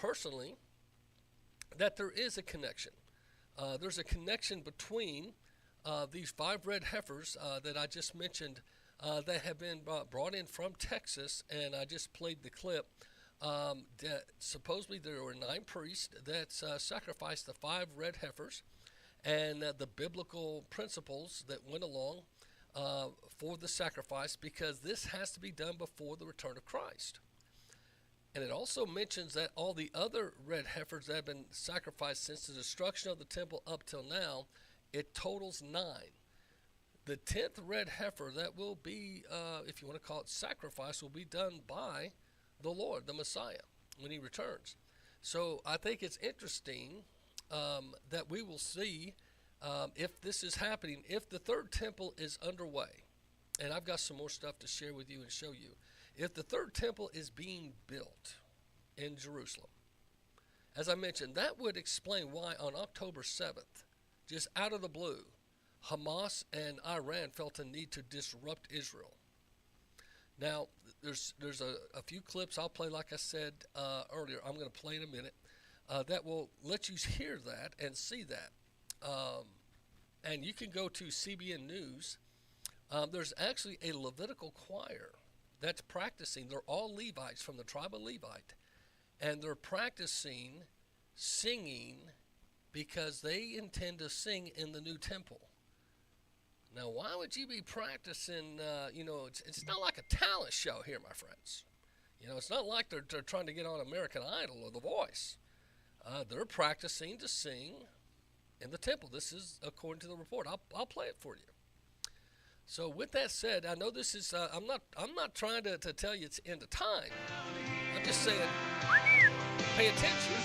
personally that there is a connection. There's a connection between these 5 red heifers that I just mentioned that have been brought in from Texas, and I just played the clip. That supposedly there were 9 priests that sacrificed the 5 red heifers, and the biblical principles that went along for the sacrifice, because this has to be done before the return of Christ. And it also mentions that all the other red heifers that have been sacrificed since the destruction of the temple up till now, it totals 9. The 10th red heifer that will be, if you want to call it sacrifice, will be done by the Lord, the Messiah, when he returns. So I think it's interesting that we will see if this is happening, if the third temple is underway. And I've got some more stuff to share with you and show you. If the third temple is being built in Jerusalem, as I mentioned, that would explain why on October 7th, just out of the blue, Hamas and Iran felt a need to disrupt Israel. Now, there's a few clips I'll play, like I said earlier. I'm going to play in a minute that will let you hear that and see that. And you can go to CBN News. There's actually a Levitical choir that's practicing. They're all Levites from the tribe of Levite, and they're practicing singing because they intend to sing in the new temple. Now, why would you be practicing? It's not like a talent show here, my friends. It's not like they're trying to get on American Idol or The Voice. They're practicing to sing in the temple. This is according to the report. I'll play it for you. So with that said, I know this is, I'm not trying to tell you it's end of time. I'm just saying, pay attention.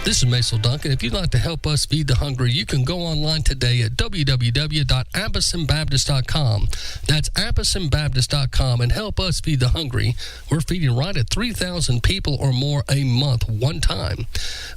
This is Macil Duncan. If you'd like to help us feed the hungry, you can go online today at www.appletonbaptist.com. That's appletonbaptist.com, and help us feed the hungry. We're feeding right at 3,000 people or more a month, one time.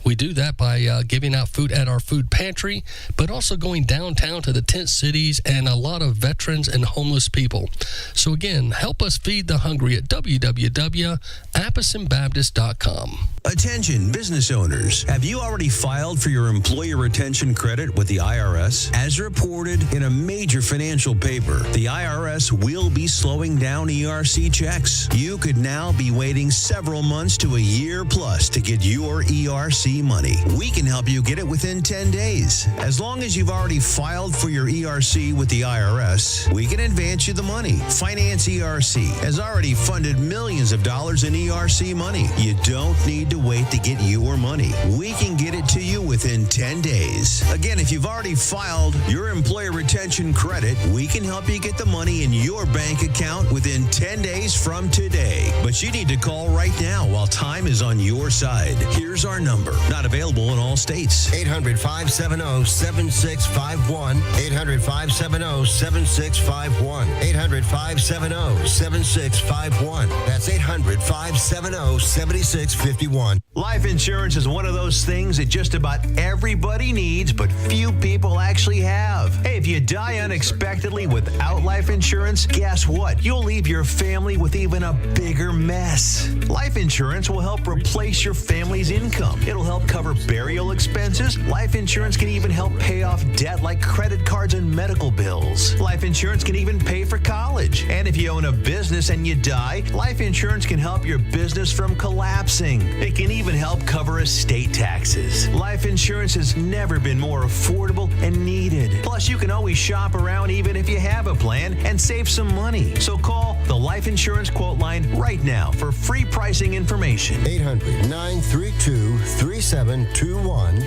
We do that by giving out food at our food pantry, but also going downtown to the tent cities and a lot of veterans and homeless people. So again, help us feed the hungry at www.appletonbaptist.com. Attention business owners. Have you already filed for your employee retention credit with the IRS? As reported in a major financial paper, the IRS will be slowing down ERC checks. You could now be waiting several months to a year plus to get your ERC money. We can help you get it within 10 days. As long as you've already filed for your ERC with the IRS, we can advance you the money. Finance ERC has already funded millions of dollars in ERC money. You don't need to wait to get your money. We can get it to you within 10 days. Again, if you've already filed your employer retention credit, we can help you get the money in your bank account within 10 days from today. But you need to call right now while time is on your side. Here's our number. Not available in all states. 800-570-7651. 800-570-7651. 800-570-7651. That's 800-570-7651. Life insurance is one of those things that just about everybody needs, but few people actually have. Hey, if you die unexpectedly without life insurance, guess what? You'll leave your family with even a bigger mess. Life insurance will help replace your family's income. It'll help cover burial expenses. Life insurance can even help pay off debt like credit cards and medical bills. Life insurance can even pay for college. And if you own a business and you die, life insurance can help your business from collapsing. It can even help cover estate taxes. Life insurance has never been more affordable and needed. Plus, you can always shop around even if you have a plan and save some money. So call the Life Insurance Quote Line right now for free pricing information. 800-932-3721.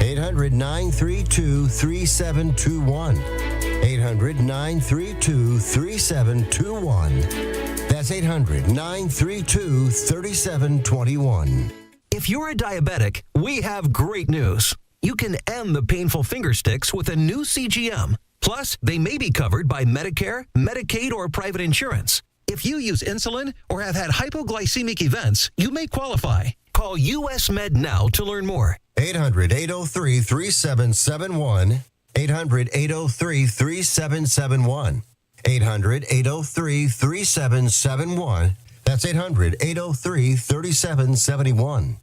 800-932-3721. 800-932-3721. That's 800-932-3721. If you're a diabetic, we have great news. You can end the painful finger sticks with a new CGM. Plus, they may be covered by Medicare, Medicaid, or private insurance. If you use insulin or have had hypoglycemic events, you may qualify. Call US Med now to learn more. 800 803 3771. 800 803 3771. 800 803 3771. That's 800 803 3771.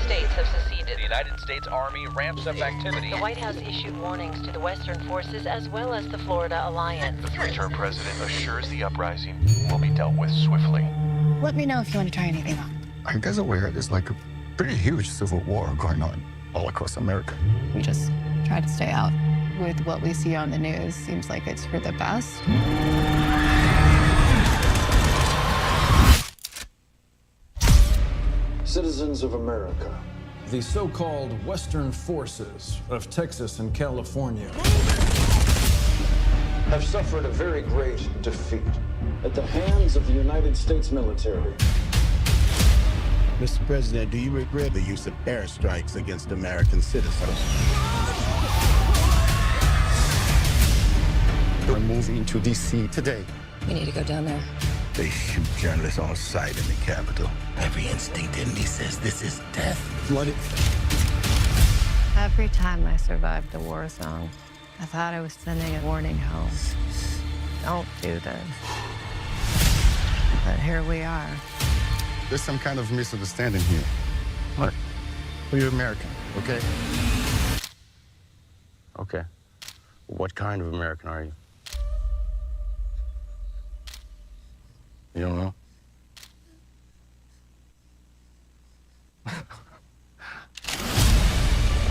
States have seceded. The United States Army ramps up activity. The White House issued warnings to the Western forces as well as the Florida Alliance. The three-term president assures the uprising will be dealt with swiftly. Let me know if you want to try anything on. I guess aware there's like a pretty huge civil war going on all across America. We just try to stay out. With what we see on the news, seems like it's for the best. Citizens of America. The so-called Western forces of Texas and California Have suffered a very great defeat at the hands of the United States military. Mr. President, do you regret the use of airstrikes against American citizens? We're moving to D.C. today. We need to go down there. They shoot journalists on sight in the Capitol. Every instinct in me says this is death. Flooded. Every time I survived a war zone, I thought I was sending a warning home. Don't do this. But here we are. There's some kind of misunderstanding here. What? Well, you're American, okay? Okay. What kind of American are you? You don't know?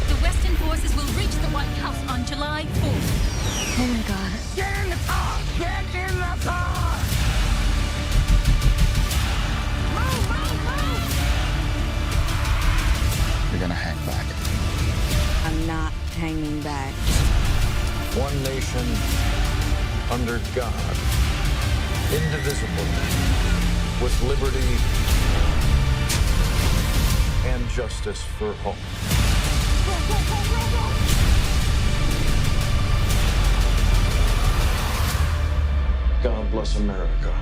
The Western forces will reach the White House on July 4th. Oh my God. Get in the car! Get in the car! Move, move, move! You're gonna hang back. I'm not hanging back. one nation under God, indivisible, with liberty and justice for all. God bless America.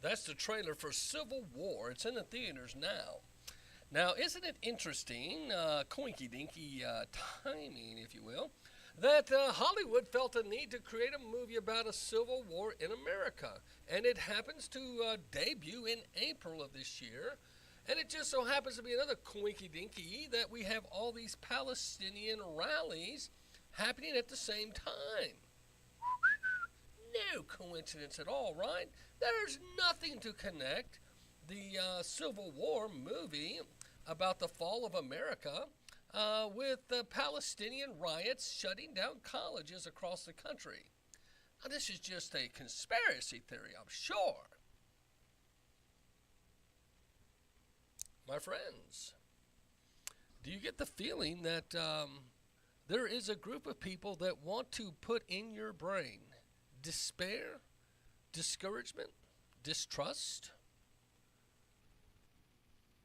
That's the trailer for Civil War. It's in the theaters now. Now, isn't it interesting, coinky-dinky timing, if you will, that Hollywood felt a need to create a movie about a civil war in America. And it happens to debut in April of this year. And it just so happens to be another coinky-dinky that we have all these Palestinian rallies happening at the same time. No coincidence at all, right? There's nothing to connect the Civil War movie about the fall of America with the Palestinian riots shutting down colleges across the country. Now, this is just a conspiracy theory, I'm sure. My friends, do you get the feeling that there is a group of people that want to put in your brain despair, discouragement, distrust?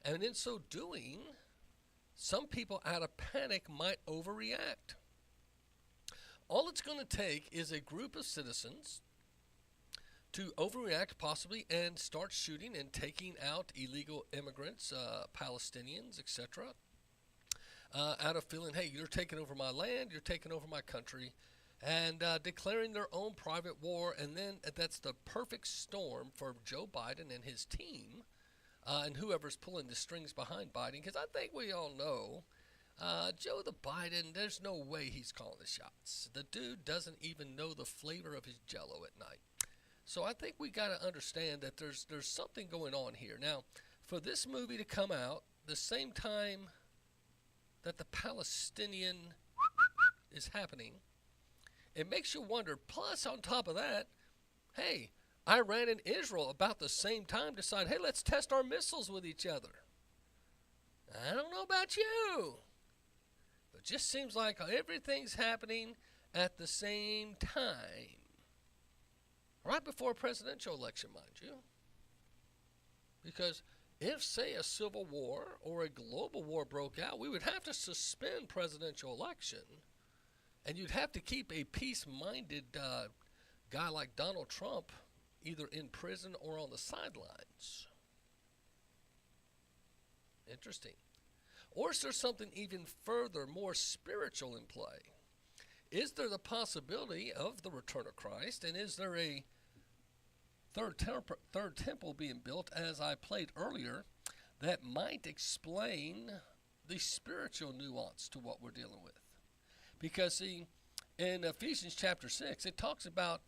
And in so doing, some people out of panic might overreact. All it's going to take is a group of citizens to overreact possibly and start shooting and taking out illegal immigrants, Palestinians, etc., out of feeling, hey, you're taking over my land, you're taking over my country, and declaring their own private war. And then that's the perfect storm for Joe Biden and his team and whoever's pulling the strings behind Biden, because I think we all know Joe the Biden, there's no way he's calling the shots. The dude doesn't even know the flavor of his Jell-O at night. So I think we got to understand that there's something going on here. Now, for this movie to come out the same time that the Palestinian is happening, it makes you wonder. Plus, on top of that, hey, Iran and Israel about the same time decide, hey, let's test our missiles with each other. I don't know about you, but it just seems like everything's happening at the same time. right before a presidential election, mind you. Because if, say, a civil war or a global war broke out, we would have to suspend presidential election, and you'd have to keep a peace-minded guy like Donald Trump either in prison or on the sidelines. Interesting. Or is there something even further, more spiritual in play? Is there the possibility of the return of Christ, and is there a third temple being built, as I played earlier, that might explain the spiritual nuance to what we're dealing with? Because, see, in Ephesians chapter 6, it talks about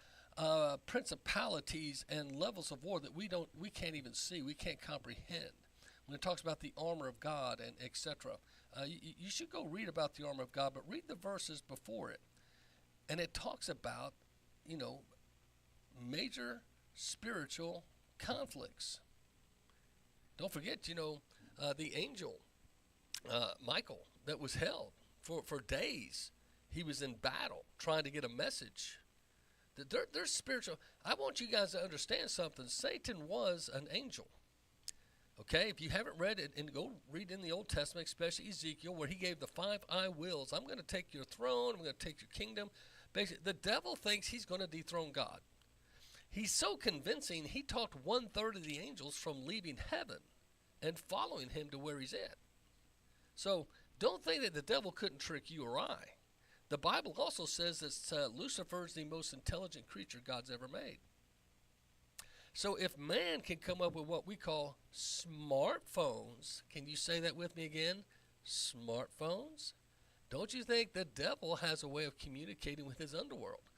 principalities and levels of war that we can't even see, we can't comprehend. When it talks about the armor of God and etc., you should go read about the armor of God, but read the verses before it. And it talks about, major spiritual conflicts. Don't forget, the angel, Michael, that was held for days. He was in battle trying to get a message. There's spiritual. I want you guys to understand something. Satan was an angel. Okay, if you haven't read it, and go read in the Old Testament, especially Ezekiel, where he gave the 5 I wills. I'm going to take your throne. I'm going to take your kingdom. Basically, the devil thinks he's going to dethrone God. He's so convincing, he talked 1/3 of the angels from leaving heaven and following him to where he's at. So don't think that the devil couldn't trick you or I. The Bible also says that Lucifer is the most intelligent creature God's ever made. So if man can come up with what we call smartphones, can you say that with me again? Smartphones? Don't you think the devil has a way of communicating with his underworld?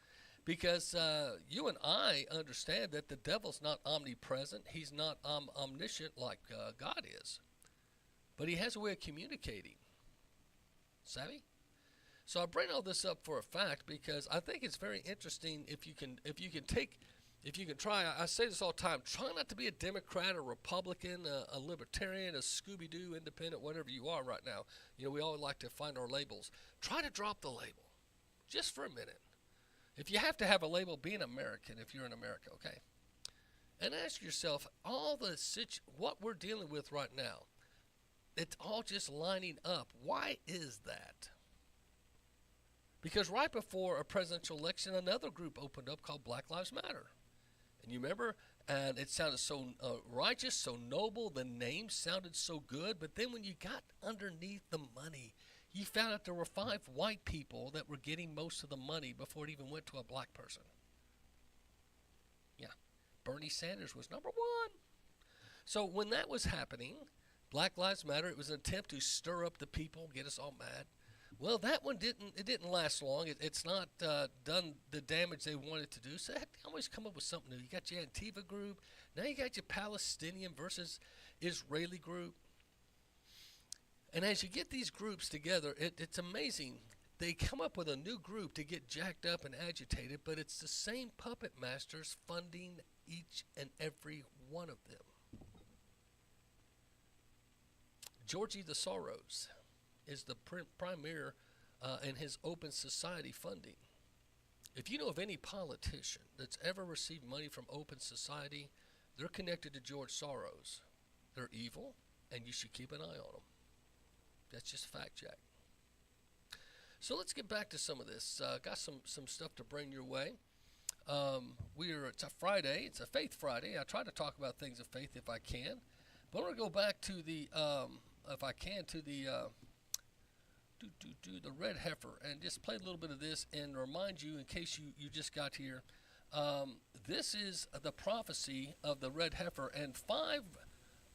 Because you and I understand that the devil's not omnipresent. He's not omniscient like God is. But he has a way of communicating. Savvy? So I bring all this up for a fact because I think it's very interesting if you can try. I say this all the time. Try not to be a Democrat, a Republican, a Libertarian, a Scooby-Doo, independent, whatever you are right now. We all like to find our labels. Try to drop the label just for a minute. If you have to have a label, be an American if you're in America, okay? And ask yourself, what we're dealing with right now, it's all just lining up. Why is that? Because right before a presidential election, another group opened up called Black Lives Matter. And you remember, and it sounded so righteous, so noble, the name sounded so good, but then when you got underneath the money, you found out there were 5 white people that were getting most of the money before it even went to a black person. Yeah, Bernie Sanders was number 1. So when that was happening, Black Lives Matter, it was an attempt to stir up the people, get us all mad. Well, that one didn't last long. It's not done the damage they wanted to do. So they always come up with something new. You got your Antifa group. Now you got your Palestinian versus Israeli group. And as you get these groups together, it's amazing. They come up with a new group to get jacked up and agitated, but it's the same puppet masters funding each and every one of them. Georgie the Soros is the premier in his open society funding. If you know of any politician that's ever received money from open society, they're connected to George Soros. They're evil, and you should keep an eye on them. That's just fact check. So let's get back to some of this. Got some stuff to bring your way. It's a Friday. It's a Faith Friday. I try to talk about things of faith if I can. But I want to go back to the, if I can, to the red heifer and just play a little bit of this and remind you in case you just got here. This is the prophecy of the red heifer, and 5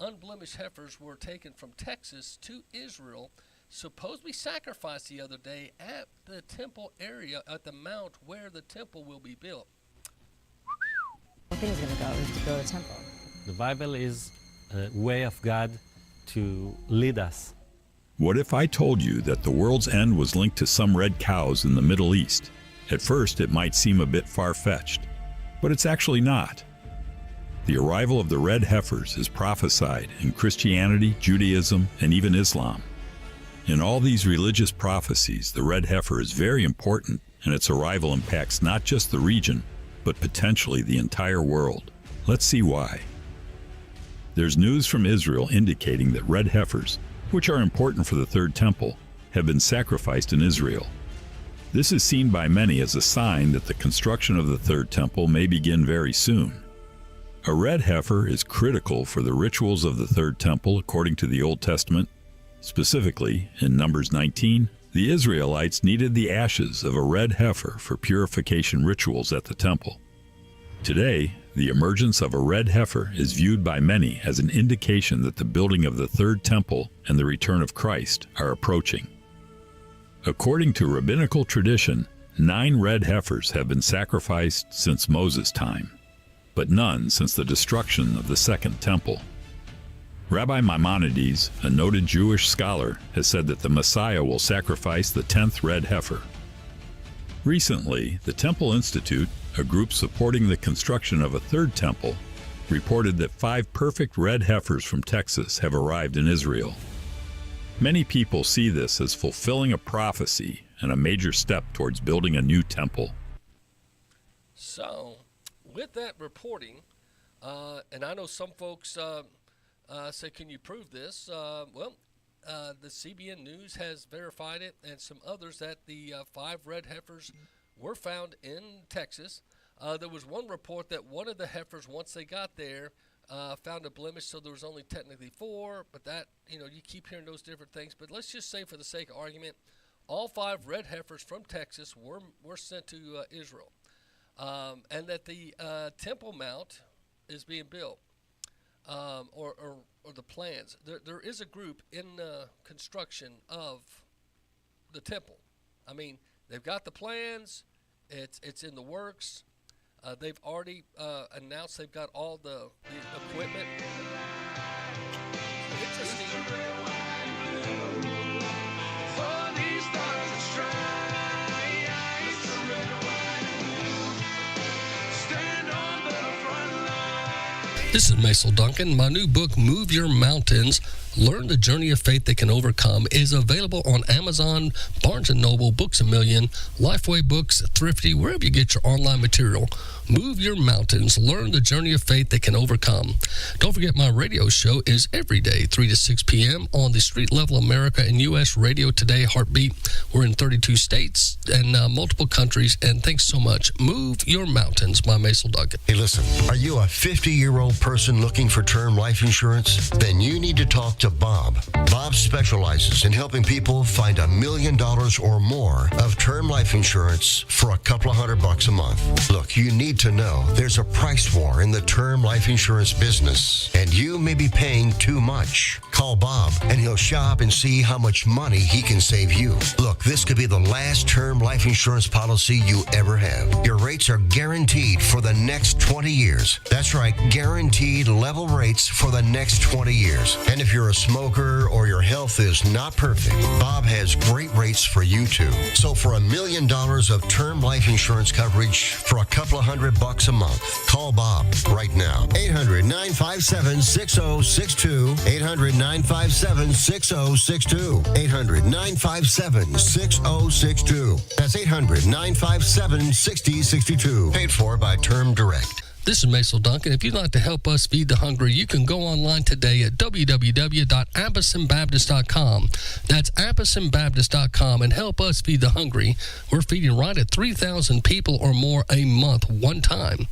unblemished heifers were taken from Texas to Israel, supposed to be sacrificed the other day at the temple area, at the mount where the temple will be built. I think it's going to go is to build a temple. The Bible is a way of God to lead us. What if I told you that the world's end was linked to some red cows in the Middle East? At first, it might seem a bit far-fetched, but it's actually not. The arrival of the red heifers is prophesied in Christianity, Judaism, and even Islam. In all these religious prophecies, the red heifer is very important, and its arrival impacts not just the region, but potentially the entire world. Let's see why. There's news from Israel indicating that red heifers, which are important for the Third Temple, have been sacrificed in Israel. This is seen by many as a sign that the construction of the Third Temple may begin very soon. A red heifer is critical for the rituals of the Third Temple according to the Old Testament. Specifically, in Numbers 19, the Israelites needed the ashes of a red heifer for purification rituals at the temple. Today, the emergence of a red heifer is viewed by many as an indication that the building of the Third Temple and the return of Christ are approaching. According to rabbinical tradition, 9 red heifers have been sacrificed since Moses' time, but none since the destruction of the Second Temple. Rabbi Maimonides, a noted Jewish scholar, has said that the Messiah will sacrifice the 10th red heifer. Recently, the Temple Institute, a group supporting the construction of a third temple, reported that 5 perfect red heifers from Texas have arrived in Israel. Many people see this as fulfilling a prophecy and a major step towards building a new temple. So, with that reporting, and I know some folks say, can you prove this? The CBN News has verified it, and some others, that the 5 red heifers were found in Texas. There was one report that one of the heifers, once they got there, found a blemish, so there was only technically 4, but that, you keep hearing those different things. But let's just say, for the sake of argument, all 5 red heifers from Texas were sent to Israel, and that the Temple Mount is being built. Or the plans. There is a group in construction of the temple. I mean, they've got the plans. It's in the works. They've already announced they've got all the equipment. Interesting. This is Macil Duncan. My new book, Move Your Mountains, Learn the Journey of Faith That Can Overcome, is available on Amazon, Barnes & Noble, Books A Million, Lifeway Books, Thrifty, wherever you get your online material. Move Your Mountains, Learn the Journey of Faith That Can Overcome. Don't forget, my radio show is every day, 3 to 6 p.m. on the Street Level America and U.S. Radio Today Heartbeat. We're in 32 states and multiple countries, and thanks so much. Move Your Mountains by Macil Duncan. Hey, listen, are you a 50-year-old person looking for term life insurance? Then you need to talk to Bob. Bob specializes in helping people find $1 million or more of term life insurance for a couple of $100 a month. Look, you need to know there's a price war in the term life insurance business, and you may be paying too much. Call Bob, and he'll shop and see how much money he can save you. Look, this could be the last term life insurance policy you ever have. Your rates are guaranteed for the next 20 years. That's right, guaranteed level rates for the next 20 years. And if you're a smoker or your health is not perfect, Bob has great rates for you too. So for $1 million of term life insurance coverage for a couple of $100 a month, call Bob right now. 800-957-6062. 800-957-6062. 800-957-6062. That's 800-957-6062. Paid for by Term Direct. This is Macil Duncan. If you'd like to help us feed the hungry, you can go online today at www.appletonbaptist.com. That's appletonbaptist.com, and help us feed the hungry. We're feeding right at 3,000 people or more a month, one time.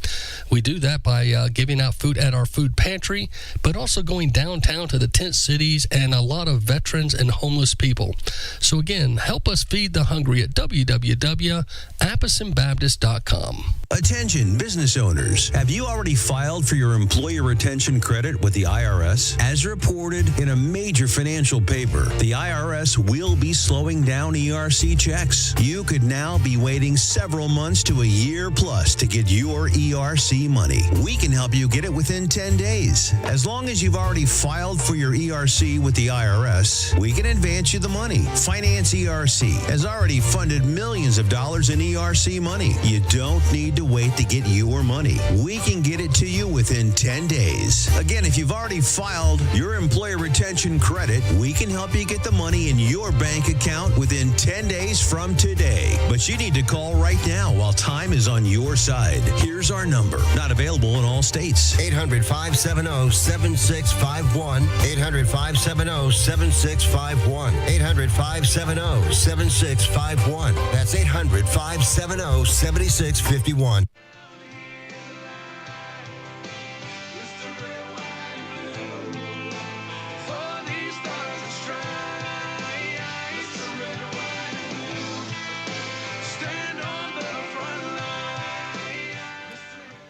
We do that by giving out food at our food pantry, but also going downtown to the tent cities and a lot of veterans and homeless people. So again, help us feed the hungry at www.appletonbaptist.com. Attention, business owners. Have you already filed for your employer retention credit with the IRS? As reported in a major financial paper, the IRS will be slowing down ERC checks. You could now be waiting several months to a year plus to get your ERC money. We can help you get it within 10 days. As long as you've already filed for your ERC with the IRS, we can advance you the money. Finance ERC has already funded millions of dollars in ERC money. You don't need to wait to get your money. We we can get it to you within 10 days. Again, if you've already filed your employer retention credit, we can help you get the money in your bank account within 10 days from today. But you need to call right now while time is on your side. Here's our number. Not available in all states. 800-570-7651. 800-570-7651. 800-570-7651. That's 800-570-7651.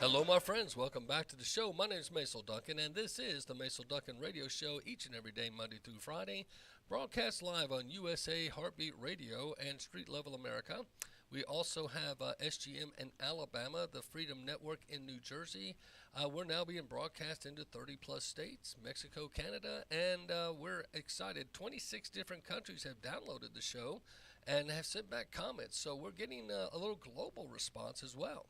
Hello, my friends. Welcome back to the show. My name is Macil Duncan, and this is the Macil Duncan Radio Show each and every day, Monday through Friday, broadcast live on USA Heartbeat Radio and Street Level America. We also have SGM in Alabama, the Freedom Network in New Jersey. We're now being broadcast into 30-plus states, Mexico, Canada, and we're excited. 26 different countries have downloaded the show and have sent back comments, so we're getting a little global response as well.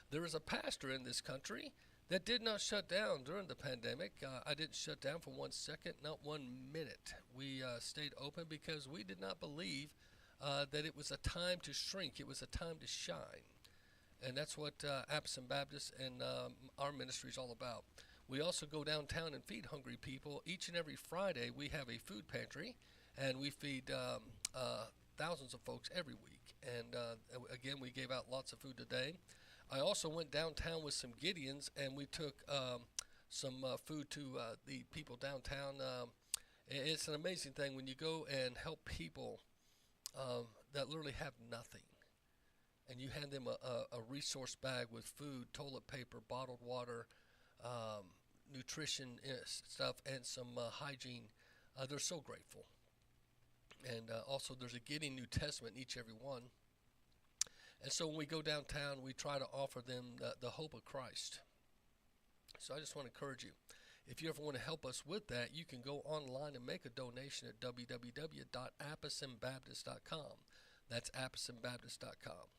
There is a pastor in this country that did not shut down during the pandemic. I didn't shut down for 1 second, not 1 minute. We stayed open because we did not believe that it was a time to shrink. It was a time to shine. And that's what Appleton Baptist and our ministry is all about. We also go downtown and feed hungry people. Each and every Friday we have a food pantry, and we feed thousands of folks every week. And again, we gave out lots of food today. I also went downtown with some Gideons, and we took some food to the people downtown. It's an amazing thing when you go and help people that literally have nothing, and you hand them a resource bag with food, toilet paper, bottled water, nutrition stuff, and some hygiene. They're so grateful. And also there's a Gideon New Testament in each every one. And so when we go downtown, we try to offer them the hope of Christ. So I just want to encourage you. If you ever want to help us with that, you can go online and make a donation at www.appesanbaptist.com. That's appesanbaptist.com.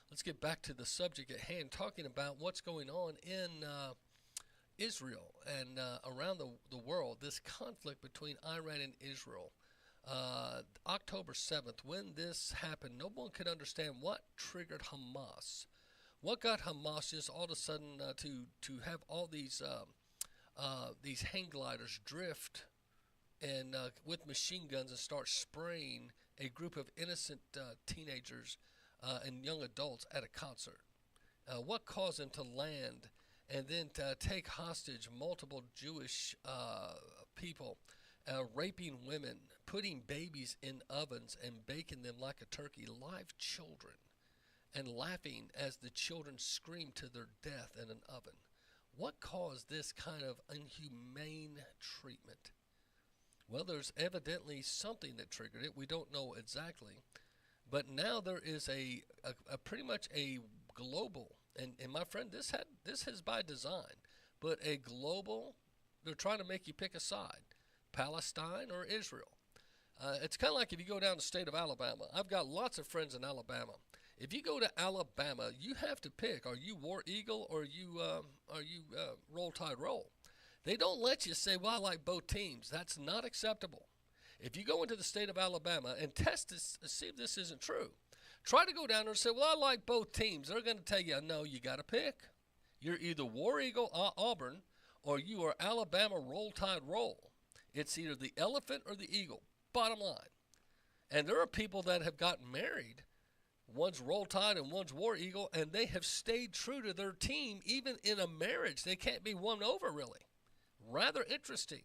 Let's get back to the subject at hand, talking about what's going on in Israel and around the world, this conflict between Iran and Israel. October 7th, when this happened, no one could understand what triggered Hamas. What got Hamas just all of a sudden to have all these hang gliders drift and with machine guns and start spraying a group of innocent teenagers and young adults at a concert? What caused them to land and then to take hostage multiple Jewish people, raping women, putting babies in ovens and baking them like a turkey, live children, and laughing as the children screamed to their death in an oven? What caused this kind of inhumane treatment? Well, there's evidently something that triggered it. We don't know exactly. But now there is a pretty much a global, and my friend, this is by design, but a global, they're trying to make you pick a side, Palestine or Israel. It's kind of like if you go down the state of Alabama. I've got lots of friends in Alabama. If you go to Alabama, you have to pick: are you War Eagle or are you Roll Tide Roll? They don't let you say, "Well, I like both teams." That's not acceptable. If you go into the state of Alabama and test this, see if this isn't true. Try to go down there and say, "Well, I like both teams." They're going to tell you, "No, you got to pick. You're either War Eagle, Auburn, or you are Alabama Roll Tide Roll. It's either the elephant or the eagle." Bottom line. And there are people that have gotten married. One's Roll Tide and one's War Eagle, and they have stayed true to their team even in a marriage. They can't be won over, really. Rather interesting.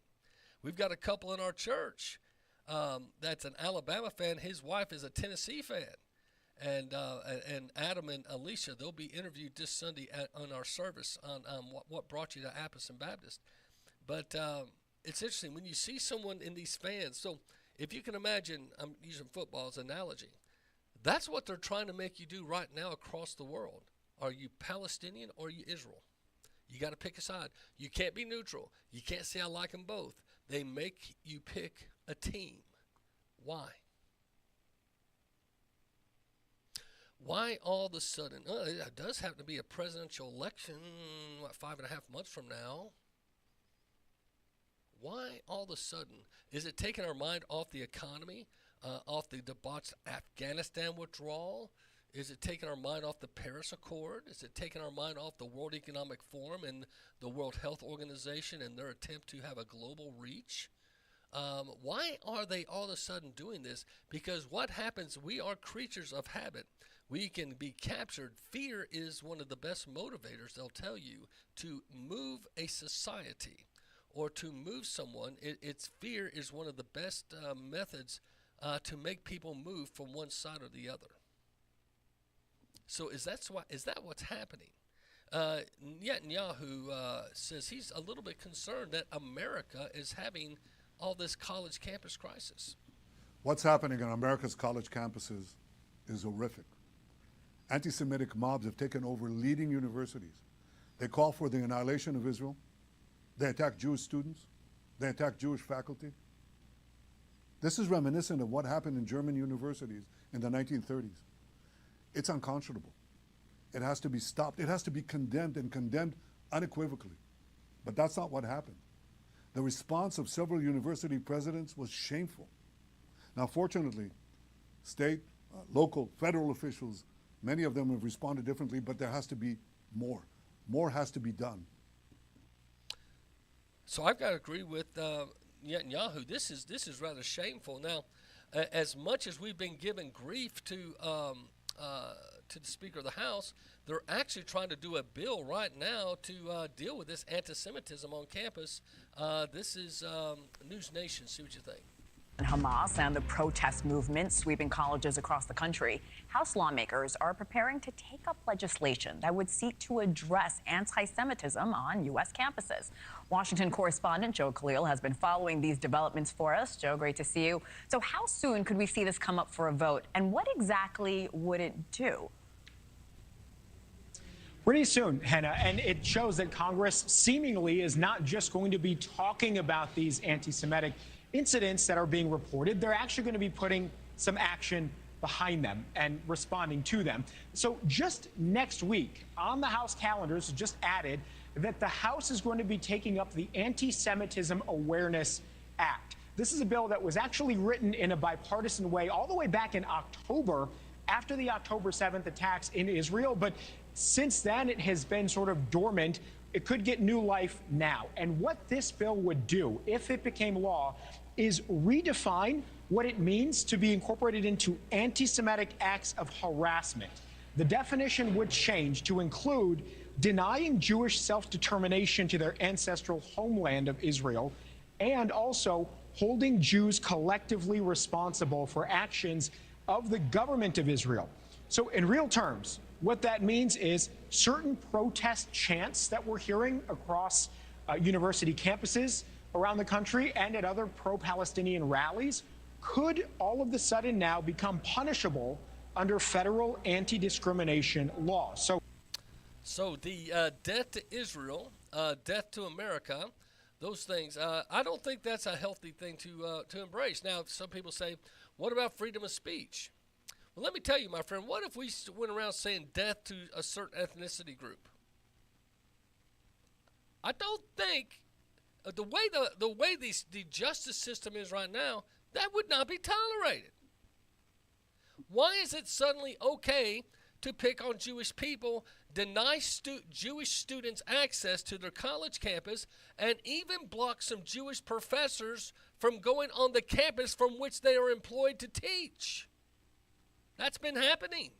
We've got a couple in our church that's an Alabama fan. His wife is a Tennessee fan. And Adam and Alicia, they'll be interviewed this Sunday on our service on what brought you to Appleton Baptist. But it's interesting when you see someone in these fans. So if you can imagine, I'm using football as an analogy. That's what they're trying to make you do right now across the world. Are you Palestinian or are you Israel? You got to pick a side. You can't be neutral. You can't say I like them both. They make you pick a team. Why? Why all of a sudden, it does happen to be a presidential election, 5.5 months from now. Why all of a sudden? Is it taking our mind off the economy, off the debauched Afghanistan withdrawal? Is it taking our mind off the Paris Accord? Is it taking our mind off the World Economic Forum and the World Health Organization and their attempt to have a global reach? Why are they all of a sudden doing this? Because what happens, we are creatures of habit. We can be captured. Fear is one of the best motivators, they'll tell you, to move a society or to move someone. It's fear is one of the best methods to make people move from one side or the other. So is that what's happening? Netanyahu says he's a little bit concerned that America is having all this college campus crisis. What's happening on America's college campuses is horrific. Anti-Semitic mobs have taken over leading universities. They call for the annihilation of Israel. They attack Jewish students. They attack Jewish faculty. This is reminiscent of what happened in German universities in the 1930s. It's unconscionable. It has to be stopped. It has to be condemned, and condemned unequivocally. But that's not what happened. The response of several university presidents was shameful. Now, fortunately, state, local, federal officials, many of them have responded differently, but there has to be more. More has to be done. So I've got to agree with Netanyahu. This is rather shameful. Now, as much as we've been giving grief to the Speaker of the House, they're actually trying to do a bill right now to deal with this anti-Semitism on campus. This is News Nation. See what you think. Hamas and the protest movement sweeping colleges across the country. House lawmakers are preparing to take up legislation that would seek to address anti-Semitism on U.S. campuses. Washington correspondent Joe Khalil has been following these developments for us. Joe, great to see you. So how soon could we see this come up for a vote, and what exactly would it do? Pretty soon, Henna, and it shows that Congress seemingly is not just going to be talking about these anti-Semitic incidents that are being reported. They're actually going to be putting some action behind them and responding to them. So just next week on the House calendars, just added that the House is going to be taking up the Anti-Semitism Awareness Act. This is a bill that was actually written in a bipartisan way all the way back in October after the October 7th attacks in Israel. But since then, it has been sort of dormant. It could get new life now. And what this bill would do, if it became law, is redefine what it means to be incorporated into anti-Semitic acts of harassment. The definition would change to include denying Jewish self-determination to their ancestral homeland of Israel, and also holding Jews collectively responsible for actions of the government of Israel. So in real terms, what that means is certain protest chants that we're hearing across university campuses around the country and at other pro-Palestinian rallies could all of a sudden now become punishable under federal anti-discrimination law. So the death to Israel, death to America, those things, I don't think that's a healthy thing to embrace. Now, some people say, what about freedom of speech? Well, let me tell you, my friend, what if we went around saying death to a certain ethnicity group? I don't think the way the justice system is right now, that would not be tolerated. Why is it suddenly okay to pick on Jewish people, deny Jewish students access to their college campus, and even block some Jewish professors from going on the campus from which they are employed to teach? That's been happening.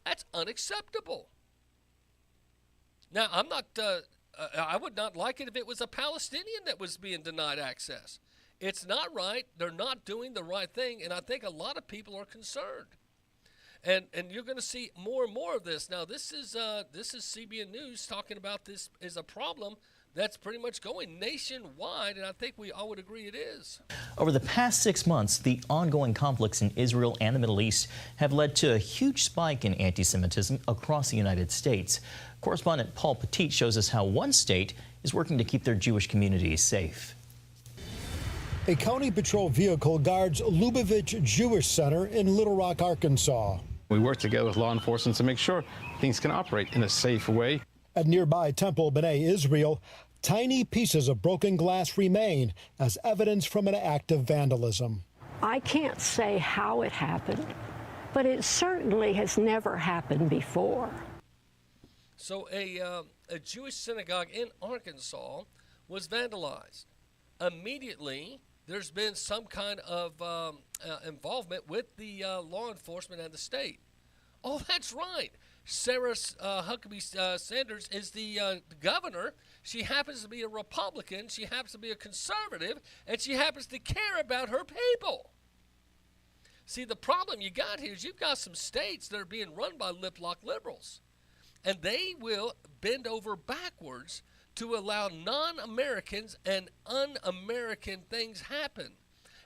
That's unacceptable. Now, I would not like it if it was a Palestinian that was being denied access. It's not right. They're not doing the right thing, and I think a lot of people are concerned. And you're going to see more and more of this. Now, this is CBN News talking about this as a problem that's pretty much going nationwide, and I think we all would agree it is. Over the past 6 months, the ongoing conflicts in Israel and the Middle East have led to a huge spike in anti-Semitism across the United States. Correspondent Paul Petit shows us how one state is working to keep their Jewish communities safe. A county patrol vehicle guards Lubavitch Jewish Center in Little Rock, Arkansas. We work together with law enforcement to make sure things can operate in a safe way. At nearby Temple B'nai Israel, tiny pieces of broken glass remain as evidence from an act of vandalism. I can't say how it happened, but it certainly has never happened before. So a Jewish synagogue in Arkansas was vandalized. Immediately, there's been some kind of involvement with the law enforcement and the state. Oh, that's right. Sarah Huckabee Sanders is the governor. She happens to be a Republican. She happens to be a conservative, and she happens to care about her people. See, the problem you got here is you've got some states that are being run by lip-lock liberals, and they will bend over backwards to allow non-Americans and un-American things happen.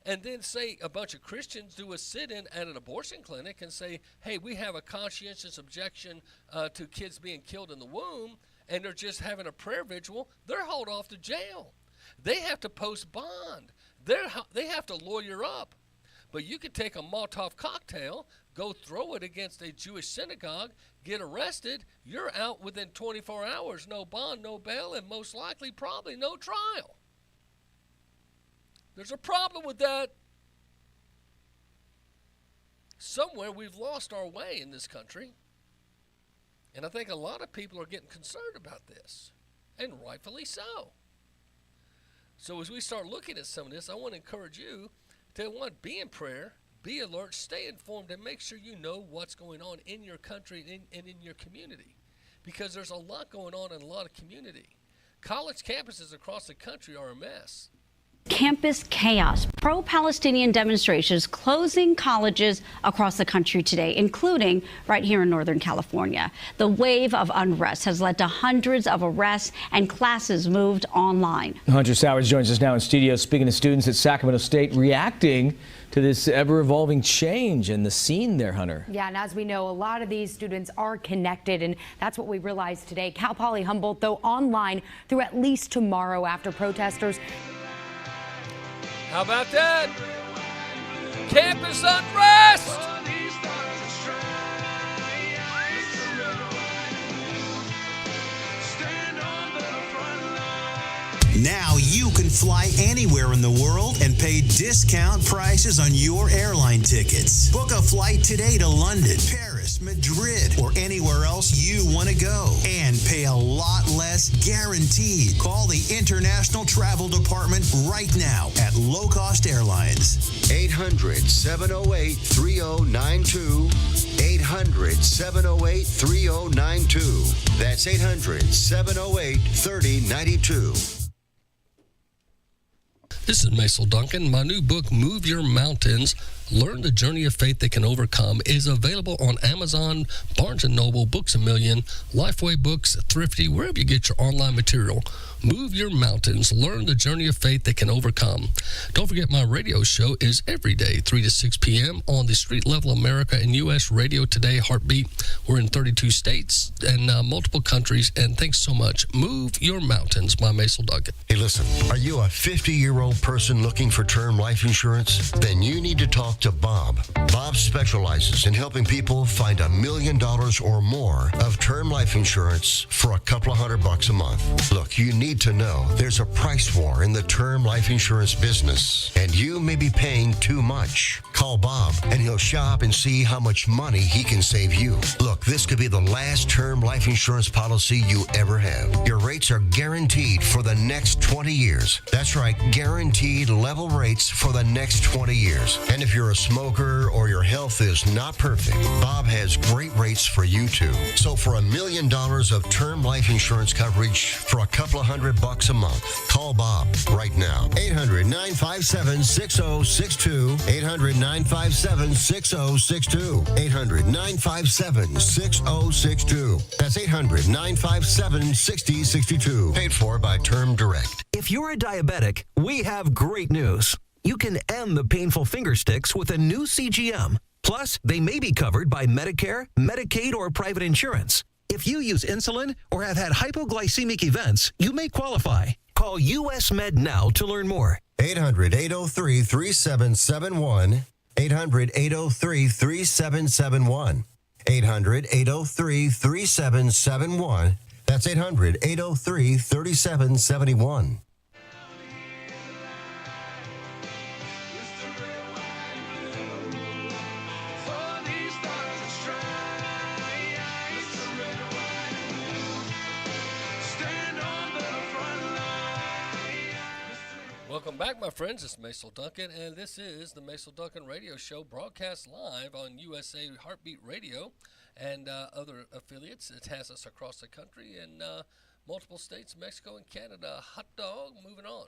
And then say a bunch of Christians do a sit-in at an abortion clinic and say, hey, we have a conscientious objection to kids being killed in the womb, and they're just having a prayer vigil. They're hauled off to jail. They have to post bond. They have to lawyer up. But you could take a Molotov cocktail, go throw it against a Jewish synagogue, get arrested, you're out within 24 hours, no bond, no bail, and most likely probably no trial. There's a problem with that. Somewhere we've lost our way in this country. And I think a lot of people are getting concerned about this, and rightfully so. So as we start looking at some of this, I want to encourage you to, one, be in prayer, be alert, stay informed, and make sure you know what's going on in your country and in your community. Because there's a lot going on in a lot of community. College campuses across the country are a mess. Campus chaos. Pro-Palestinian demonstrations closing colleges across the country today, including right here in Northern California. The wave of unrest has led to hundreds of arrests and classes moved online. Hunter Sowers joins us now in studio, speaking to students at Sacramento State, reacting to this ever-evolving change in the scene there, Hunter. Yeah, and as we know, a lot of these students are connected, and that's what we realized today. Cal Poly Humboldt, though, online through at least tomorrow after protesters. How about that? Campus unrest! Now you can fly anywhere in the world and pay discount prices on your airline tickets. Book a flight today to London, Paris, Madrid, or anywhere else you want to go. And pay a lot less guaranteed. Call the International Travel Department right now at Low Cost Airlines. 800-708-3092. 800-708-3092. That's 800-708-3092. This is Macil Duncan. My new book, Move Your Mountains, Learn the Journey of Faith That Can Overcome, is available on Amazon, Barnes & Noble, Books A Million, Lifeway Books, Thrifty, wherever you get your online material. Move Your Mountains, Learn the Journey of Faith That Can Overcome. Don't forget my radio show is every day, 3 to 6 p.m. on the Street Level America and U.S. Radio Today Heartbeat. We're in 32 states and multiple countries, and thanks so much. Move Your Mountains by Macil Duncan. Hey, listen, are you a 50-year-old person looking for term life insurance? Then you need to talk to Bob. Bob specializes in helping people find $1 million or more of term life insurance for a couple of $100 a month. Look, you need to know there's a price war in the term life insurance business, and you may be paying too much. Call Bob, and he'll shop and see how much money he can save you. Look, this could be the last term life insurance policy you ever have. Your rates are guaranteed for the next 20 years. That's right, guaranteed level rates for the next 20 years. And if you're a smoker or your health is not perfect, Bob has great rates for you too. So for $1 million of term life insurance coverage for a couple of $100 a month, call Bob right now. 800-957-6062. 800-957-6062. 800-957-6062. That's 800-957-6062. Paid for by Term Direct. If you're a diabetic, we have great news. You can end the painful finger sticks with a new CGM. Plus, they may be covered by Medicare, Medicaid, or private insurance. If you use insulin or have had hypoglycemic events, you may qualify. Call US Med now to learn more. 800-803-3771. 800-803-3771. 800-803-3771. That's 800-803-3771. Welcome back, my friends. It's Macil Duncan, and this is the Macil Duncan Radio Show, broadcast live on USA Heartbeat Radio and other affiliates. It has us across the country in multiple states, Mexico and Canada. Hot dog, moving on.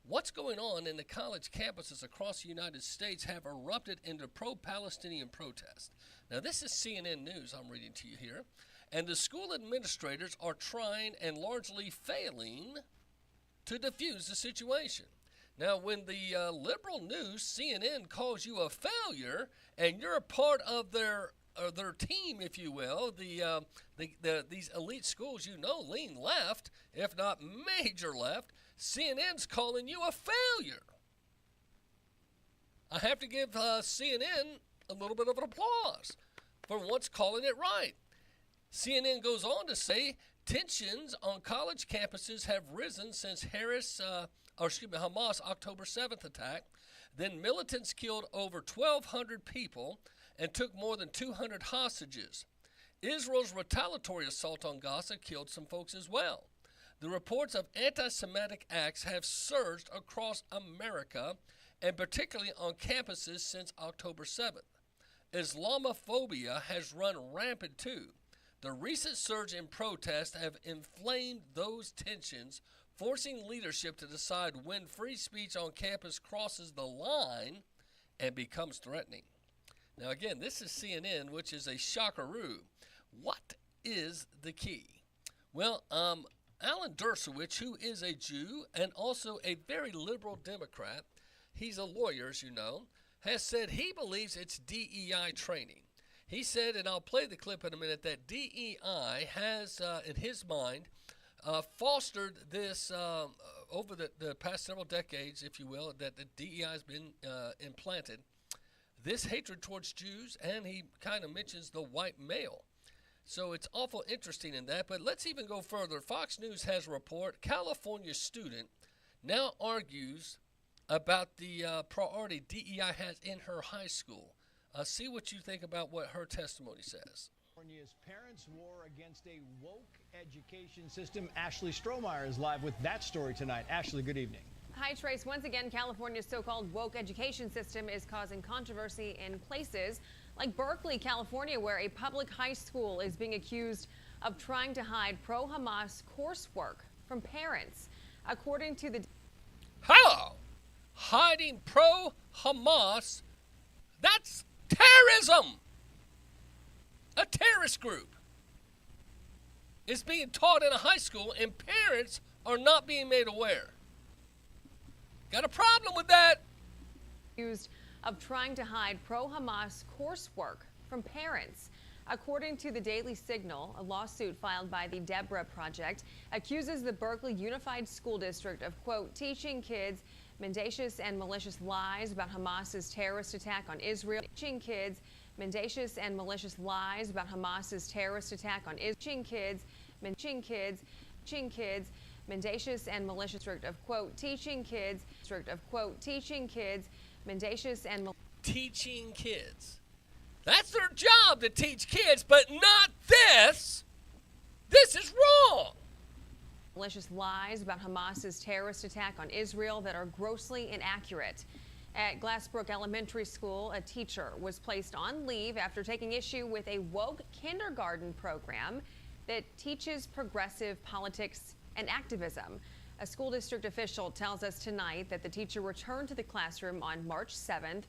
What's going on in the college campuses across the United States have erupted into pro-Palestinian protest. Now, this is CNN News I'm reading to you here, and the school administrators are trying and largely failing to diffuse the situation. Now, when the liberal news, CNN, calls you a failure, and you're a part of their team, if you will, these elite schools, lean left, if not major left, CNN's calling you a failure. I have to give CNN a little bit of an applause for once calling it right. CNN goes on to say, tensions on college campuses have risen since Hamas October 7th attack. Then militants killed over 1,200 people and took more than 200 hostages. Israel's retaliatory assault on Gaza killed some folks as well. The reports of anti-Semitic acts have surged across America, and particularly on campuses since October 7th. Islamophobia has run rampant too. The recent surge in protests have inflamed those tensions, forcing leadership to decide when free speech on campus crosses the line and becomes threatening. Now again, this is CNN, which is a shockaroo. What is the key? Well, Alan Dershowitz, who is a Jew and also a very liberal Democrat, he's a lawyer, as you know, has said he believes it's DEI training. He said, and I'll play the clip in a minute, that DEI has, in his mind, fostered this over the past several decades, if you will, that the DEI has been implanted, this hatred towards Jews, and he kind of mentions the white male. So it's awful interesting in that, but let's even go further. Fox News has a report, California student now argues about the priority DEI has in her high school. See what you think about what her testimony says. California's parents' war against a woke education system. Ashley Strohmeyer is live with that story tonight. Ashley, good evening. Hi, Trace. Once again, California's so-called woke education system is causing controversy in places like Berkeley, California, where a public high school is being accused of trying to hide pro-Hamas coursework from parents. According to the... Hello! Hiding pro-Hamas, that's terrorism! A terrorist group is being taught in a high school, and parents are not being made aware. Got a problem with that? Accused of trying to hide pro-Hamas coursework from parents. According to the Daily Signal, a lawsuit filed by the Deborah Project accuses the Berkeley Unified School District of, quote, teaching kids mendacious and malicious lies about Hamas's terrorist attack on Israel. Teaching kids mendacious and malicious lies about Hamas's terrorist attack on Israel. Teaching kids mendacious and malicious of, quote, teaching kids mendacious and teaching kids. That's their job, to teach kids, but not this. This is wrong. Malicious lies about Hamas's terrorist attack on Israel that are grossly inaccurate. At Glassbrook Elementary School, a teacher was placed on leave after taking issue with a woke kindergarten program that teaches progressive politics and activism. A school district official tells us tonight that the teacher returned to the classroom on March 7th,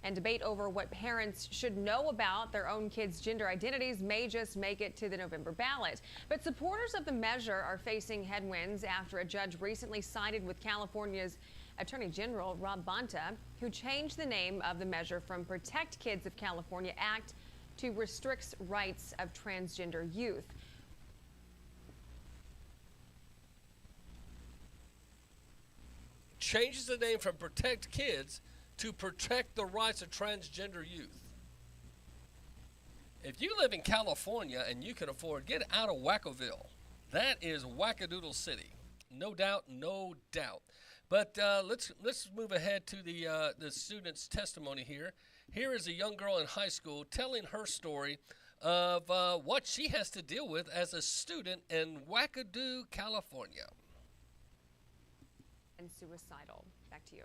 and debate over what parents should know about their own kids' gender identities may just make it to the November ballot. But supporters of the measure are facing headwinds after a judge recently sided with California's Attorney General Rob Bonta, who changed the name of the measure from Protect Kids of California Act to Restricts Rights of Transgender Youth. Changes the name from Protect Kids to Protect the Rights of Transgender Youth. If you live in California and you can afford, get out of Wackoville. That is Wackadoodle City. No doubt, no doubt. But let's move ahead to the student's testimony here. Here is a young girl in high school telling her story of what she has to deal with as a student in Wackadoo, California. And suicidal. Back to you.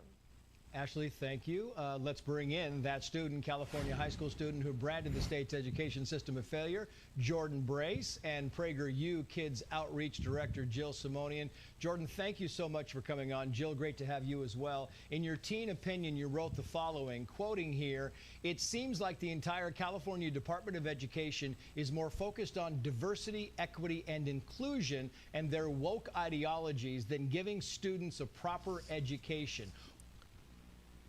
Ashley, thank you. Let's bring in that student, California high school student who branded the state's education system a failure, Jordan Brace, and PragerU Kids Outreach Director Jill Simonian. Jordan, thank you so much for coming on. Jill, great to have you as well. In your teen opinion, you wrote the following, quoting here, "It seems like the entire California Department of Education is more focused on diversity, equity, and inclusion and their woke ideologies than giving students a proper education."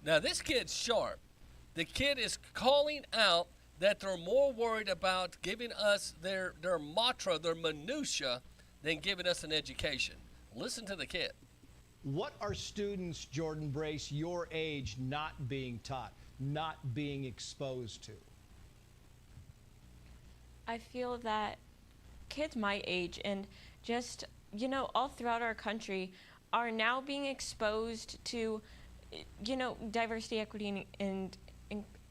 Now, this kid's sharp. The kid is calling out that they're more worried about giving us their mantra, their minutia, than giving us an education. Listen to the kid. What are students, Jordan Brace, your age, not being taught, not being exposed to? I feel that kids my age and just, all throughout our country are now being exposed to diversity, equity, and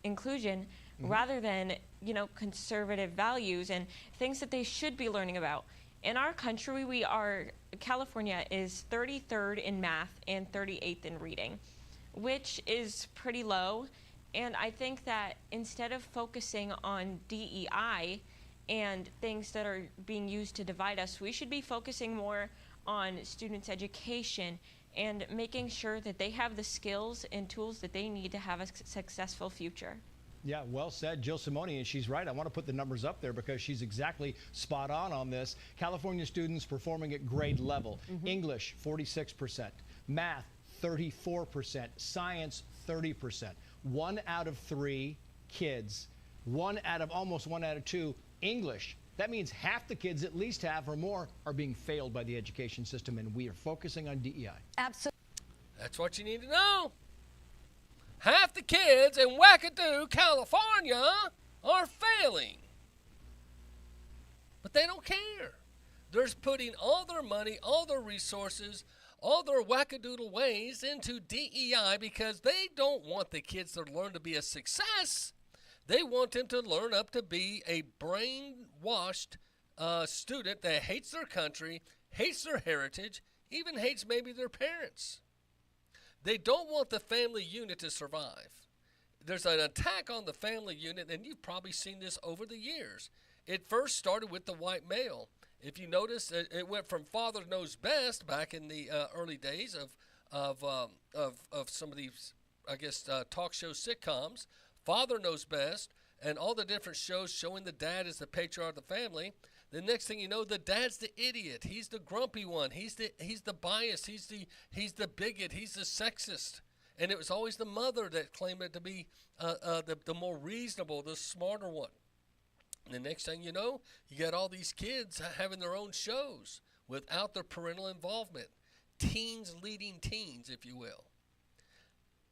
inclusion rather than, conservative values and things that they should be learning about. In our country, California is 33rd in math and 38th in reading, which is pretty low. And I think that instead of focusing on DEI and things that are being used to divide us, we should be focusing more on students' education and making sure that they have the skills and tools that they need to have a successful future. Yeah, well said, Jill Simonian, and she's right. I want to put the numbers up there because she's exactly spot on this. California students performing at grade level. English, 46%. Math, 34%. Science, 30%. 1 out of 3 kids, almost 1 out of 2, English. That means half the kids, at least half or more, are being failed by the education system, and we are focusing on DEI. Absolutely. That's what you need to know. Half the kids in Wackadoo, California are failing. But they don't care. They're putting all their money, all their resources, all their wackadoodle ways into DEI because they don't want the kids to learn to be a success. They want them to learn up to be a brainwashed student that hates their country, hates their heritage, even hates maybe their parents. They don't want the family unit to survive. There's an attack on the family unit, and you've probably seen this over the years. It first started with the white male. If you notice, it went from Father Knows Best back in the early days of some of these, talk show sitcoms. Father Knows Best, and all the different shows showing the dad as the patriarch of the family. The next thing you know, the dad's the idiot. He's the grumpy one. He's the biased. He's the bigot. He's the sexist. And it was always the mother that claimed it to be the more reasonable, the smarter one. And the next thing you know, you got all these kids having their own shows without their parental involvement. Teens leading teens, if you will.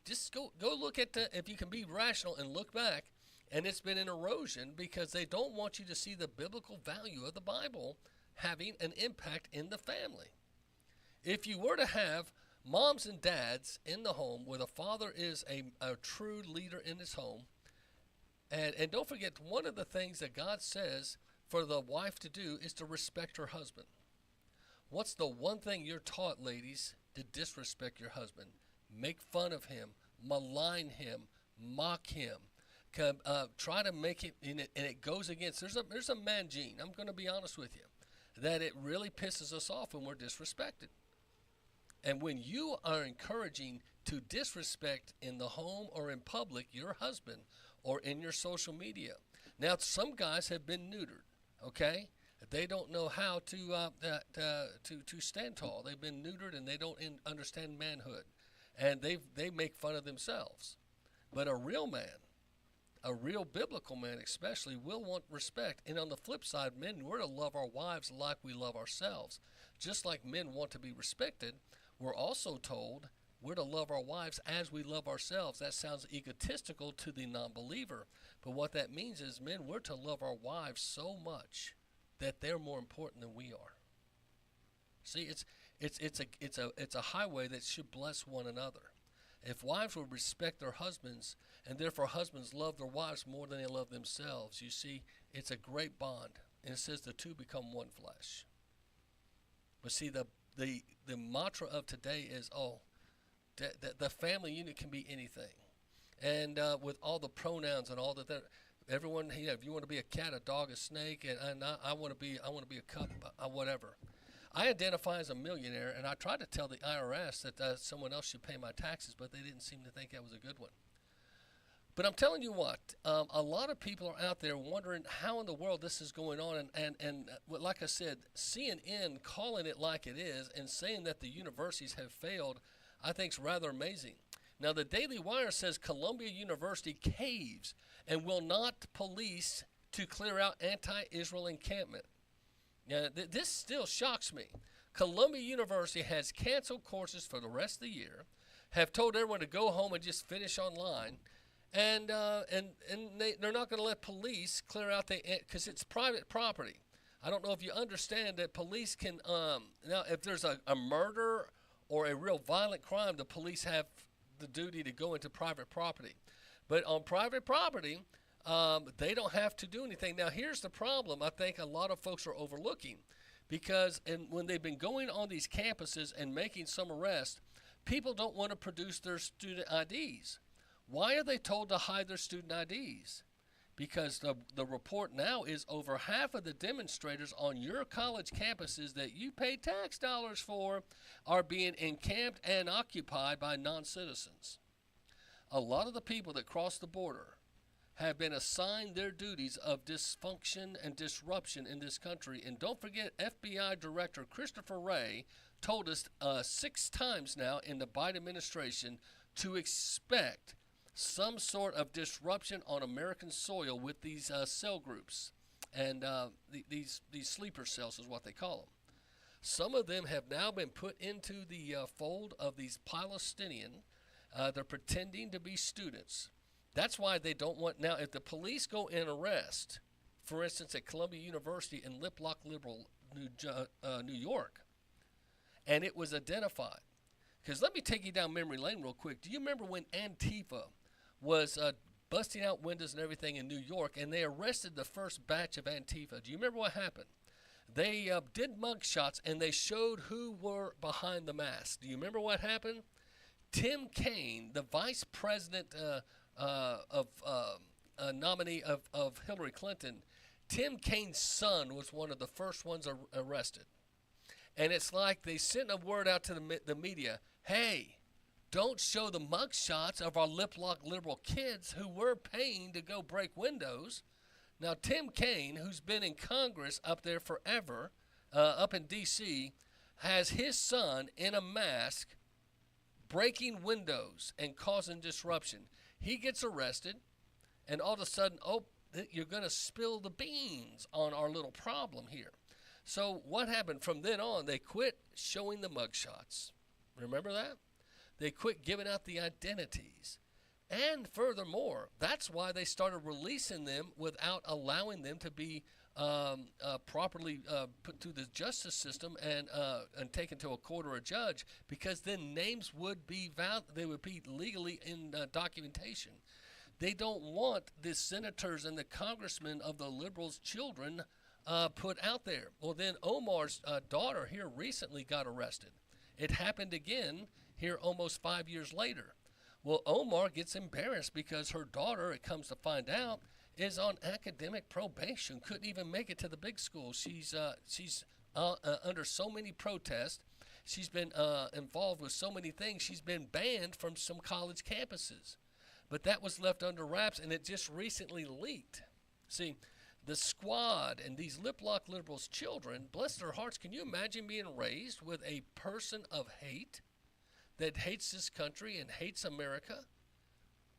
Just go look at if you can be rational and look back, and it's been an erosion because they don't want you to see the biblical value of the Bible having an impact in the family. If you were to have moms and dads in the home where the father is a true leader in his home, and don't forget, one of the things that God says for the wife to do is to respect her husband. What's the one thing you're taught, ladies, to disrespect your husband? Make fun of him, malign him, mock him, try to make it, and it goes against. There's a man gene. I'm going to be honest with you, that it really pisses us off when we're disrespected. And when you are encouraging to disrespect in the home or in public your husband or in your social media. Now, some guys have been neutered, okay? They don't know how to stand tall. They've been neutered and they don't understand manhood. And they make fun of themselves. But a real man, a real biblical man especially, will want respect. And on the flip side, men, we're to love our wives like we love ourselves. Just like men want to be respected, we're also told we're to love our wives as we love ourselves. That sounds egotistical to the non-believer, but what that means is, men, we're to love our wives so much that they're more important than we are. See, it's a highway that should bless one another. If wives would respect their husbands, and therefore husbands love their wives more than they love themselves, you see, it's a great bond. And it says the two become one flesh. But see, the mantra of today is, the family unit can be anything. And with all the pronouns and all that, everyone, if you want to be a cat, a dog, a snake, and I want to be a cup, whatever. I identify as a millionaire, and I tried to tell the IRS that someone else should pay my taxes, but they didn't seem to think that was a good one. But I'm telling you what, a lot of people are out there wondering how in the world this is going on, and like I said, CNN calling it like it is and saying that the universities have failed, I think is rather amazing. Now, the Daily Wire says Columbia University caves and will not police to clear out anti-Israel encampment. Now, this still shocks me. Columbia University has canceled courses for the rest of the year, have told everyone to go home and just finish online, and they're not going to let police clear out because it's private property. I don't know if you understand that police can now if there's a murder or a real violent crime, the police have the duty to go into private property. But on private property, they don't have to do anything. Now, here's the problem I think a lot of folks are overlooking, because when they've been going on these campuses and making some arrests, people don't want to produce their student IDs. Why are they told to hide their student IDs? Because the report now is over half of the demonstrators on your college campuses that you pay tax dollars for are being encamped and occupied by non-citizens. A lot of the people that cross the border have been assigned their duties of dysfunction and disruption in this country. And don't forget, FBI Director Christopher Wray told us 6 times now in the Biden administration to expect some sort of disruption on American soil with these cell groups. And these sleeper cells is what they call them. Some of them have now been put into the fold of these Palestinian. They're pretending to be students. That's why they don't want, now if the police go and arrest, for instance at Columbia University in Lip Lock Liberal, New York, and it was identified. Because let me take you down memory lane real quick. Do you remember when Antifa was busting out windows and everything in New York, and they arrested the first batch of Antifa? Do you remember what happened? They did mug shots, and they showed who were behind the mask. Do you remember what happened? Tim Kaine, the vice president nominee of Hillary Clinton, Tim Kaine's son was one of the first ones arrested. And it's like they sent a word out to the media, hey, don't show the mug shots of our lip-lock liberal kids who were paying to go break windows. Now, Tim Kaine, who's been in Congress up there forever, up in D.C., has his son in a mask breaking windows and causing disruption. He gets arrested, and all of a sudden, you're going to spill the beans on our little problem here. So what happened from then on? They quit showing the mugshots. Remember that? They quit giving out the identities. And furthermore, that's why they started releasing them without allowing them to be properly put through the justice system and taken to a court or a judge, because then names would be they would be legally in documentation. They don't want the senators and the congressmen of the liberals' children put out there. Well, then Omar's daughter here recently got arrested. It happened again here almost 5 years later. Well, Omar gets embarrassed because her daughter, it comes to find out, is on academic probation, couldn't even make it to the big school. She's under so many protests. She's been involved with so many things. She's been banned from some college campuses. But that was left under wraps, and it just recently leaked. See, the squad and these lip-lock liberals' children, bless their hearts, can you imagine being raised with a person of hate that hates this country and hates America?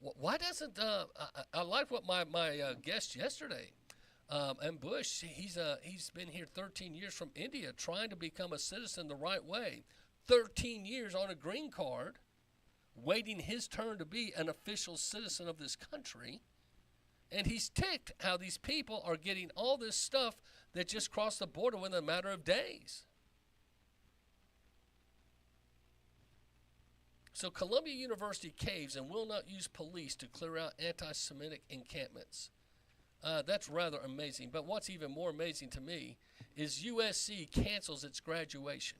Why doesn't I like what my guest yesterday, and Bush, he's been here 13 years from India trying to become a citizen the right way. 13 years on a green card, waiting his turn to be an official citizen of this country. And he's ticked how these people are getting all this stuff that just crossed the border within a matter of days. So Columbia University caves and will not use police to clear out anti-Semitic encampments. That's rather amazing. But what's even more amazing to me is USC cancels its graduation.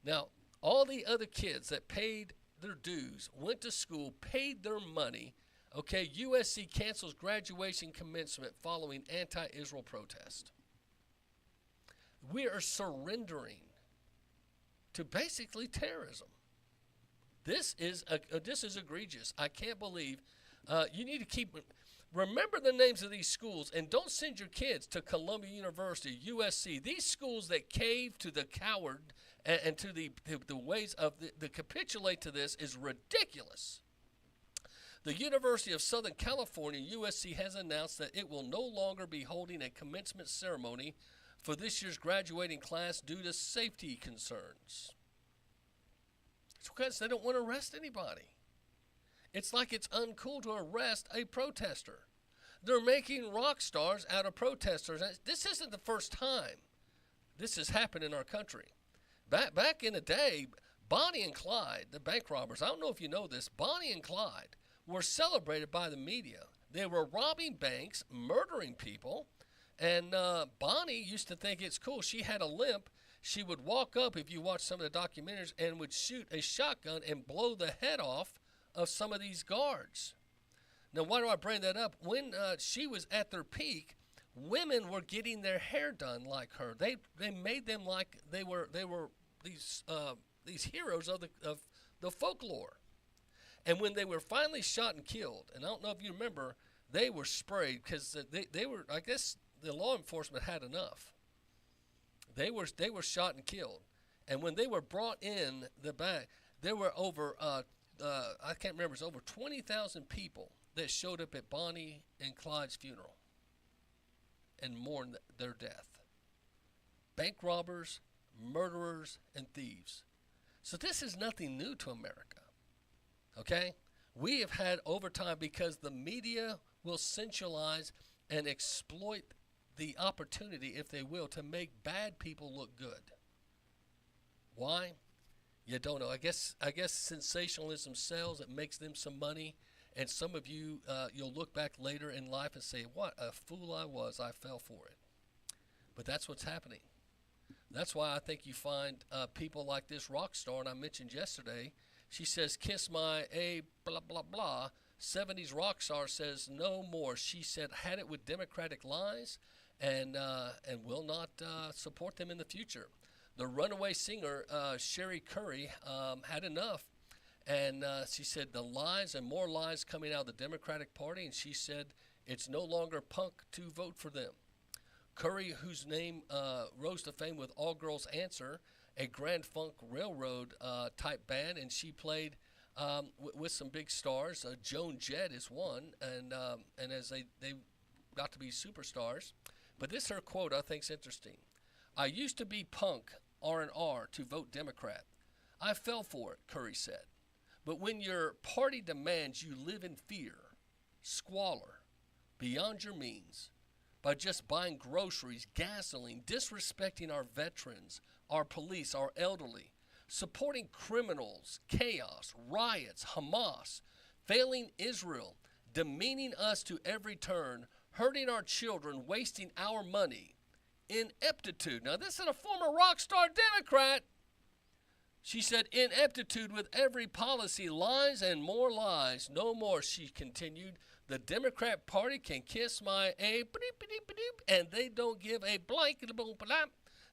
Now, all the other kids that paid their dues, went to school, paid their money, okay, USC cancels graduation commencement following anti-Israel protest. We are surrendering to basically terrorism. This is egregious. I can't believe. You need to remember the names of these schools, and don't send your kids to Columbia University, USC. These schools that cave to the coward and to the ways of the capitulate to this is ridiculous. The University of Southern California, USC, has announced that it will no longer be holding a commencement ceremony for this year's graduating class due to safety concerns. It's because they don't want to arrest anybody. It's like it's uncool to arrest a protester. They're making rock stars out of protesters. This isn't the first time this has happened in our country. Back in the day, Bonnie and Clyde, the bank robbers, I don't know if you know this, Bonnie and Clyde were celebrated by the media. They were robbing banks, murdering people, and Bonnie used to think it's cool. She had a limp. She would walk up, if you watch some of the documentaries, and would shoot a shotgun and blow the head off of some of these guards. Now, why do I bring that up? When she was at their peak, women were getting their hair done like her. They made them like they were these heroes of the folklore. And when they were finally shot and killed, and I don't know if you remember, they were sprayed because they were, I guess the law enforcement had enough. They were shot and killed. And when they were brought in the back, there were over, I can't remember, it's over 20,000 people that showed up at Bonnie and Clyde's funeral and mourned their death. Bank robbers, murderers, and thieves. So this is nothing new to America. Okay? We have had overtime because the media will sensualize and exploit the opportunity, if they will, to make bad people look good. Why? You don't know. I guess sensationalism sells. It makes them some money. And some of you, you'll look back later in life and say, what a fool I was. I fell for it. But that's what's happening. That's why I think you find people like this rock star, and I mentioned yesterday, she says, kiss my a blah, blah, blah. 70s rock star says no more. She said, had it with Democratic lies and will not support them in the future. The runaway singer, Sherry Curry, had enough. And she said the lies and more lies coming out of the Democratic Party, and she said it's no longer punk to vote for them. Curry, whose name rose to fame with All Girls Answer, a Grand Funk Railroad type band, and she played with some big stars. Joan Jett is one, and as they got to be superstars. But this her quote I think is interesting. I used to be punk R&R to vote Democrat. I fell for it, Curry said. But when your party demands you live in fear, squalor, beyond your means, by just buying groceries, gasoline, disrespecting our veterans, our police, our elderly, supporting criminals, chaos, riots, Hamas, failing Israel, demeaning us to every turn, hurting our children, wasting our money, ineptitude. Now, this is a former rock star Democrat. She said, ineptitude with every policy, lies and more lies. No more, she continued. The Democrat Party can kiss my a and they don't give a blank.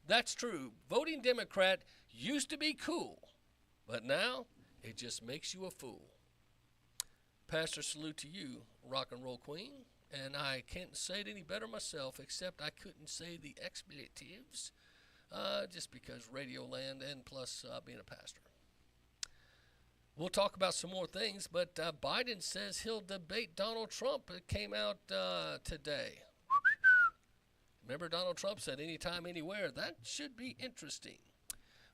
That's true. Voting Democrat used to be cool, but now it just makes you a fool. Pastor, salute to you, rock and roll queen. And I can't say it any better myself, except I couldn't say the expletives. Just because Radio Land and plus being a pastor. We'll talk about some more things, but Biden says he'll debate Donald Trump. It came out today. Remember, Donald Trump said anytime, anywhere. That should be interesting.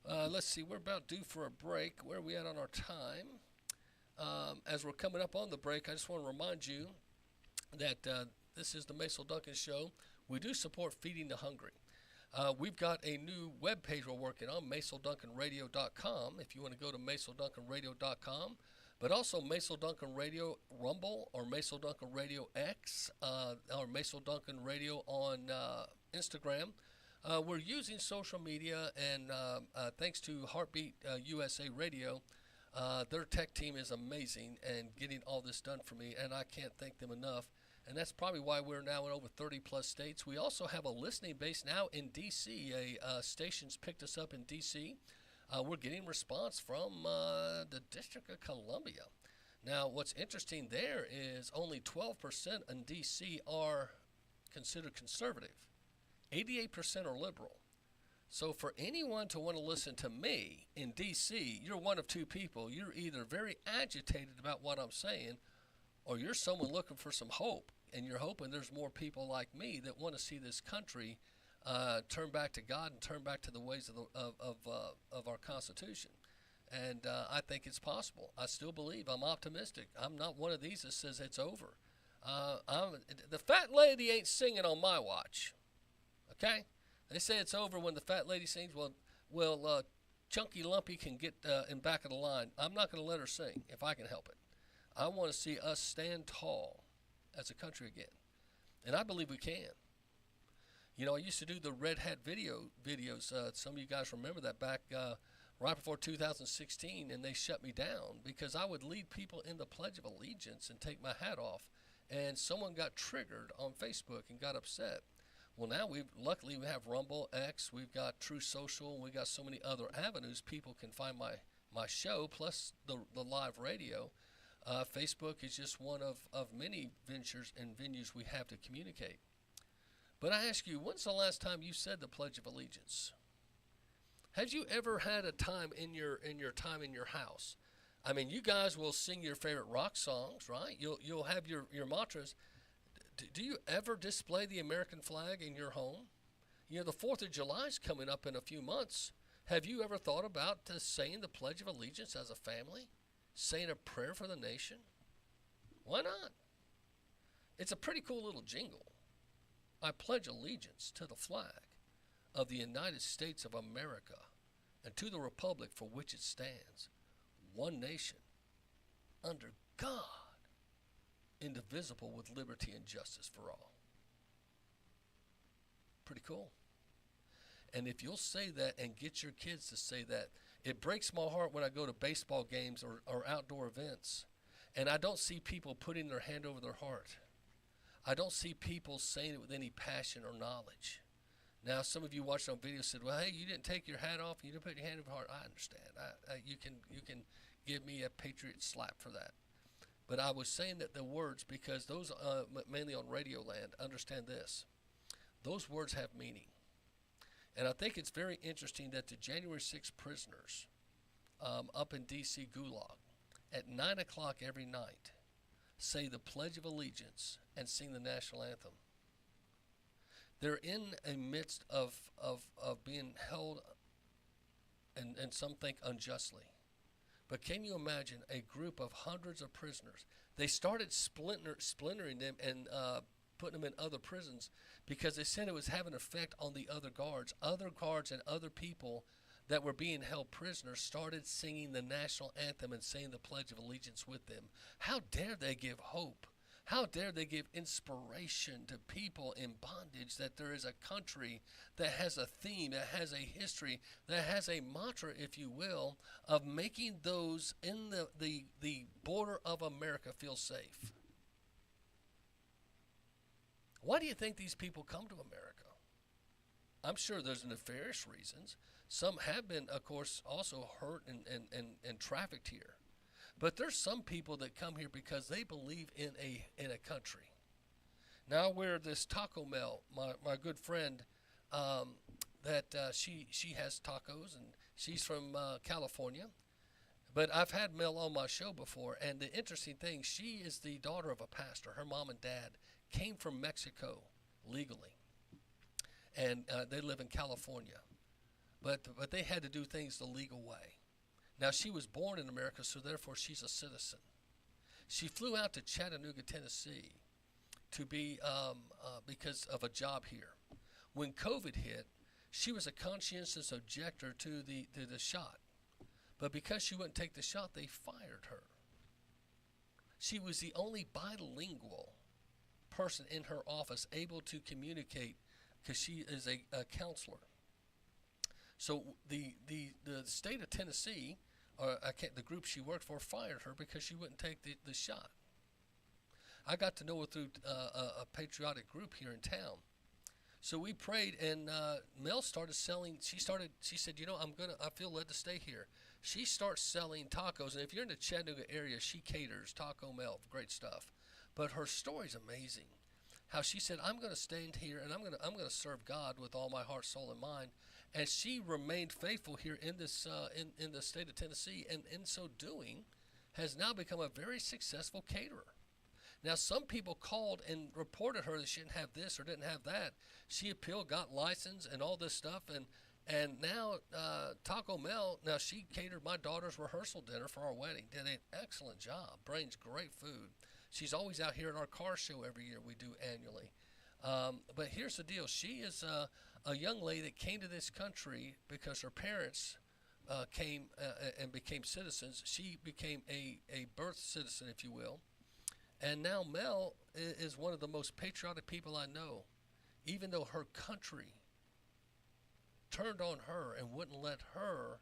Let's see, we're about due for a break. Where are we at on our time? as we're coming up on the break, I just want to remind you that this is the Macil Duncan Show. We do support Feeding the Hungry. We've got a new webpage we're working on, MacilDuncanRadio.com, if you want to go to MacilDuncanRadio.com. But also Macil Duncan Radio Rumble or Macil Duncan Radio X or Macil Duncan Radio on Instagram. We're using social media, and thanks to Heartbeat USA Radio, their tech team is amazing and getting all this done for me, and I can't thank them enough. And that's probably why we're now in over 30-plus states. We also have a listening base now in D.C. Stations picked us up in D.C. We're getting response from the District of Columbia. Now, what's interesting there is only 12% in D.C. are considered conservative. 88% are liberal. So for anyone to want to listen to me in D.C., you're one of two people. You're either very agitated about what I'm saying, or you're someone looking for some hope, and you're hoping there's more people like me that want to see this country turn back to God and turn back to the ways of our Constitution. And I think it's possible. I still believe. I'm optimistic. I'm not one of these that says it's over. The fat lady ain't singing on my watch. Okay? They say it's over when the fat lady sings. Well, Chunky Lumpy can get in back of the line. I'm not going to let her sing if I can help it. I want to see us stand tall as a country again. And I believe we can. You know, I used to do the Red Hat videos. Some of you guys remember that back right before 2016, and they shut me down because I would lead people in the Pledge of Allegiance and take my hat off. And someone got triggered on Facebook and got upset. Well, now luckily we have Rumble, X, we've got True Social, and we've got so many other avenues people can find my show, plus the live radio. Facebook is just one of many ventures and venues we have to communicate. But I ask you, when's the last time you said the Pledge of Allegiance? Have you ever had a time in your time in your house? I mean, you guys will sing your favorite rock songs, right? You'll have your mantras. Do you ever display the American flag in your home? You know, the 4th of July is coming up in a few months. Have you ever thought about saying the Pledge of Allegiance as a family? Saying a prayer for the nation? Why not? It's a pretty cool little jingle. I pledge allegiance to the flag of the United States of America and to the republic for which it stands, one nation, under God, indivisible with liberty and justice for all. Pretty cool. And if you'll say that and get your kids to say that, it breaks my heart when I go to baseball games or outdoor events, and I don't see people putting their hand over their heart. I don't see people saying it with any passion or knowledge. Now, some of you watched on video said, well, hey, you didn't take your hat off, you didn't put your hand over your heart. I understand. You can give me a patriot slap for that. But I was saying that the words, because those mainly on Radio Land, understand this. Those words have meaning. And I think it's very interesting that the January 6th prisoners up in D.C. Gulag at 9 o'clock every night say the Pledge of Allegiance and sing the national anthem. They're in a midst of being held, and some think unjustly. But can you imagine a group of hundreds of prisoners? They started splintering them and putting them in other prisons because they said it was having an effect on the other guards. Other guards and other people that were being held prisoners started singing the national anthem and saying the Pledge of Allegiance with them. How dare they give hope? How dare they give inspiration to people in bondage that there is a country that has a theme, that has a history, that has a mantra, if you will, of making those in the border of America feel safe. Why do you think these people come to America? I'm sure there's nefarious reasons. Some have been, of course, also hurt and trafficked here. But there's some people that come here because they believe in a country. Now, where this Taco Mel, my good friend, she has tacos, and she's from California. But I've had Mel on my show before, and the interesting thing, she is the daughter of a pastor. Her mom and dad came from Mexico legally, and they live in California. But they had to do things the legal way. Now, she was born in America, so therefore she's a citizen. She flew out to Chattanooga, Tennessee, to be because of a job here. When COVID hit, she was a conscientious objector to the shot, but because she wouldn't take the shot, they fired her. She was the only bilingual person in her office able to communicate because she is a counselor. So the state of Tennessee, or the group she worked for, fired her because she wouldn't take the shot. I got to know her through a patriotic group here in town. So we prayed, and Mel started selling. She said, I feel led to stay here. She starts selling tacos, and if you're in the Chattanooga area, she caters. Taco Mel, great stuff. But her story's amazing. How she said, I'm going to stand here, and I'm going to serve God with all my heart, soul, and mind. And she remained faithful here in this in the state of Tennessee, and in so doing, has now become a very successful caterer. Now, some people called and reported her that she didn't have this or didn't have that. She appealed, got licensed, and all this stuff, and now Taco Mel, now she catered my daughter's rehearsal dinner for our wedding. Did an excellent job. Brings great food. She's always out here at our car show every year we do annually. But here's the deal. She is a young lady that came to this country because her parents came and became citizens. She became a birth citizen, if you will. And now Mel is one of the most patriotic people I know. Even though her country turned on her and wouldn't let her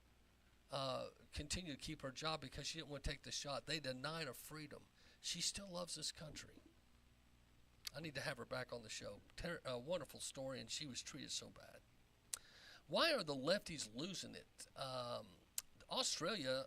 continue to keep her job because she didn't want to take the shot. They denied her freedom. She still loves this country. I need to have her back on the show. A wonderful story, and she was treated so bad. Why are the lefties losing it? Australia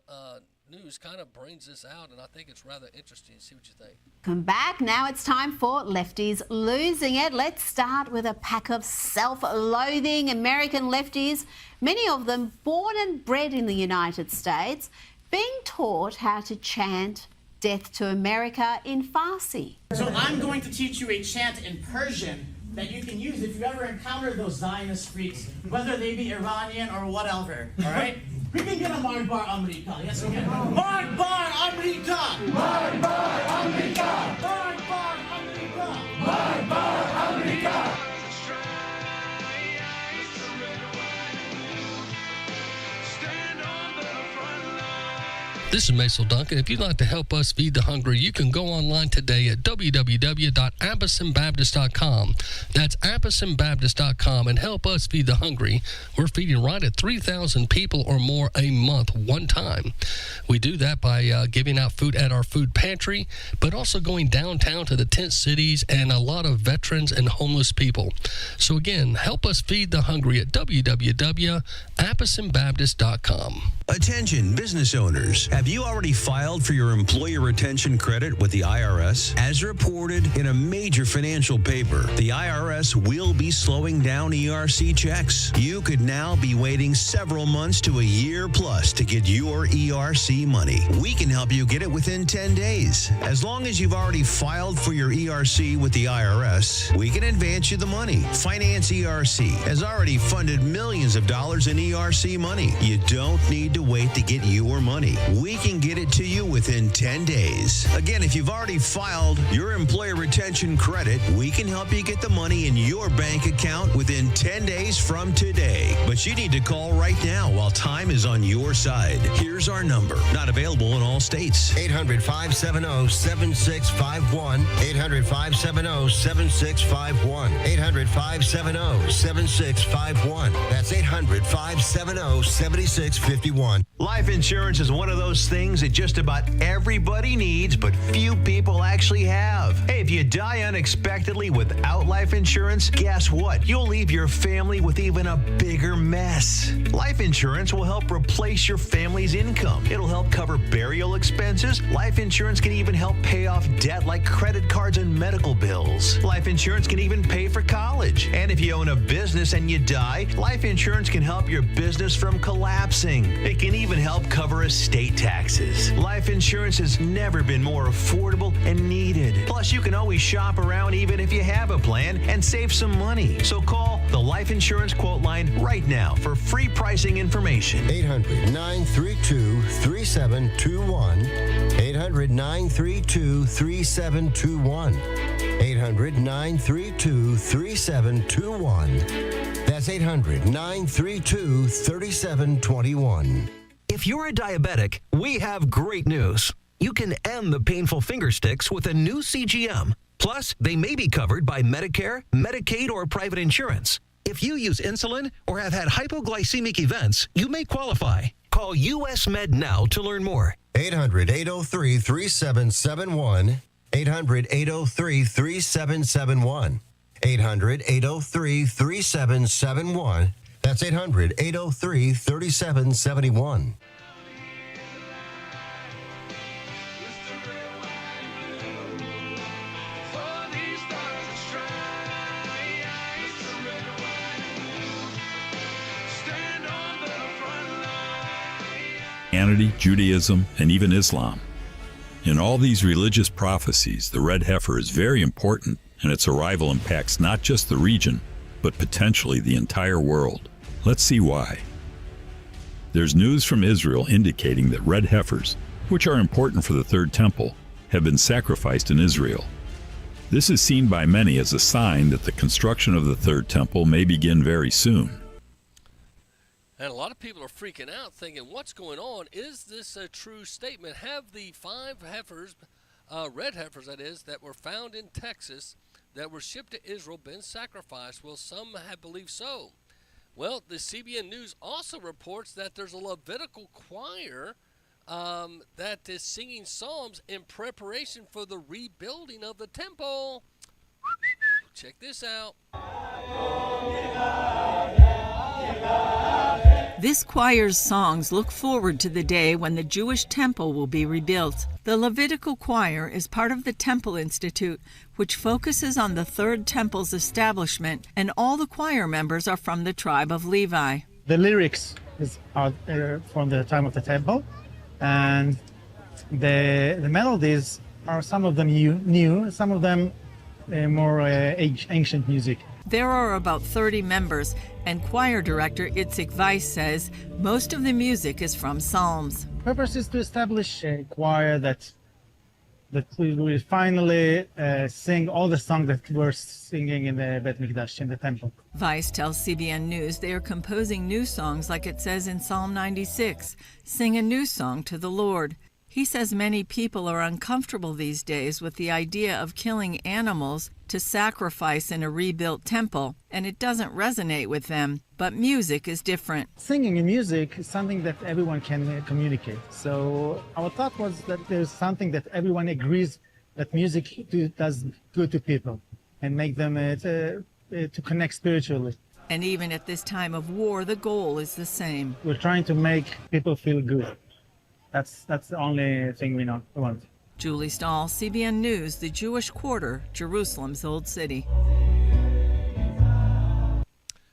news kind of brings this out, and I think it's rather interesting. See what you think. Come back. Now it's time for Lefties Losing It. Let's start with a pack of self-loathing American lefties, many of them born and bred in the United States, being taught how to chant Death to America in Farsi. So I'm going to teach you a chant in Persian that you can use if you ever encounter those Zionist freaks, whether they be Iranian or whatever, all right? We can get a Mark Bar America. Yes, we can. Mark Bar America! Mark Bar America! Mark Bar America! Mark Bar America! This is Macil Duncan. If you'd like to help us feed the hungry, you can go online today at www.appletonbaptist.com. That's appletonbaptist.com and help us feed the hungry. We're feeding right at 3,000 people or more a month, one time. We do that by giving out food at our food pantry, but also going downtown to the tent cities and a lot of veterans and homeless people. So again, help us feed the hungry at www.appletonbaptist.com. Attention business owners. Have you already filed for your employer retention credit with the IRS? As reported in a major financial paper, the IRS will be slowing down ERC checks. You could now be waiting several months to a year plus to get your ERC money. We can help you get it within 10 days. As long as you've already filed for your ERC with the IRS, we can advance you the money. Finance ERC has already funded millions of dollars in ERC money. You don't need to wait to get your money. We can get it to you within 10 days. Again, if you've already filed your employer retention credit, we can help you get the money in your bank account within 10 days from today. But you need to call right now while time is on your side. Here's our number. Not available in all states. 800-570-7651. 800-570-7651. 800-570-7651. That's 800-570-7651. Life insurance is one of those things that just about everybody needs, but few people actually have. Hey, if you die unexpectedly without life insurance, guess what? You'll leave your family with even a bigger mess. Life insurance will help replace your family's income. It'll help cover burial expenses. Life insurance can even help pay off debt like credit cards and medical bills. Life insurance can even pay for college. And if you own a business and you die, life insurance can help your business from collapsing. It can even help cover estate taxes. Life insurance has never been more affordable and needed. Plus, you can always shop around even if you have a plan and save some money. So call the Life Insurance Quote Line right now for free pricing information. 800-932-3721. 800-932-3721. 800-932-3721. That's 800-932-3721. If you're a diabetic, we have great news. You can end the painful finger sticks with a new CGM. Plus, they may be covered by Medicare, Medicaid, or private insurance. If you use insulin or have had hypoglycemic events, you may qualify. Call US Med now to learn more. 800-803-3771. 800-803-3771. 800-803-3771. That's 800-803-3771. Christianity, Judaism, and even Islam. In all these religious prophecies, the red heifer is very important, and its arrival impacts not just the region, but potentially the entire world. Let's see why. There's news from Israel indicating that red heifers, which are important for the Third Temple, have been sacrificed in Israel. This is seen by many as a sign that the construction of the Third Temple may begin very soon. And a lot of people are freaking out thinking, what's going on? Is this a true statement? Have the 5 heifers, red heifers that is, that were found in Texas that were shipped to Israel been sacrificed? Well, some have believed so. Well, the CBN News also reports that there's a Levitical choir that is singing psalms in preparation for the rebuilding of the temple. Check this out. This choir's songs look forward to the day when the Jewish temple will be rebuilt. The Levitical choir is part of the Temple Institute, which focuses on the Third Temple's establishment, and all the choir members are from the tribe of Levi. The lyrics are from the time of the temple, and the melodies are some of them new, some of them more ancient music. There are about 30 members, and choir director Itzik Weiss says most of the music is from Psalms. The purpose is to establish a choir that will finally sing all the songs that we're singing in the Bet Mikdash, in the temple. Weiss tells CBN News they are composing new songs like it says in Psalm 96, sing a new song to the Lord. He says many people are uncomfortable these days with the idea of killing animals to sacrifice in a rebuilt temple, and it doesn't resonate with them. But music is different. Singing and music is something that everyone can communicate. So our thought was that there's something that everyone agrees that music does good to people and make them to connect spiritually. And even at this time of war, the goal is the same. We're trying to make people feel good. That's the only thing we want. Julie Stahl, CBN News, the Jewish Quarter, Jerusalem's Old City.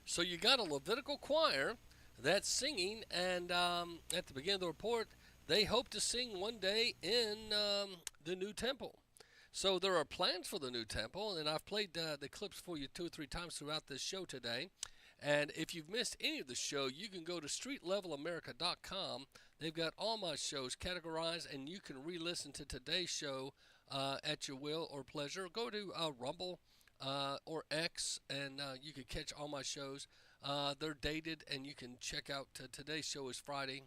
So you got a Levitical choir that's singing, and at the beginning of the report, they hope to sing one day in the new temple. So there are plans for the new temple, and I've played the clips for you 2 or 3 times throughout this show today. And if you've missed any of the show, you can go to streetlevelamerica.com. They've got all my shows categorized, and you can re-listen to today's show at your will or pleasure. Go to Rumble or X, and you can catch all my shows. They're dated, and you can check out today's show is Friday,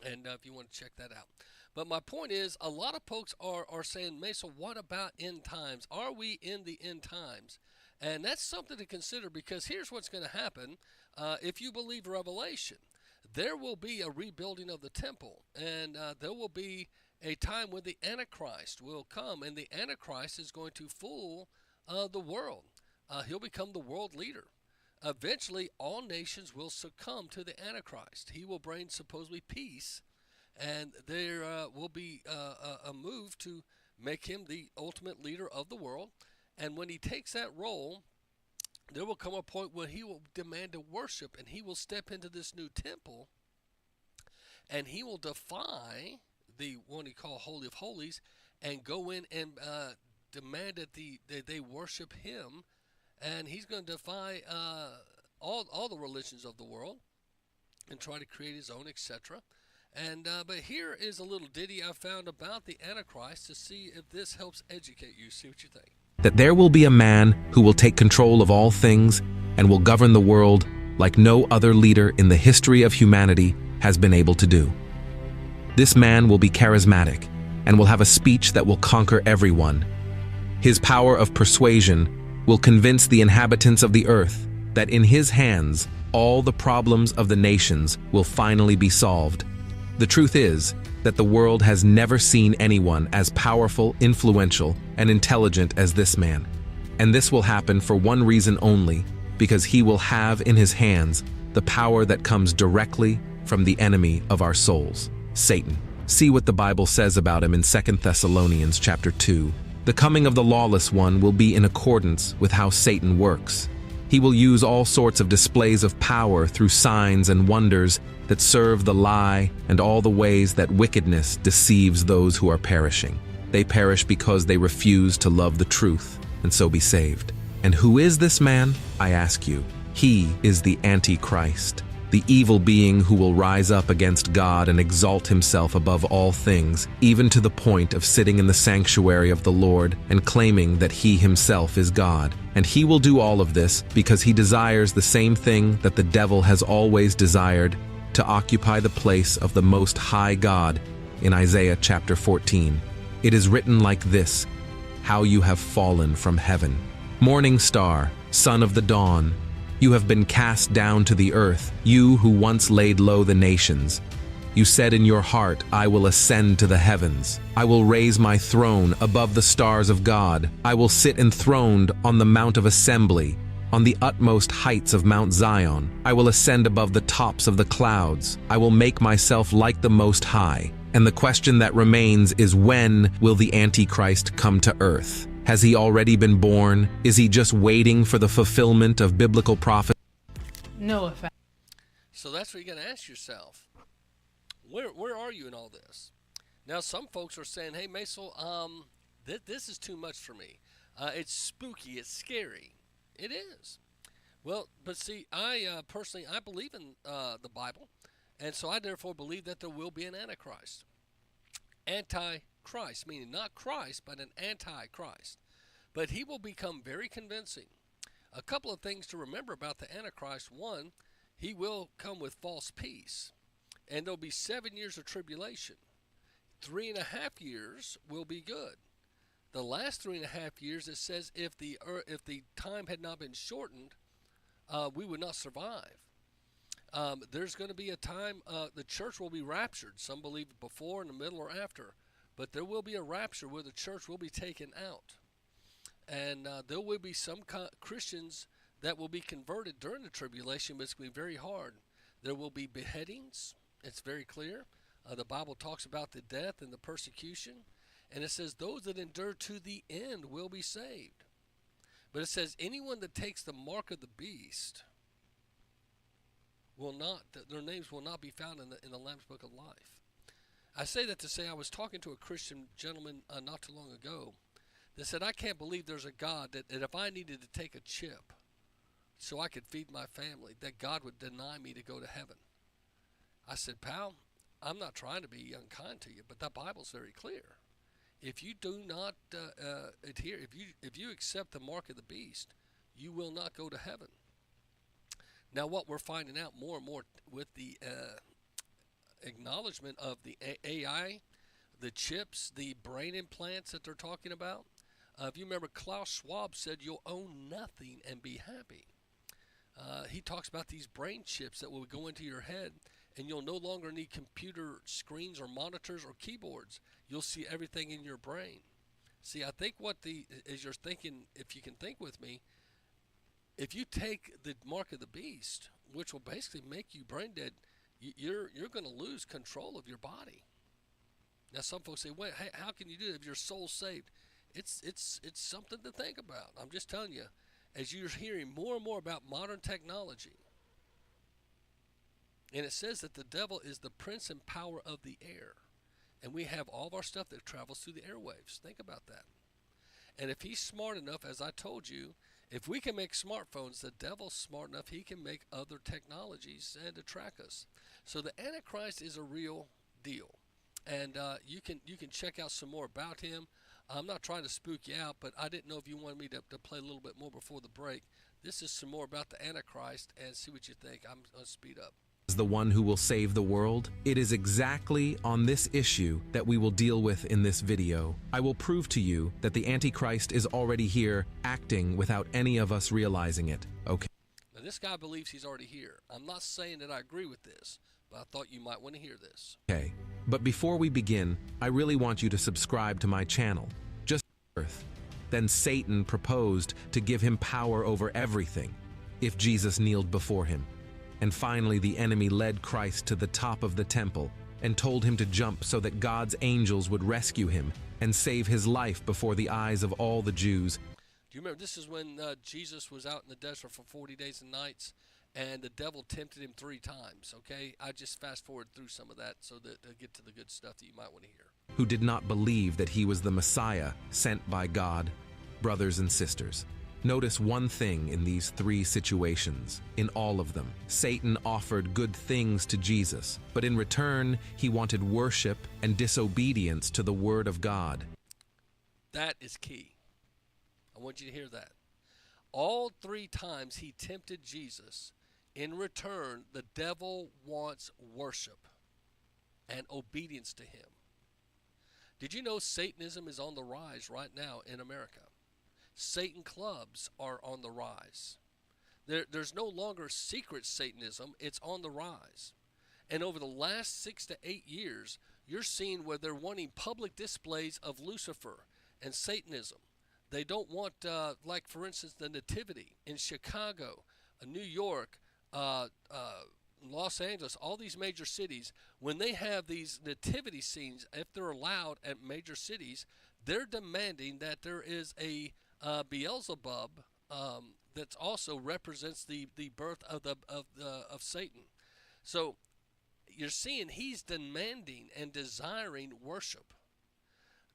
and if you want to check that out. But my point is, a lot of folks are saying, Mesa, what about end times? Are we in the end times? And that's something to consider, because here's what's going to happen. If you believe Revelation, there will be a rebuilding of the temple, and there will be a time when the Antichrist will come, and the Antichrist is going to fool the world. He'll become the world leader. Eventually, all nations will succumb to the Antichrist. He will bring supposedly peace, and there will be a move to make him the ultimate leader of the world. And when he takes that role, there will come a point when he will demand to worship, and he will step into this new temple, and he will defy the one he called Holy of Holies, and go in and demand that they worship him, and he's going to defy all the religions of the world and try to create his own, etc. And but here is a little ditty I found about the Antichrist to see if this helps educate you. See what you think. That there will be a man who will take control of all things and will govern the world like no other leader in the history of humanity has been able to do. This man will be charismatic and will have a speech that will conquer everyone. His power of persuasion will convince the inhabitants of the earth that in his hands all the problems of the nations will finally be solved. The truth is that the world has never seen anyone as powerful, influential, and intelligent as this man. And this will happen for one reason only, because he will have in his hands the power that comes directly from the enemy of our souls, Satan. See what the Bible says about him in 2 Thessalonians chapter 2. The coming of the lawless one will be in accordance with how Satan works. He will use all sorts of displays of power through signs and wonders that serve the lie and all the ways that wickedness deceives those who are perishing. They perish because they refuse to love the truth and so be saved. And who is this man? I ask you. He is the Antichrist, the evil being who will rise up against God and exalt himself above all things, even to the point of sitting in the sanctuary of the Lord and claiming that he himself is God. And he will do all of this because he desires the same thing that the devil has always desired, to occupy the place of the Most High God in Isaiah chapter 14. It is written like this, "How you have fallen from heaven. Morning star, son of the dawn, you have been cast down to the earth, you who once laid low the nations. You said in your heart, I will ascend to the heavens. I will raise my throne above the stars of God. I will sit enthroned on the Mount of Assembly, on the utmost heights of Mount Zion. I will ascend above the tops of the clouds. I will make myself like the Most High." And the question that remains is, when will the Antichrist come to earth? Has he already been born? Is he just waiting for the fulfillment of biblical prophecy? No effect. So that's what you're going to ask yourself. Where are you in all this? Now, some folks are saying, hey, Macil, this is too much for me. It's spooky. It's scary. It is. Well, but see, I personally, I believe in the Bible, and so I therefore believe that there will be an Antichrist. Antichrist, meaning not Christ, but an Antichrist. But he will become very convincing. A couple of things to remember about the Antichrist. One, he will come with false peace, and there'll be 7 years of tribulation. 3.5 years will be good. The last 3.5 years, it says if the time had not been shortened, we would not survive. There's going to be a time the church will be raptured. Some believe before, in the middle, or after. But there will be a rapture where the church will be taken out. And there will be some Christians that will be converted during the tribulation, but it's going to be very hard. There will be beheadings. It's very clear. The Bible talks about the death and the persecution. And it says those that endure to the end will be saved. But it says anyone that takes the mark of the beast will not, their names will not be found in the Lamb's Book of Life. I say that to say I was talking to a Christian gentleman not too long ago that said, I can't believe there's a God that if I needed to take a chip so I could feed my family, that God would deny me to go to heaven. I said, pal, I'm not trying to be unkind to you, but that Bible's very clear. If you do not adhere, if you accept the mark of the beast, you will not go to heaven. Now, what we're finding out more and more with the acknowledgement of the AI, the chips, the brain implants that they're talking about. If you remember, Klaus Schwab said you'll own nothing and be happy. He talks about these brain chips that will go into your head, and you'll no longer need computer screens or monitors or keyboards. You'll see everything in your brain. See, I think as you're thinking, if you can think with me, if you take the mark of the beast, which will basically make you brain dead, you're going to lose control of your body. Now, some folks say, "Wait, hey, how can you do it if your soul's saved?" It's something to think about. I'm just telling you, as you're hearing more and more about modern technology, and it says that the devil is the prince and power of the air, and we have all of our stuff that travels through the airwaves. Think about that. And if he's smart enough, as I told you, if we can make smartphones, the devil's smart enough, he can make other technologies and to track us. So the Antichrist is a real deal. And you can check out some more about him. I'm not trying to spook you out, but I didn't know if you wanted me to play a little bit more before the break. This is some more about the Antichrist, and see what you think. I'm going to speed up. As the one who will save the world, it is exactly on this issue that we will deal with in this video. I will prove to you that the Antichrist is already here, acting without any of us realizing it. Okay. Now, this guy believes he's already here. I'm not saying that I agree with this, but I thought you might want to hear this. Okay. But before we begin, I really want you to subscribe to my channel. Just Earth. Then Satan proposed to give him power over everything if Jesus kneeled before him. And finally, the enemy led Christ to the top of the temple and told him to jump so that God's angels would rescue him and save his life before the eyes of all the Jews. Do you remember, this is when Jesus was out in the desert for 40 days and nights, and the devil tempted him 3 times, okay? I just fast forward through some of that so that to get to the good stuff that you might want to hear. Who did not believe that he was the Messiah sent by God. Brothers and sisters, notice one thing in these 3 situations. In all of them, Satan offered good things to Jesus, but in return, he wanted worship and disobedience to the word of God. That is key. I want you to hear that. All 3 times he tempted Jesus, in return, the devil wants worship and obedience to him. Did you know Satanism is on the rise right now in America? Satan clubs are on the rise. There's no longer secret Satanism. It's on the rise. And over the last 6 to 8 years, you're seeing where they're wanting public displays of Lucifer and Satanism. They don't want, like, for instance, the Nativity in Chicago, New York, Los Angeles, all these major cities. When they have these nativity scenes, if they're allowed at major cities, they're demanding that there is a Beelzebub that also represents the birth of Satan. So you're seeing he's demanding and desiring worship.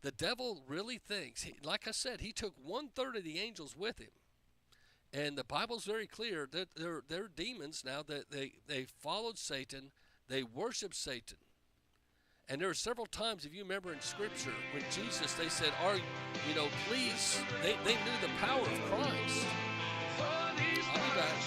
The devil really thinks, like I said, he took 1/3 of the angels with him. And the Bible's very clear that they're demons now, that they followed Satan, they worship Satan. And there are several times, if you remember in Scripture, when Jesus, they said, please, they knew the power of Christ. I'll be back.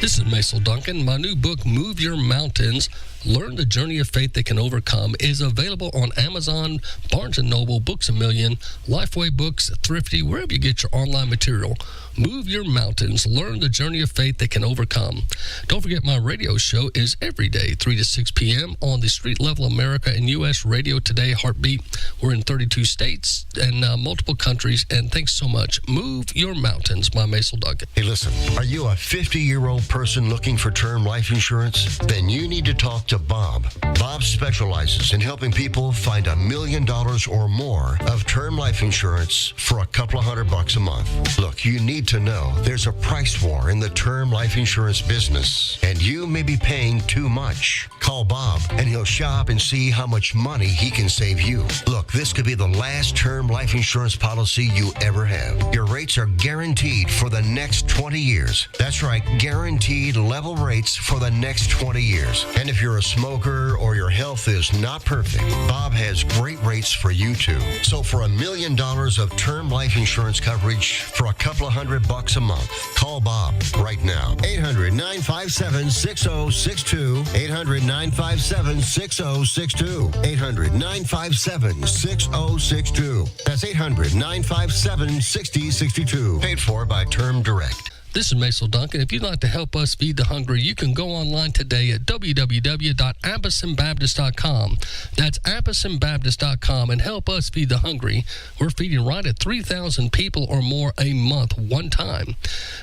This is Macil Duncan. My new book, Move Your Mountains, Learn the Journey of Faith That Can Overcome, is available on Amazon, Barnes & Noble, Books A Million, Lifeway Books, Thrifty, wherever you get your online material. Move Your Mountains, Learn the Journey of Faith That Can Overcome. Don't forget, my radio show is every day, 3 to 6 p.m. on the Street Level America and U.S. Radio Today Heartbeat. We're in 32 states and multiple countries, and thanks so much. Move Your Mountains by Macil Duncan. Hey, listen, are you a 50-year-old person looking for term life insurance? Then you need to talk to Bob. Bob specializes in helping people find $1 million or more of term life insurance for a couple of $100 a month. Look, you need to know there's a price war in the term life insurance business, and you may be paying too much. Call Bob, and he'll shop and see how much money he can save you. Look, this could be the last term life insurance policy you ever have. Your rates are guaranteed for the next 20 years. That's right, guaranteed level rates for the next 20 years. And if you're a smoker or your health is not perfect, Bob has great rates for you too. So for $1 million of term life insurance coverage for a couple of $100 a month, call Bob right now. 800-957-6062. 800-957-6062. 800-957-6062. That's 800-957-6062. Paid for by Term Direct. This is Macil Duncan. If you'd like to help us feed the hungry, you can go online today at www.appletonbaptist.com. That's appletonbaptist.com, and help us feed the hungry. We're feeding right at 3,000 people or more a month, one time.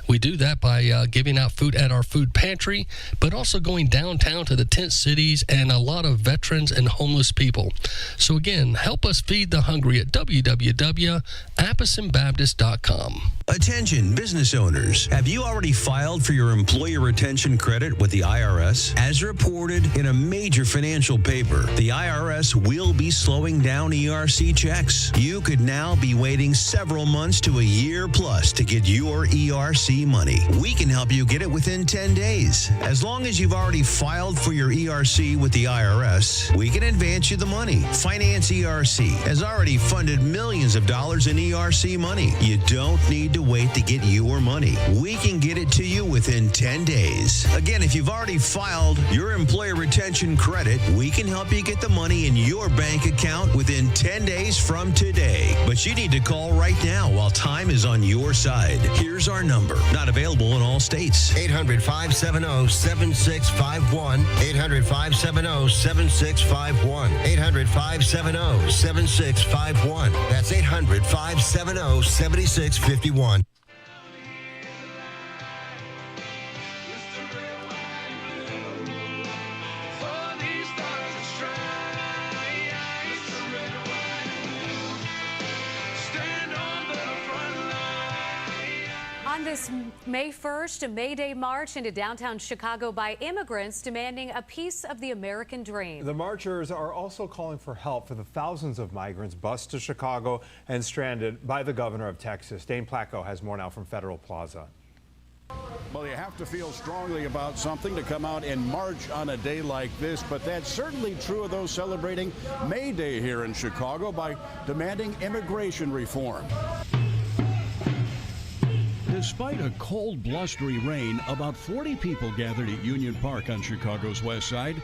We do that by giving out food at our food pantry, but also going downtown to the tent cities and a lot of veterans and homeless people. So again, help us feed the hungry at www.appletonbaptist.com. Attention business owners. Have you already filed for your employee retention credit with the IRS? As reported in a major financial paper, the IRS will be slowing down ERC checks. You could now be waiting several months to a year plus to get your ERC money. We can help you get it within 10 days. As long as you've already filed for your ERC with the IRS, we can advance you the money. Finance ERC has already funded millions of dollars in ERC money. You don't need to wait to get your money. We can get it to you within 10 days. Again, if you've already filed your employer retention credit, we can help you get the money in your bank account within 10 days from today. But you need to call right now while time is on your side. Here's our number. Not available in all states. 800-570-7651. 800-570-7651. 800-570-7651. That's 800-570-7651. On this May 1st, a May Day march into downtown Chicago by immigrants demanding a piece of the American dream. The marchers are also calling for help for the thousands of migrants bused to Chicago and stranded by the governor of Texas. Dane Placco has more now from Federal Plaza. Well, you have to feel strongly about something to come out and march on a day like this, but that's certainly true of those celebrating May Day here in Chicago by demanding immigration reform. Despite a cold, blustery rain, about 40 people gathered at Union Park on Chicago's west side,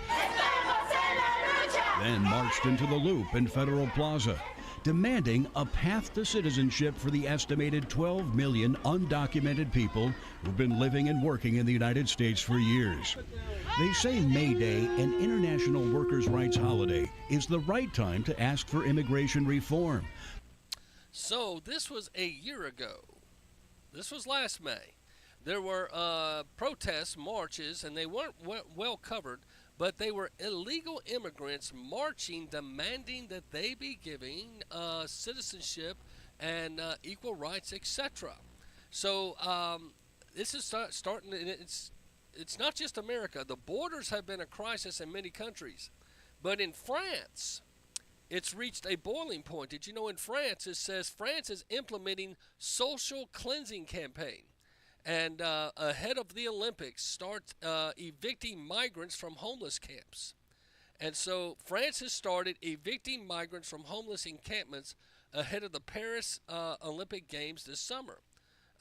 then marched into the Loop in Federal Plaza, demanding a path to citizenship for the estimated 12 million undocumented people who've been living and working in the United States for years. They say May Day, an international workers' rights holiday, is the right time to ask for immigration reform. So this was a year ago. This was last May. There were protests, marches, and they weren't well covered, but they were illegal immigrants marching, demanding that they be given citizenship and equal rights, etc. So this is starting. It's not just America. The borders have been a crisis in many countries, but in France, it's reached a boiling point. Did you know in France, it says France is implementing social cleansing campaign. And ahead of the Olympics, starts evicting migrants from homeless camps. And so France has started evicting migrants from homeless encampments ahead of the Paris Olympic Games this summer.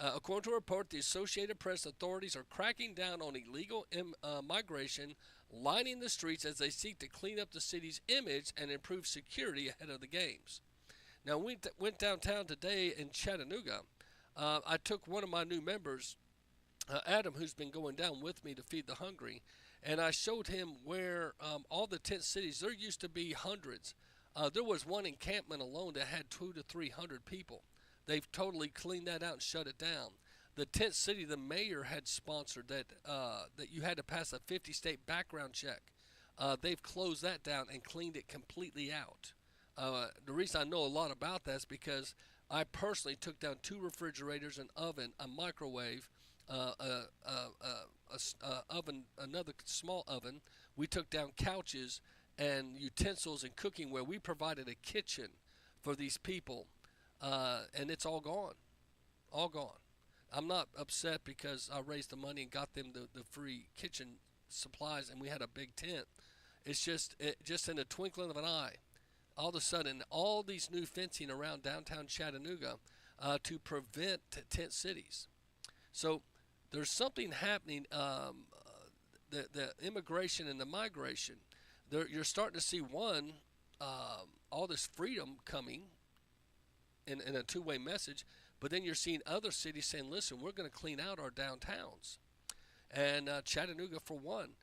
According to a report, the Associated Press authorities are cracking down on illegal migration, lining the streets as they seek to clean up the city's image and improve security ahead of the games. Now, we went downtown today in Chattanooga. I took one of my new members, Adam, who's been going down with me to feed the hungry, and I showed him where all the tent cities, there used to be hundreds. There was one encampment alone that had 200 to 300 people. They've totally cleaned that out and shut it down. The tent city, the mayor had sponsored that you had to pass a 50-state background check. They've closed that down and cleaned it completely out. The reason I know a lot about that is because I personally took down 2 refrigerators, an oven, a microwave, oven, another small oven. We took down couches and utensils and cookware. We provided a kitchen for these people, and it's all gone, all gone. I'm not upset because I raised the money and got them the free kitchen supplies, and we had a big tent. It's just in the twinkling of an eye, all of a sudden, all these new fencing around downtown Chattanooga to prevent tent cities. So there's something happening. The immigration and the migration. You're starting to see all this freedom coming in a two-way message. But then you're seeing other cities saying, listen, we're going to clean out our downtowns. And Chattanooga for one.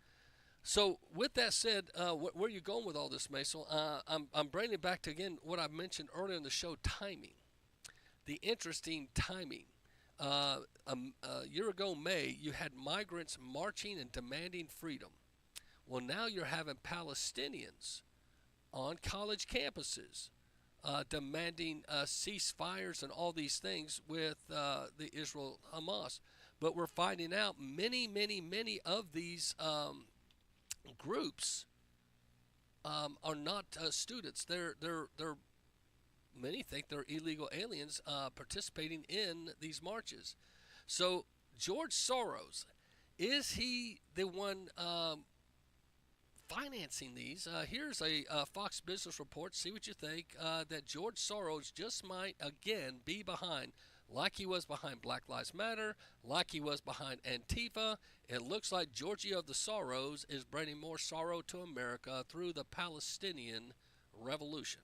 So with that said, where are you going with all this, Macil? I'm bringing it back to, again, what I mentioned earlier in the show, timing. The interesting timing. A year ago, May, you had migrants marching and demanding freedom. Well, now you're having Palestinians on college campuses demanding ceasefires and all these things with the Israel-Hamas. but we're finding out many of these groups are not students. They're many think they're illegal aliens participating in these marches. So George Soros, is he the one financing these? Here's a Fox Business report. See what you think. That George Soros just might again be behind, like he was behind Black Lives Matter, like he was behind Antifa. It looks like Georgie of the Soros is bringing more sorrow to America through the Palestinian revolution.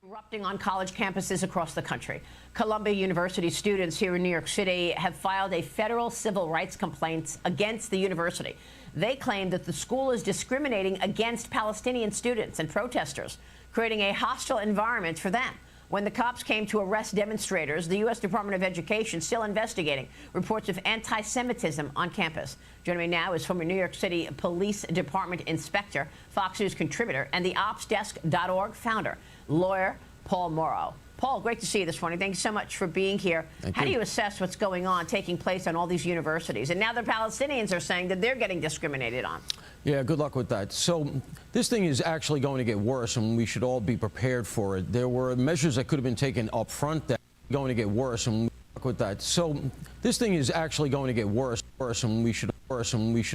Erupting on college campuses across the country. Columbia University students here in New York City have filed a federal civil rights complaint against the university. They claim that the school is discriminating against Palestinian students and protesters, creating a hostile environment for them. When the cops came to arrest demonstrators, the U.S. Department of Education still investigating reports of anti-Semitism on campus. Joining me now is former New York City Police Department Inspector, Fox News contributor, and the OpsDesk.org founder, lawyer Paul Morrow. Paul, great to see you this morning. Thank you so much for being here. How do you assess what's going on, taking place on all these universities? And now the Palestinians are saying that they're getting discriminated on. Yeah, good luck with that. So this thing is actually going to get worse, and we should all be prepared for it. There were measures that could have been taken up front that are going to get worse, and good luck with that. So this thing is actually going to get worse, and we should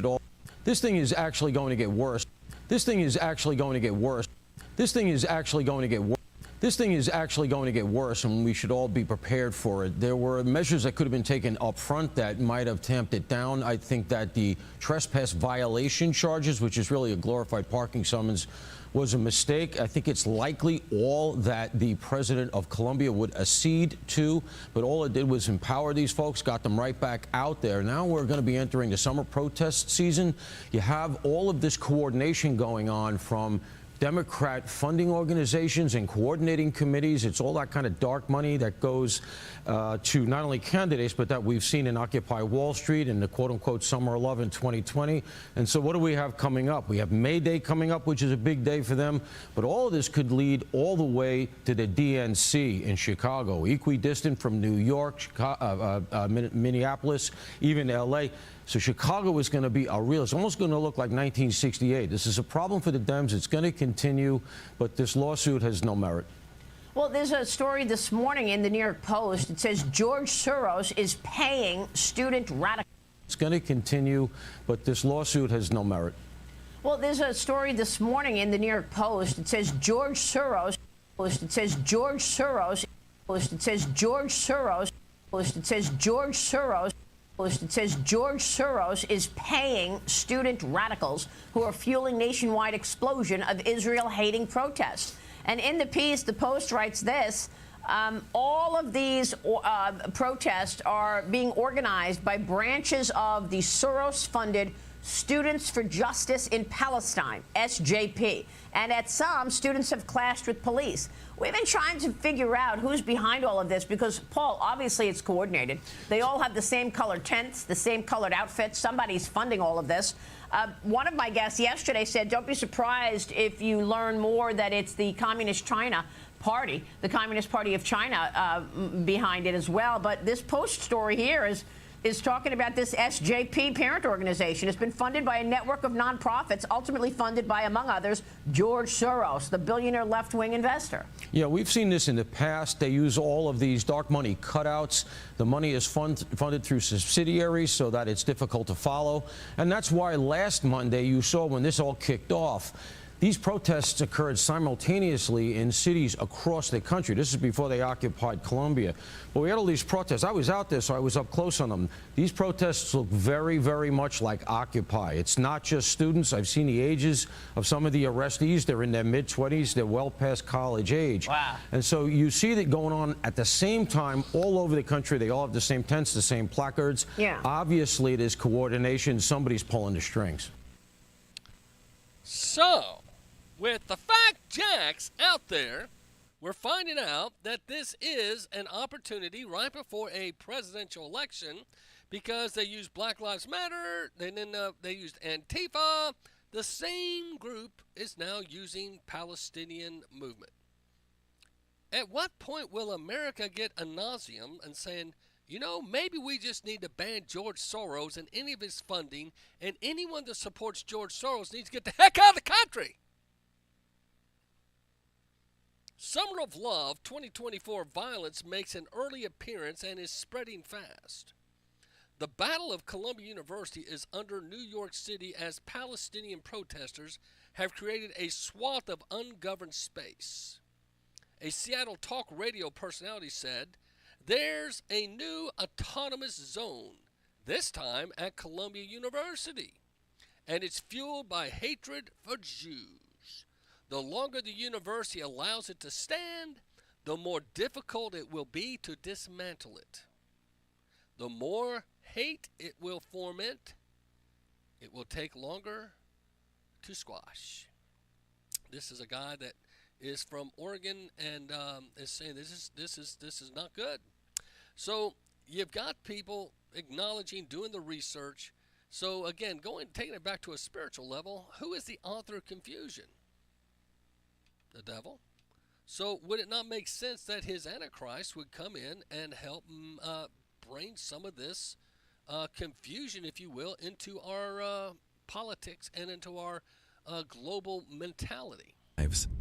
all. This thing is actually going to get worse. This thing is actually going to get worse. This thing is actually going to get worse. This thing is actually going to get worse, and we should all be prepared for it. There were measures that could have been taken up front that might have tamped it down. I think that the trespass violation charges, which is really a glorified parking summons, was a mistake. I think it's likely all that the president of Colombia would accede to, but all it did was empower these folks, got them right back out there. Now we're going to be entering the summer protest season. You have all of this coordination going on from Democrat funding organizations and coordinating committees. It's all that kind of dark money that goes to not only candidates, but that we've seen in Occupy Wall Street and the quote-unquote Summer of Love in 2020. And so what do we have coming up? We have May Day coming up, which is a big day for them. But all of this could lead all the way to the DNC in Chicago, equidistant from New York, Minneapolis, even L.A. So Chicago is going to be a real, it's almost going to look like 1968. This is a problem for the Dems. It's going to continue, but this lawsuit has no merit. Well, there's a story this morning in the New York Post. It says George Soros is paying student radicals. It's going to continue, but this lawsuit has no merit. Well, there's a story this morning in the New York Post. It says George Soros. It says George Soros. It says George Soros. It says George Soros. It says George Soros is paying student radicals who are fueling nationwide explosion of Israel-hating protests. And in the piece, the Post writes this: all of these protests are being organized by branches of the Soros-funded Students for Justice in Palestine, SJP. And at some, students have clashed with police. We've been trying to figure out who's behind all of this because, Paul, obviously it's coordinated. They all have the same colored tents, the same colored outfits. Somebody's funding all of this. One of my guests yesterday said, don't be surprised if you learn more that it's the Communist China Party, the Communist Party of China behind it as well. But this Post story here is talking about this SJP parent organization. It's been funded by a network of nonprofits, ultimately funded by, among others, George Soros, the billionaire left-wing investor. Yeah, we've seen this in the past. They use all of these dark money cutouts. The money is funded through subsidiaries so that it's difficult to follow. And that's why last Monday you saw when this all kicked off, these protests occurred simultaneously in cities across the country. This is before they occupied Colombia. But we had all these protests. I was out there, so I was up close on them. These protests look very, very much like Occupy. It's not just students. I've seen the ages of some of the arrestees. They're in their mid-20s. They're well past college age. Wow. And so you see that going on at the same time all over the country. They all have the same tents, the same placards. Yeah. Obviously, there's coordination. Somebody's pulling the strings. So, with the fact jacks out there, we're finding out that this is an opportunity right before a presidential election because they used Black Lives Matter, then they used Antifa. The same group is now using Palestinian movement. At what point will America get a nauseum and saying, You know, maybe we just need to ban George Soros and any of his funding, and anyone that supports George Soros needs to get the heck out of the country. Summer of Love 2024 violence makes an early appearance and is spreading fast. The Battle of Columbia University is under New York City as Palestinian protesters have created a swath of ungoverned space. A Seattle talk radio personality said, "There's a new autonomous zone, this time at Columbia University, and it's fueled by hatred for Jews. The longer the university allows it to stand, the more difficult it will be to dismantle it. The more hate it will foment, it will take longer to squash." This is a guy that is from Oregon and is saying this is not good. So you've got people acknowledging, doing the research. So again, taking it back to a spiritual level, who is the author of confusion? The devil. So would it not make sense that his Antichrist would come in and help bring some of this confusion, if you will, into our politics and into our global mentality?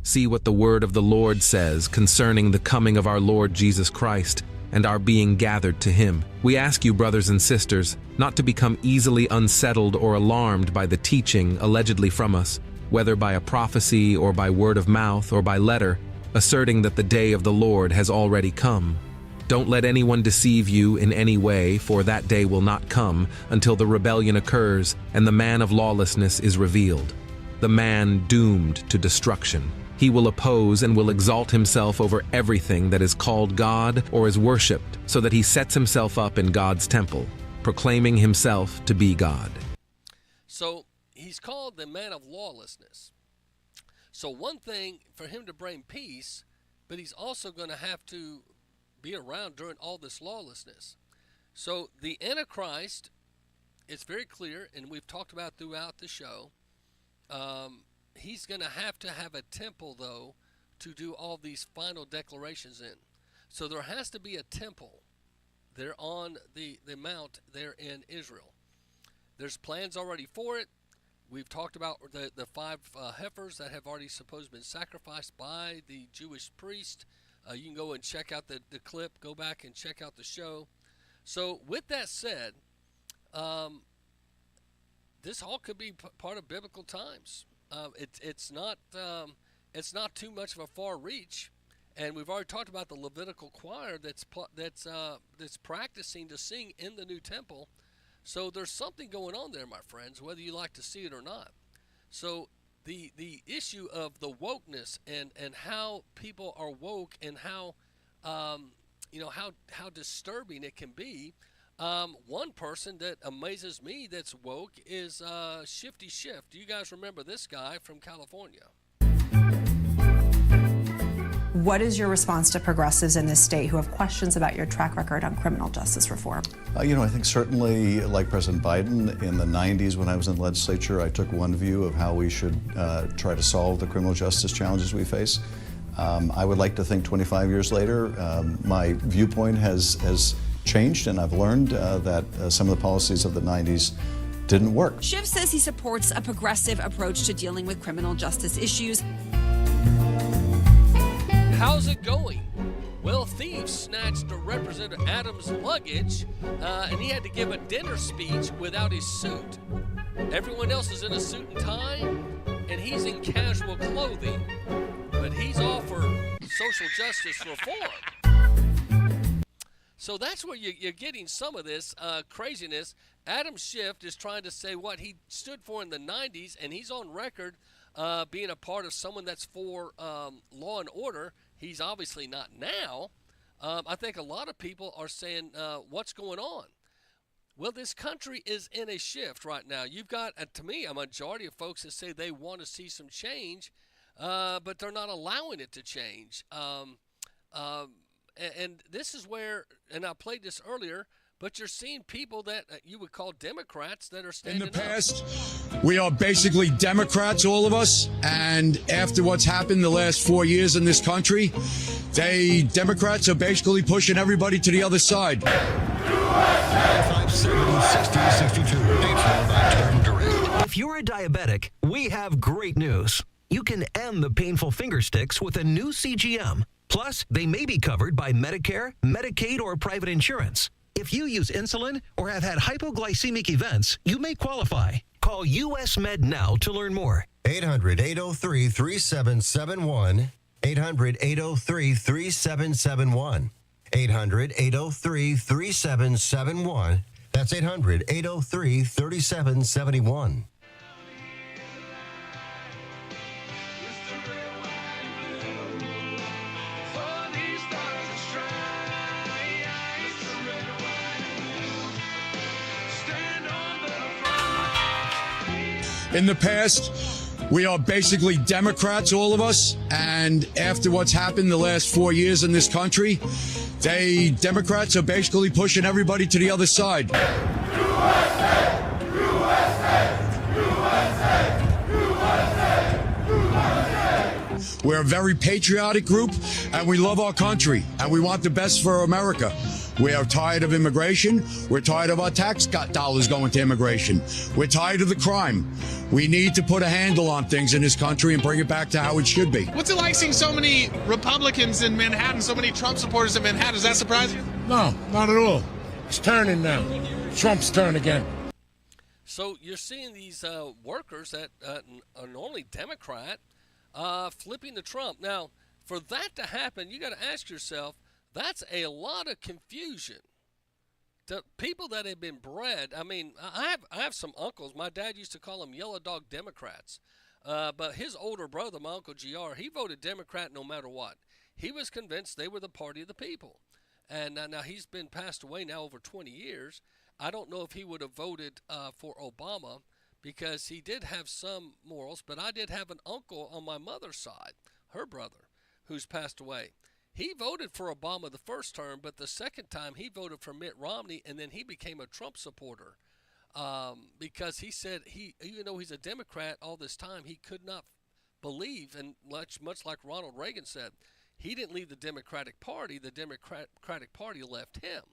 See what the word of the Lord says concerning the coming of our Lord Jesus Christ and our being gathered to him. We ask you, brothers and sisters, not to become easily unsettled or alarmed by the teaching allegedly from us, whether by a prophecy or by word of mouth or by letter, asserting that the day of the Lord has already come. Don't let anyone deceive you in any way, for that day will not come until the rebellion occurs and the man of lawlessness is revealed, the man doomed to destruction. He will oppose and will exalt himself over everything that is called God or is worshipped, so that he sets himself up in God's temple, proclaiming himself to be God. So he's called the man of lawlessness. So one thing for him to bring peace, but he's also going to have to be around during all this lawlessness. So the Antichrist, it's very clear, and we've talked about throughout the show, he's going to have a temple, though, to do all these final declarations in. So there has to be a temple there on the mount there in Israel. There's plans already for it. We've talked about the 5 heifers that have already supposed been sacrificed by the Jewish priest. You can go and check out the clip. Go back and check out the show. So with that said, this all could be part of biblical times. It's not too much of a far reach, and we've already talked about the Levitical choir that's practicing to sing in the new temple. So there's something going on there, my friends, whether you like to see it or not. So the issue of the wokeness and how people are woke and how how disturbing it can be. One person that amazes me that's woke is Shifty Shift. Do you guys remember this guy from California? What is your response to progressives in this state who have questions about your track record on criminal justice reform? I think certainly, like President Biden, in the 90s when I was in the legislature, I took one view of how we should try to solve the criminal justice challenges we face. I would like to think 25 years later, my viewpoint has changed, and I've learned that some of the policies of the 90s didn't work. Schiff says he supports a progressive approach to dealing with criminal justice issues. How's it going? Well, thieves snatched Representative Adams' luggage, and he had to give a dinner speech without his suit. Everyone else is in a suit and tie, and he's in casual clothing, but he's all for social justice reform. So that's where you're getting some of this craziness. Adam Schiff is trying to say what he stood for in the 90s, and he's on record being a part of someone that's for law and order. He's obviously not now. I think a lot of people are saying, what's going on? Well, this country is in a shift right now. You've got, to me, a majority of folks that say they want to see some change, but they're not allowing it to change. And this is where, and I played this earlier, but you're seeing people that you would call Democrats that are standing In the past, up. we are basically Democrats, all of us. And after what's happened the last 4 years in this country, Democrats are basically pushing everybody to the other side. 570-6062. If you're a diabetic, we have great news. You can end the painful finger sticks with a new CGM. Plus, they may be covered by Medicare, Medicaid, or private insurance. If you use insulin or have had hypoglycemic events, you may qualify. Call US Med now to learn more. 800-803-3771. 800-803-3771. 800-803-3771. That's 800-803-3771. In the past, we are basically Democrats, all of us. And after what's happened the last 4 years in this country, Democrats are basically pushing everybody to the other side. We're a very patriotic group, and we love our country, and we want the best for America. We are tired of immigration. We're tired of our tax dollars going to immigration. We're tired of the crime. We need to put a handle on things in this country and bring it back to how it should be. What's it like seeing so many Republicans in Manhattan, so many Trump supporters in Manhattan? Does that surprise you? No, not at all. It's turning now. Trump's turn again. So you're seeing these workers that are normally Democrat flipping to Trump. Now, for that to happen, you got to ask yourself, that's a lot of confusion. The people that have been bred, I mean, I have some uncles. My dad used to call them yellow dog Democrats. But his older brother, my Uncle GR, he voted Democrat no matter what. He was convinced they were the party of the people. And now he's been passed away now over 20 years. I don't know if he would have voted for Obama because he did have some morals. But I did have an uncle on my mother's side, her brother, who's passed away. He voted for Obama the first term, but the second time he voted for Mitt Romney, and then he became a Trump supporter because he said even though he's a Democrat all this time, he could not believe, and much like Ronald Reagan said, he didn't leave the Democratic Party. The Democratic Party left him.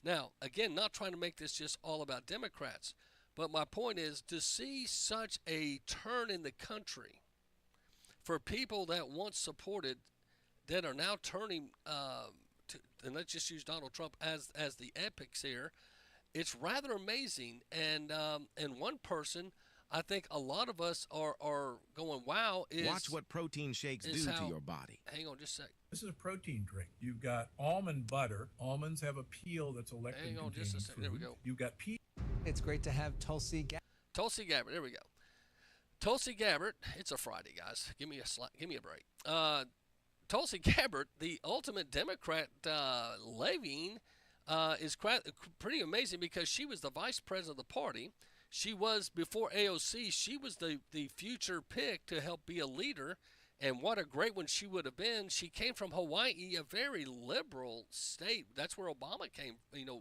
Now, again, not trying to make this just all about Democrats, but my point is to see such a turn in the country for people that once supported that are now turning and let's just use Donald Trump as the epics here. It's rather amazing, and one person, I think a lot of us are going, wow. Watch what protein shakes do to your body. Hang on just a sec. This is a protein drink. You've got almond butter. Almonds have a peel that's a lectin. Hang on just a second. There we go. You've got pea. It's great to have Tulsi Gabbard. Tulsi Gabbard. There we go. Tulsi Gabbard. It's a Friday, guys. Give me a break. Tulsi Gabbard, the ultimate Democrat leaving, is pretty amazing because she was the vice president of the party. She was, before AOC, she was the future pick to help be a leader, and what a great one she would have been. She came from Hawaii, a very liberal state. That's where Obama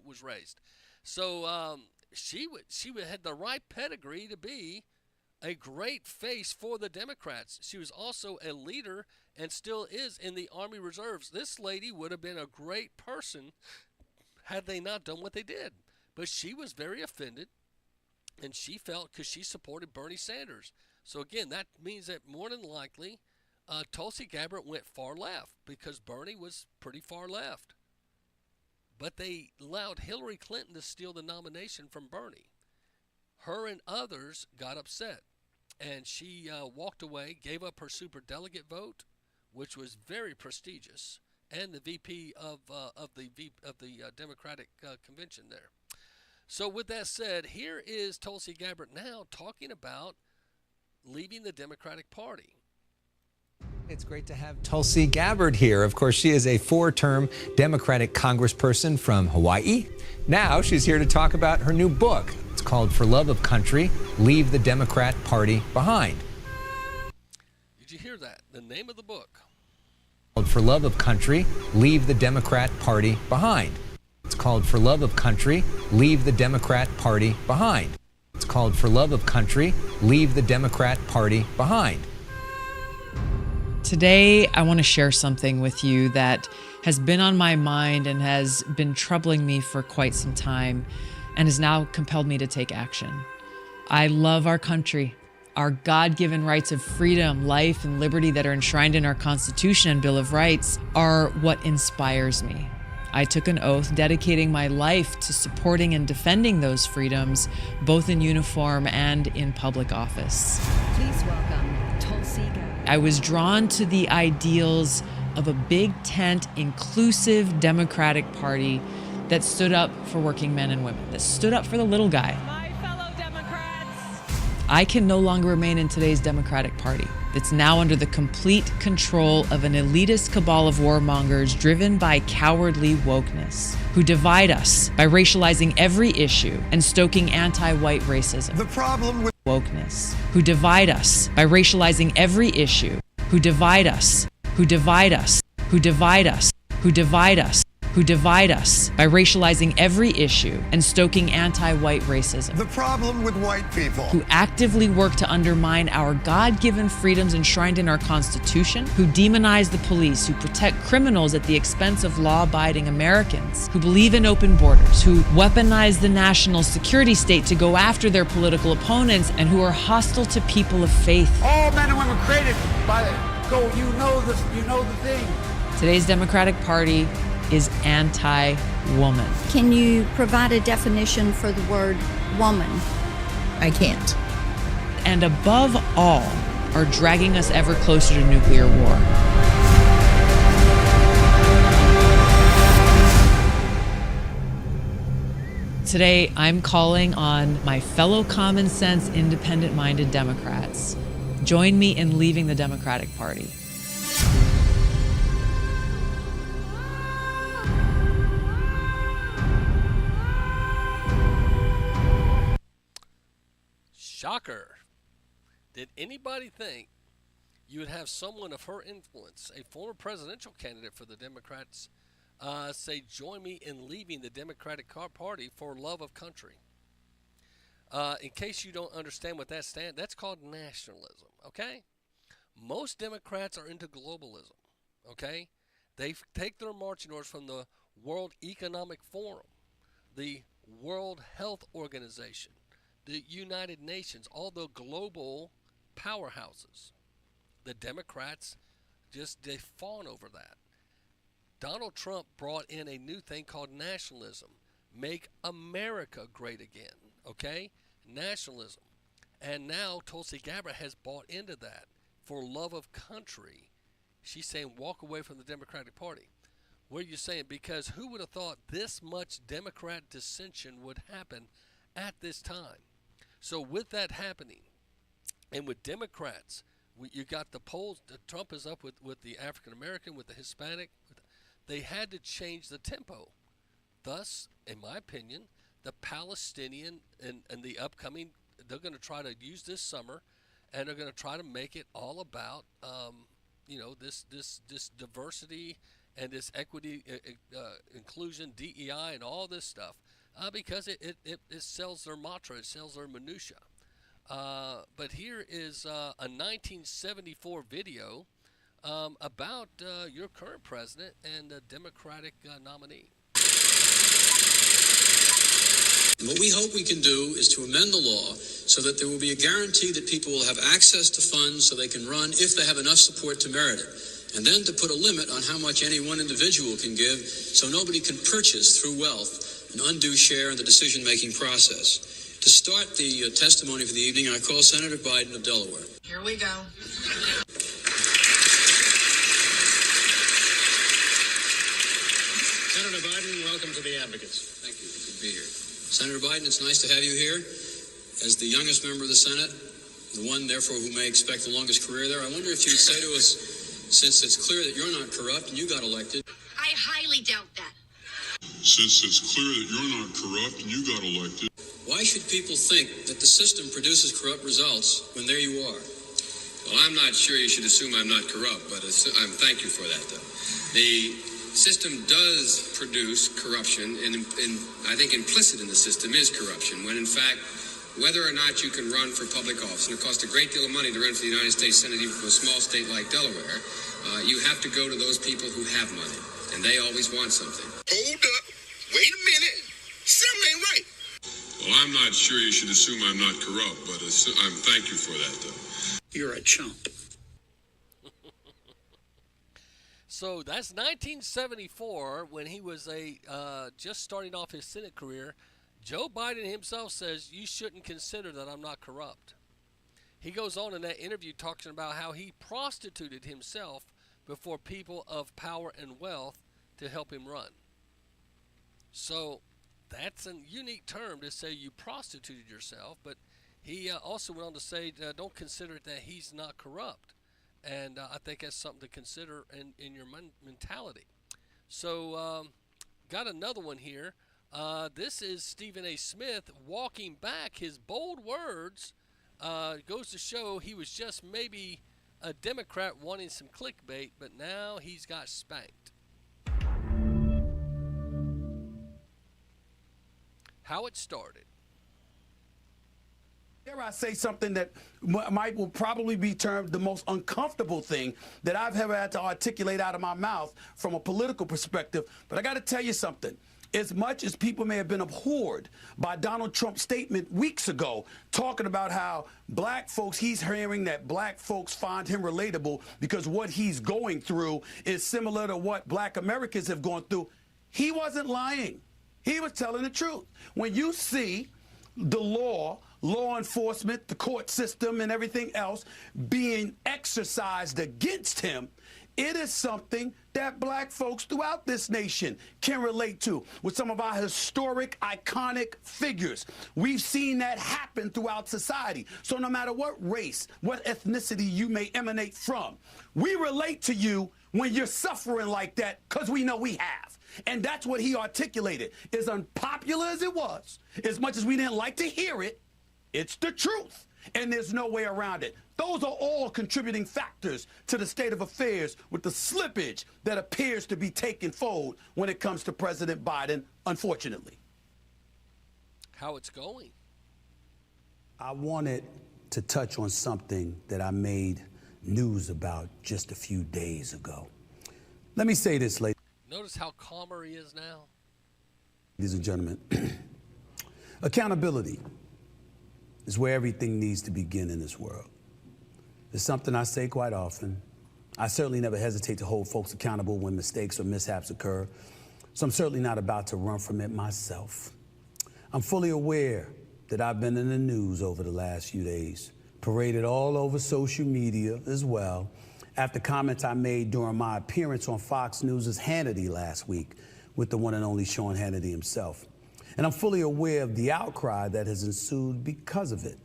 was raised. So she had the right pedigree to be a great face for the Democrats. She was also a leader and still is in the Army Reserves. This lady would have been a great person had they not done what they did. But she was very offended, and she felt because she supported Bernie Sanders. So again, that means that more than likely Tulsi Gabbard went far left because Bernie was pretty far left. But they allowed Hillary Clinton to steal the nomination from Bernie. Her and others got upset, and she walked away, gave up her superdelegate vote, which was very prestigious, and the VP of the Democratic convention there. So with that said, here is Tulsi Gabbard now talking about leaving the Democratic Party. It's great to have Tulsi Gabbard here. Of course, she is a 4-term Democratic congressperson from Hawaii. Now she's here to talk about her new book. It's called For Love of Country, Leave the Democrat Party Behind. Did you hear that? The name of the book. For Love of Country, Leave the Democrat Party Behind. It's called For Love of Country, Leave the Democrat Party Behind. It's called For Love of Country, Leave the Democrat Party Behind. Today, I want to share something with you that has been on my mind and has been troubling me for quite some time and has now compelled me to take action. I love our country. Our God-given rights of freedom, life, and liberty that are enshrined in our Constitution and Bill of Rights are what inspires me. I took an oath dedicating my life to supporting and defending those freedoms, both in uniform and in public office. Please welcome Tulsi Gabbard. I was drawn to the ideals of a big tent, inclusive Democratic Party that stood up for working men and women, that stood up for the little guy. My fellow Democrats. I can no longer remain in today's Democratic Party that's now under the complete control of an elitist cabal of warmongers driven by cowardly wokeness, who divide us by racializing every issue and stoking anti-white racism. The problem with wokeness, who divide us by racializing every issue, who divide us, who divide us, who divide us, who divide us, who divide us by racializing every issue and stoking anti-white racism. The problem with white people. Who actively work to undermine our God-given freedoms enshrined in our Constitution, who demonize the police, who protect criminals at the expense of law-abiding Americans, who believe in open borders, who weaponize the national security state to go after their political opponents, and who are hostile to people of faith. All men and women created by you know the thing. Today's Democratic Party is anti-woman. Can you provide a definition for the word woman? I can't. And above all, are dragging us ever closer to nuclear war. Today, I'm calling on my fellow common sense, independent-minded Democrats. Join me in leaving the Democratic Party. Shocker. Did anybody think you would have someone of her influence, a former presidential candidate for the Democrats, say, join me in leaving the Democratic Party for love of country? In case you don't understand what that stands, that's called nationalism, okay? Most Democrats are into globalism, okay? They take their marching orders from the World Economic Forum, the World Health Organization, the United Nations, all the global powerhouses. The Democrats they fawn over that. Donald Trump brought in a new thing called nationalism. Make America great again, okay? Nationalism. And now Tulsi Gabbard has bought into that for love of country. She's saying walk away from the Democratic Party. What are you saying? Because who would have thought this much Democrat dissension would happen at this time? So with that happening, and with Democrats, you got the polls. Trump is up with the African American, with the Hispanic. They had to change the tempo. Thus, in my opinion, the Palestinian and the upcoming, they're going to try to use this summer, and they're going to try to make it all about, this diversity and this equity, inclusion, DEI, and all this stuff. Because it sells their mantra, it sells their minutia. But here is a 1974 video about your current president and the Democratic nominee. What we hope we can do is to amend the law so that there will be a guarantee that people will have access to funds so they can run if they have enough support to merit it. And then to put a limit on how much any one individual can give so nobody can purchase through wealth an undue share in the decision-making process. To start the testimony for the evening, I call Senator Biden of Delaware. Here we go. Senator Biden, welcome to the Advocates. Thank you. Good to be here. Senator Biden, it's nice to have you here. As the youngest member of the Senate, the one, therefore, who may expect the longest career there, I wonder if you'd say to us, since it's clear that you're not corrupt and you got elected. I highly doubt that. Since it's clear that you're not corrupt and you got elected. Why should people think that the system produces corrupt results when there you are? Well, I'm not sure you should assume I'm not corrupt, but thank you for that, though. system does produce corruption, and I think implicit in the system is corruption, when in fact, whether or not you can run for public office, and it costs a great deal of money to run for the United States Senate, even for a small state like Delaware, you have to go to those people who have money, and they always want something. Hold up. Wait a minute. Something ain't right. Well, I'm not sure you should assume I'm not corrupt, but thank you for that, though. You're a chump. So that's 1974 when he was just starting off his Senate career. Joe Biden himself says, you shouldn't consider that I'm not corrupt. He goes on in that interview talking about how he prostituted himself before people of power and wealth to help him run. So that's a unique term to say you prostituted yourself, but he also went on to say don't consider it that he's not corrupt. And I think that's something to consider in your mentality. So got another one here. This is Stephen A. Smith walking back his bold words. Goes to show he was just maybe a Democrat wanting some clickbait, but now he's got spanked. How it started. Dare I say something that will probably be termed the most uncomfortable thing that I've ever had to articulate out of my mouth from a political perspective. But I got to tell you something. As much as people may have been abhorred by Donald Trump's statement weeks ago, talking about how black folks, he's hearing that black folks find him relatable because what he's going through is similar to what black Americans have gone through, he wasn't lying. He was telling the truth. When you see the law enforcement, the court system, and everything else being exercised against him, it is something that black folks throughout this nation can relate to with some of our historic, iconic figures. We've seen that happen throughout society. So no matter what race, what ethnicity you may emanate from, we relate to you when you're suffering like that because we know we have. And that's what he articulated. As unpopular as it was, as much as we didn't like to hear it, it's the truth, and there's no way around it. Those are all contributing factors to the state of affairs with the slippage that appears to be taking fold when it comes to President Biden, unfortunately. How it's going. I wanted to touch on something that I made news about just a few days ago. Let me say this, ladies. Notice how calmer he is now. Ladies and gentlemen, accountability is where everything needs to begin in this world. It's something I say quite often. I certainly never hesitate to hold folks accountable when mistakes or mishaps occur, so I'm certainly not about to run from it myself. I'm fully aware that I've been in the news over the last few days, paraded all over social media as well, after comments I made during my appearance on Fox News' Hannity last week with the one and only Sean Hannity himself. And I'm fully aware of the outcry that has ensued because of it.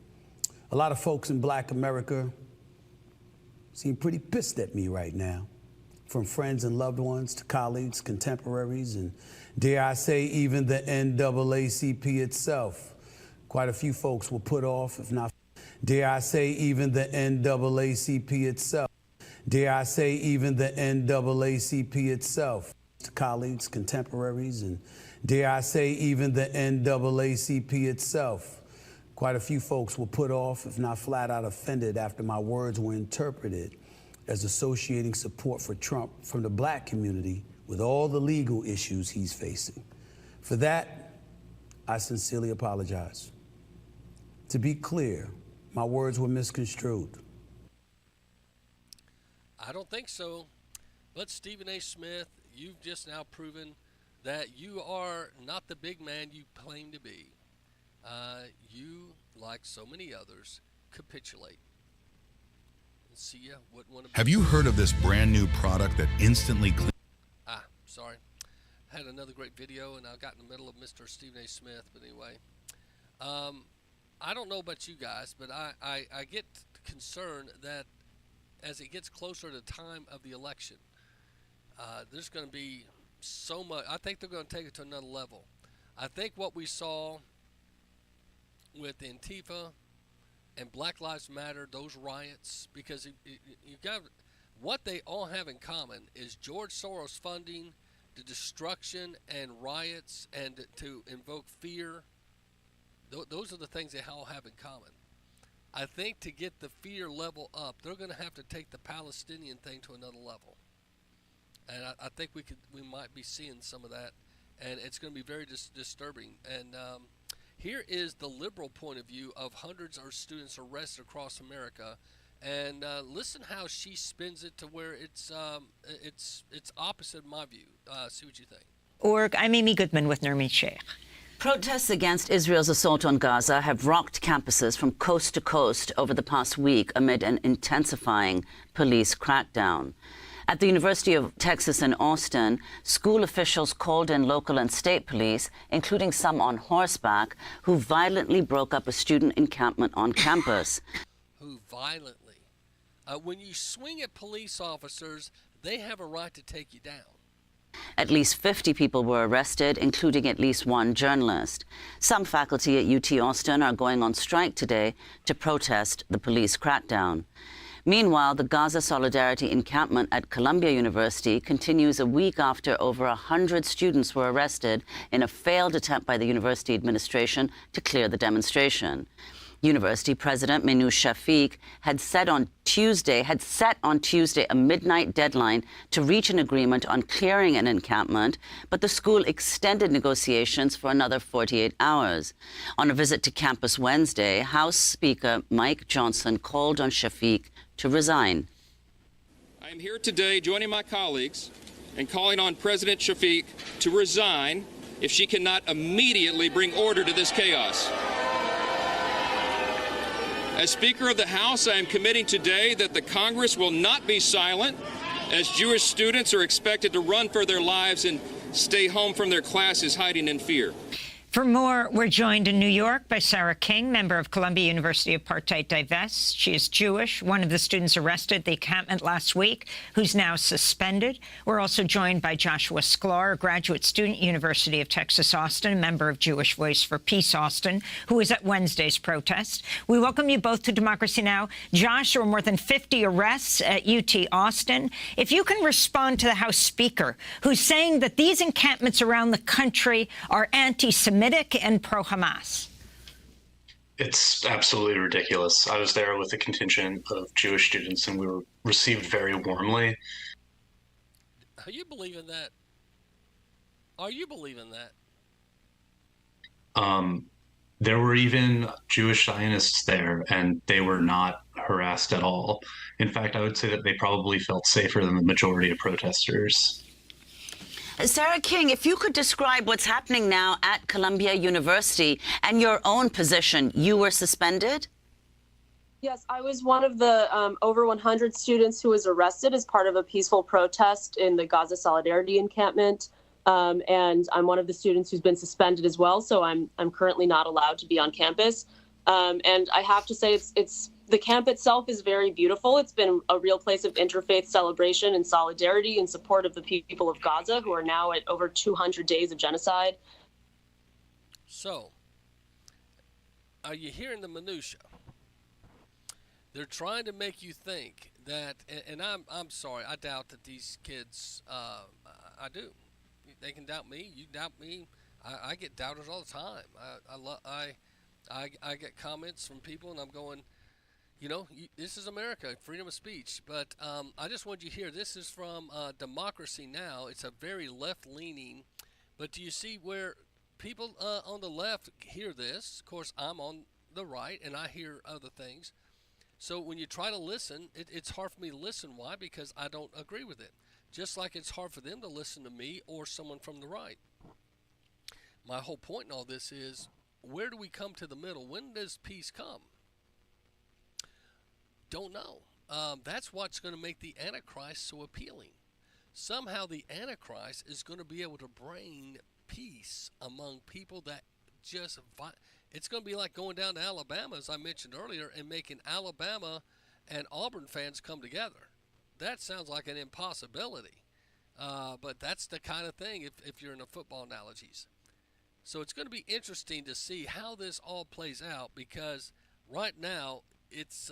A lot of folks in Black America seem pretty pissed at me right now, from friends and loved ones to colleagues, contemporaries, and dare I say even the NAACP itself. Quite a few folks were put off, if not, dare I say even the NAACP itself. Dare I say even the NAACP itself, to colleagues, contemporaries, and dare I say even the NAACP itself. Quite a few folks were put off, if not flat out offended, after my words were interpreted as associating support for Trump from the black community with all the legal issues he's facing. For that, I sincerely apologize. To be clear, my words were misconstrued. I don't think so. But Stephen A. Smith, you've just now proven that you are not the big man you claim to be. You, like so many others, capitulate. See ya. Wouldn't want to. Have you heard of this brand new product that instantly cleans? Sorry. Had another great video, and I got in the middle of Mr. Stephen A. Smith. But anyway, I don't know about you guys, but I get concerned that as it gets closer to the time of the election, there's going to be so much. I think they're going to take it to another level. I think what we saw with Antifa and Black Lives Matter, those riots, because you got what they all have in common is George Soros funding, the destruction and riots and to invoke fear, those are the things they all have in common. I think to get the fear level up, they're going to have to take the Palestinian thing to another level. And I think we might be seeing some of that, and it's going to be very disturbing. And here is the liberal point of view of hundreds of students arrested across America. And listen how she spins it to where it's opposite of my view. See what you think. I'm Amy Goodman with Nurmi Sheikh. Protests against Israel's assault on Gaza have rocked campuses from coast to coast over the past week amid an intensifying police crackdown. At the University of Texas in Austin, school officials called in local and state police, including some on horseback, who violently broke up a student encampment on campus. Who violently? When you swing at police officers, they have a right to take you down. At least 50 people were arrested, including at least one journalist. Some faculty at UT Austin are going on strike today to protest the police crackdown. Meanwhile, the Gaza Solidarity encampment at Columbia University continues a week after over 100 students were arrested in a failed attempt by the university administration to clear the demonstration. University President Minouche Shafik had set on Tuesday a midnight deadline to reach an agreement on clearing an encampment, but the school extended negotiations for another 48 hours. On a visit to campus Wednesday, House Speaker Mike Johnson called on Shafik to resign. I am here today joining my colleagues and calling on President Shafik to resign if she cannot immediately bring order to this chaos. As Speaker of the House, I am committing today that the Congress will not be silent as Jewish students are expected to run for their lives and stay home from their classes hiding in fear. For more, we're joined in New York by Sarah King, member of Columbia University Apartheid Divest. She is Jewish, one of the students arrested at the encampment last week, who's now suspended. We're also joined by Joshua Sklar, a graduate student, University of Texas Austin, a member of Jewish Voice for Peace Austin, who was at Wednesday's protest. We welcome you both to Democracy Now! Josh, there were more than 50 arrests at UT Austin. If you can respond to the House Speaker, who's saying that these encampments around the country are anti-Semitic and pro-Hamas. It's absolutely ridiculous. I was there with a contingent of Jewish students, and we were received very warmly. Are you believing that? Are you believing that? There were even Jewish Zionists there, and they were not harassed at all. In fact, I would say that they probably felt safer than the majority of protesters. Sarah King, if you could describe what's happening now at Columbia University and your own position. You were suspended? Yes, I was one of the over 100 students who was arrested as part of a peaceful protest in the Gaza Solidarity encampment. And I'm one of the students who's been suspended as well, so I'm currently not allowed to be on campus. And I have to say, it's the camp itself is very beautiful. It's been a real place of interfaith celebration and solidarity in support of the people of Gaza, who are now at over 200 days of genocide. So, are you hearing the minutia? They're trying to make you think that, and I'm sorry, I doubt that these kids, I do. They can doubt me. You doubt me. I get doubters all the time. I get comments from people, and I'm going, you know, this is America, freedom of speech. But I just want you to hear, this is from Democracy Now! It's a very left-leaning, but do you see where people on the left hear this? Of course, I'm on the right, and I hear other things. So when you try to listen, it's hard for me to listen. Why? Because I don't agree with it. Just like it's hard for them to listen to me or someone from the right. My whole point in all this is, where do we come to the middle? When does peace come? Don't know. That's what's going to make the Antichrist so appealing. Somehow the Antichrist is going to be able to bring peace among people that just... It's going to be like going down to Alabama, as I mentioned earlier, and making Alabama and Auburn fans come together. That sounds like an impossibility. But that's the kind of thing if you're in the football analogies. So it's going to be interesting to see how this all plays out, because right now it's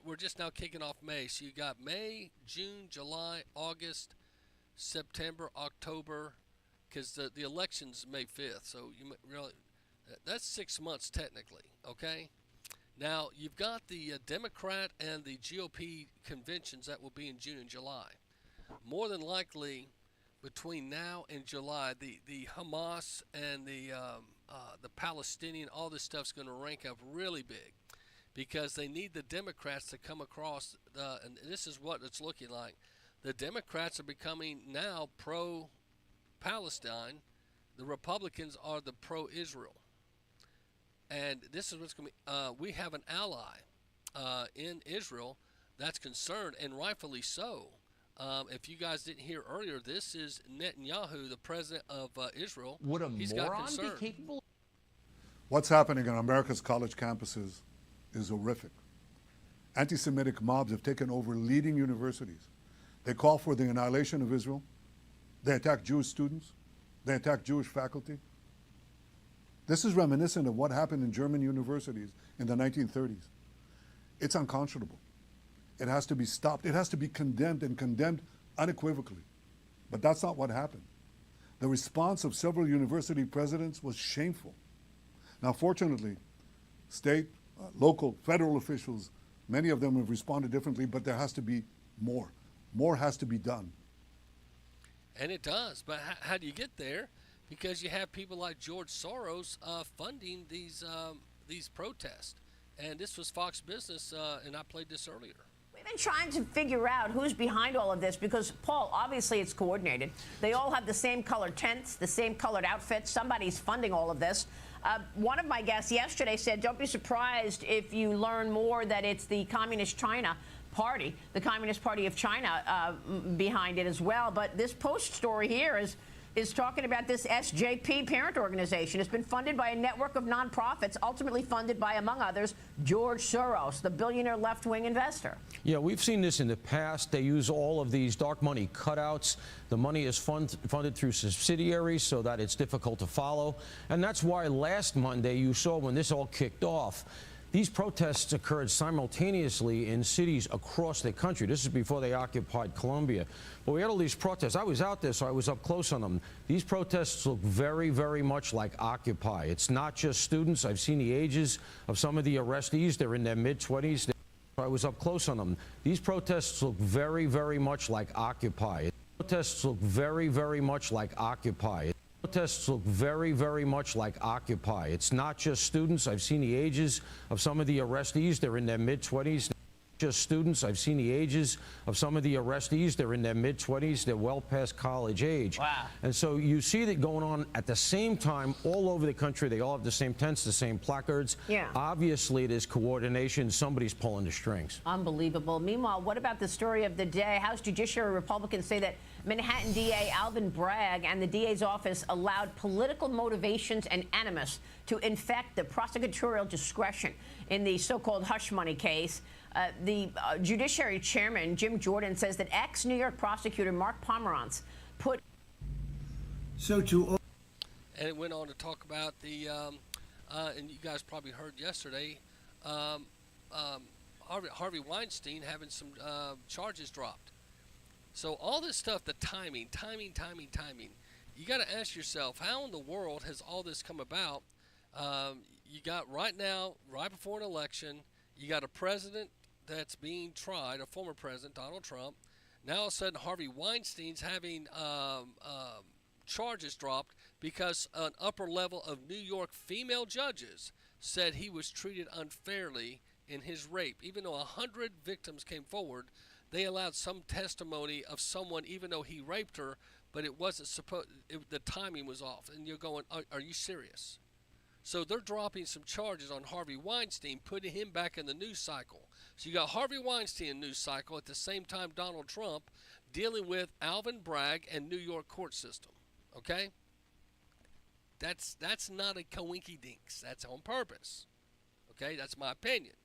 we're just now kicking off May. So you got May, June, July, August, September, October, because the election's May 5th. So that's 6 months technically. Okay. Now you've got the Democrat and the GOP conventions that will be in June and July. More than likely, between now and July, the Hamas and the Palestinian, all this stuff's going to rank up really big, because they need the Democrats to come across, and this is what it's looking like. The Democrats are becoming now pro-Palestine. The Republicans are the pro-Israel. And this is what's going to be. We have an ally in Israel that's concerned, and rightfully so. If you guys didn't hear earlier, this is Netanyahu, the president of Israel. Would a He's moron got be concern. capable? What's happening in America's college campuses is horrific. Anti-Semitic mobs have taken over leading universities. They call for the annihilation of Israel. They attack Jewish students. They attack Jewish faculty. This is reminiscent of what happened in German universities in the 1930s. It's unconscionable. It has to be stopped. It has to be condemned, and condemned unequivocally. But that's not what happened. The response of several university presidents was shameful. Now, fortunately, state, local, federal officials, many of them have responded differently, but there has to be more. More has to be done. And it does. But how do you get there? Because you have people like George Soros funding these protests. And this was Fox Business, and I played this earlier. We've been trying to figure out who's behind all of this because, Paul, obviously it's coordinated. They all have the same colored tents, the same colored outfits. Somebody's funding all of this. One of my guests yesterday said, don't be surprised if you learn more that it's the Communist China Party, the Communist Party of China behind it as well. But this Post story here is talking about this SJP parent organization. It's been funded by a network of nonprofits, ultimately funded by, among others, George Soros, the billionaire left-wing investor. Yeah, we've seen this in the past. They use all of these dark money cutouts. The money is funded through subsidiaries so that it's difficult to follow. And that's why last Monday you saw, when this all kicked off, these protests occurred simultaneously in cities across the country. This is before they occupied Colombia. But we had all these protests. I was out there, so I was up close on them. These protests look very, very much like Occupy. It's not just students. I've seen the ages of some of the arrestees. They're in their mid-20s. I was up close on them. These protests look very, very much like Occupy. Protests look very, very much like Occupy. Protests look very, very much like Occupy. It's not just students. I've seen the ages of some of the arrestees. They're in their mid-20s. Just students. I've seen the ages of some of the arrestees. They're in their mid-20s. They're well past college age. Wow. And so you see that going on at the same time all over the country. They all have the same tents, the same placards. Yeah. Obviously, there's coordination. Somebody's pulling the strings. Unbelievable. Meanwhile, what about the story of the day? House Judiciary Republicans say that Manhattan DA Alvin Bragg and the DA's office allowed political motivations and animus to infect the prosecutorial discretion in the so-called hush money case. The Judiciary Chairman, Jim Jordan, says that ex-New York prosecutor Mark Pomerantz put... And it went on to talk about the, and you guys probably heard yesterday, Harvey Weinstein having some charges dropped. So all this stuff, the timing. You got to ask yourself, how in the world has all this come about? You got right now, right before an election, you got a president that's being tried, a former president, Donald Trump. Now all of a sudden, Harvey Weinstein's having charges dropped because an upper level of New York female judges said he was treated unfairly in his rape. Even though 100 victims came forward, they allowed some testimony of someone, even though he raped her, but it wasn't supposed. The timing was off, and you're going, "Are you serious?" So they're dropping some charges on Harvey Weinstein, putting him back in the news cycle. So you got Harvey Weinstein in the news cycle at the same time Donald Trump dealing with Alvin Bragg and New York court system. Okay, that's not a coinky-dinks. That's on purpose. Okay, that's my opinion.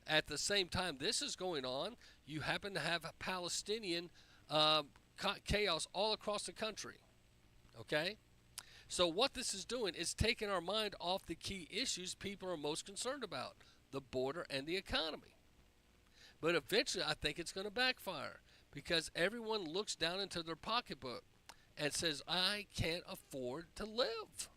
At the same time this is going on, you happen to have a Palestinian chaos all across the country. Okay? So what this is doing is taking our mind off the key issues people are most concerned about, the border and the economy. But eventually I think it's going to backfire because everyone looks down into their pocketbook and says, I can't afford to live.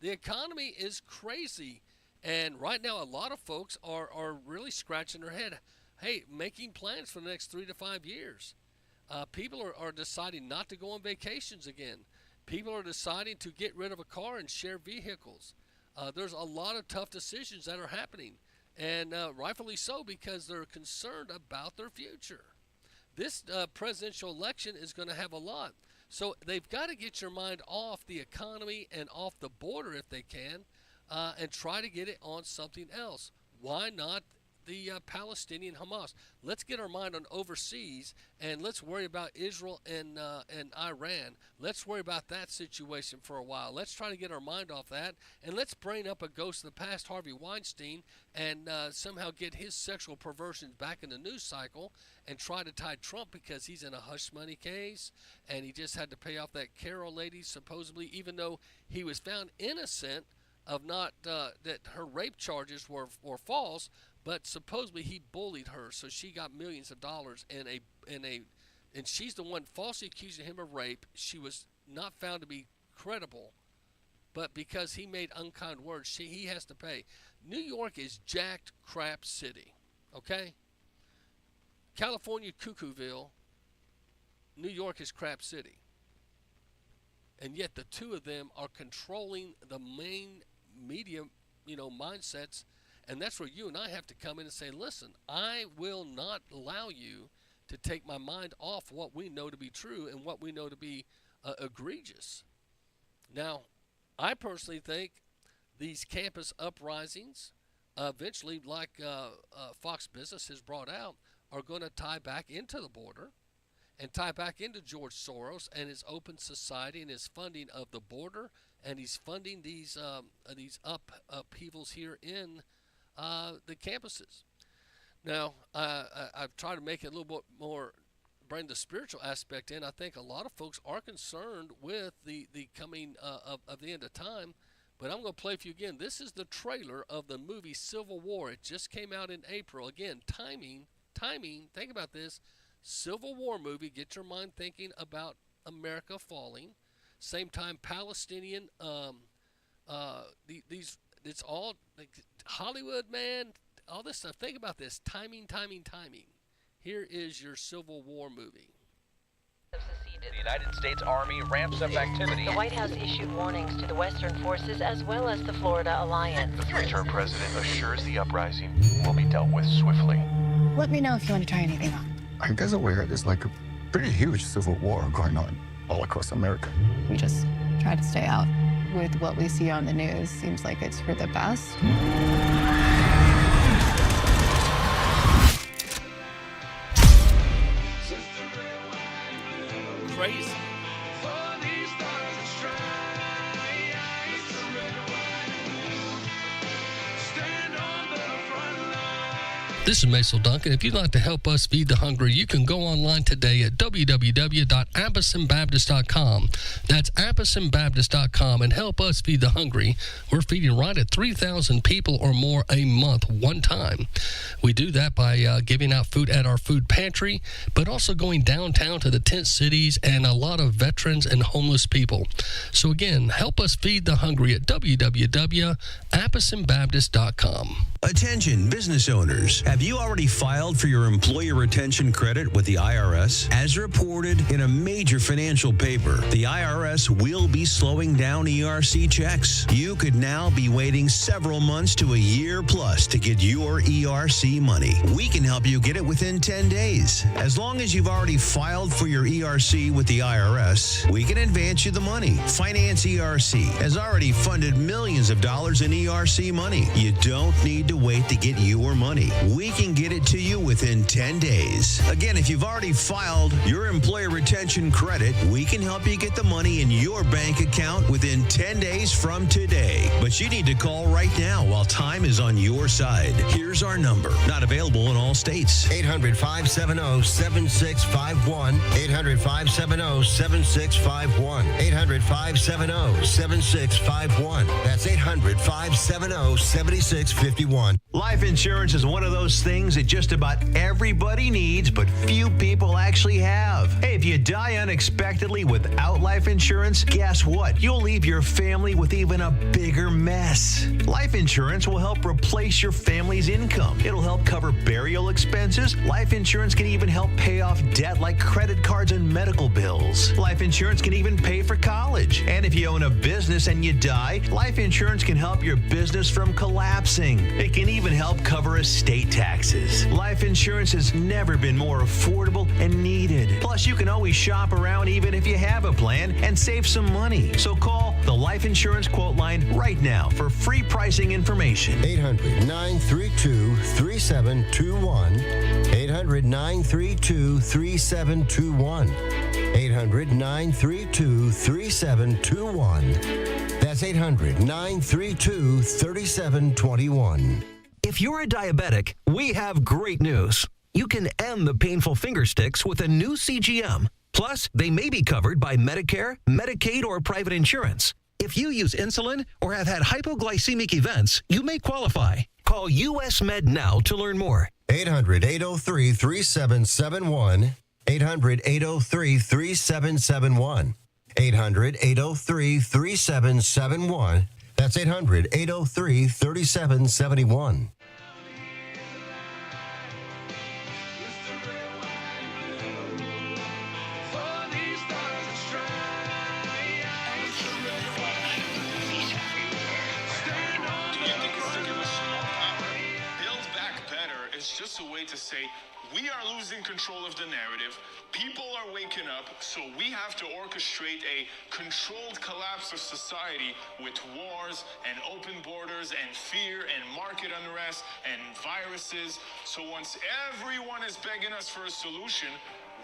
The economy is crazy. And right now, a lot of folks are really scratching their head, hey, making plans for the next 3 to 5 years. People are deciding not to go on vacations again. People are deciding to get rid of a car and share vehicles. There's a lot of tough decisions that are happening, and rightfully so, because they're concerned about their future. This presidential election is going to have a lot. So they've got to get your mind off the economy and off the border if they can, and try to get it on something else. Why not the Palestinian Hamas? Let's get our mind on overseas, and let's worry about Israel and Iran. Let's worry about that situation for a while. Let's try to get our mind off that, and let's bring up a ghost of the past, Harvey Weinstein, and somehow get his sexual perversions back in the news cycle, and try to tie Trump because he's in a hush money case, and he just had to pay off that Carol lady supposedly, even though he was found innocent of not that her rape charges were false, but supposedly he bullied her, so she got millions of dollars and she's the one falsely accusing him of rape. She was not found to be credible, but because he made unkind words, he has to pay. New York is jacked crap city, okay? California, Cuckooville. New York is crap city. And yet the two of them are controlling the main media, mindsets. And that's where you and I have to come in and say, listen, I will not allow you to take my mind off what we know to be true and what we know to be egregious. Now, I personally think these campus uprisings, eventually, like Fox Business has brought out, are going to tie back into the border and tie back into George Soros and his open society and his funding of the border, and he's funding these upheavals here in the campuses. Now, I've tried to make it a little bit more, bring the spiritual aspect in. I think a lot of folks are concerned with the coming of the end of time, but I'm going to play for you again. This is the trailer of the movie Civil War. It just came out in April. Again, timing, think about this. Civil War movie, get your mind thinking about America falling. Same time, Palestinian, it's all like Hollywood, man, all this stuff. Think about this. Timing. Here is your Civil War movie. The United States Army ramps up activity. The White House issued warnings to the Western forces as well as the Florida Alliance. The three-term president assures the uprising will be dealt with swiftly. Let me know if you want to try anything on. I guess aware there's like a pretty huge civil war going on all across America. We just try to stay out. With what we see on the news, seems like it's for the best. Crazy. This is Macil Duncan. If you'd like to help us feed the hungry, you can go online today at www.appletonbaptist.com. That's appletonbaptist.com, and help us feed the hungry. We're feeding right at 3,000 people or more a month, one time. We do that by giving out food at our food pantry, but also going downtown to the tent cities and a lot of veterans and homeless people. So again, help us feed the hungry at www.appletonbaptist.com. Attention business owners. Have you already filed for your employee retention credit with the IRS? As reported in a major financial paper, the IRS will be slowing down ERC checks. You could now be waiting several months to a year plus to get your ERC money. We can help you get it within 10 days. As long as you've already filed for your ERC with the IRS, we can advance you the money. Finance ERC has already funded millions of dollars in ERC money. You don't need to wait to get your money. We can get it to you within 10 days. Again, if you've already filed your employer retention credit, we can help you get the money in your bank account within 10 days from today. But you need to call right now while time is on your side. Here's our number. Not available in all states. 800-570-7651. 800-570-7651. 800-570-7651. That's 800-570-7651. Life insurance is one of those things that just about everybody needs, but few people actually have. Hey, if you die unexpectedly without life insurance, guess what? You'll leave your family with even a bigger mess. Life insurance will help replace your family's income. It'll help cover burial expenses. Life insurance can even help pay off debt like credit cards and medical bills. Life insurance can even pay for college. And if you own a business and you die, life insurance can help your business from collapsing. It can even help cover estate taxes. Life insurance has never been more affordable and needed. Plus, you can always shop around even if you have a plan and save some money. So call the Life Insurance Quote Line right now for free pricing information. 800-932-3721. 800-932-3721. 800-932-3721. That's 800-932-3721. If you're a diabetic, we have great news. You can end the painful finger sticks with a new CGM. Plus, they may be covered by Medicare, Medicaid, or private insurance. If you use insulin or have had hypoglycemic events, you may qualify. Call US Med now to learn more. 800-803-3771. 800-803-3771. 800-803-3771. That's 800-803-3771. Just a way to say we are losing control of the narrative. People are waking up, so we have to orchestrate a controlled collapse of society with wars and open borders and fear and market unrest and viruses. So once everyone is begging us for a solution,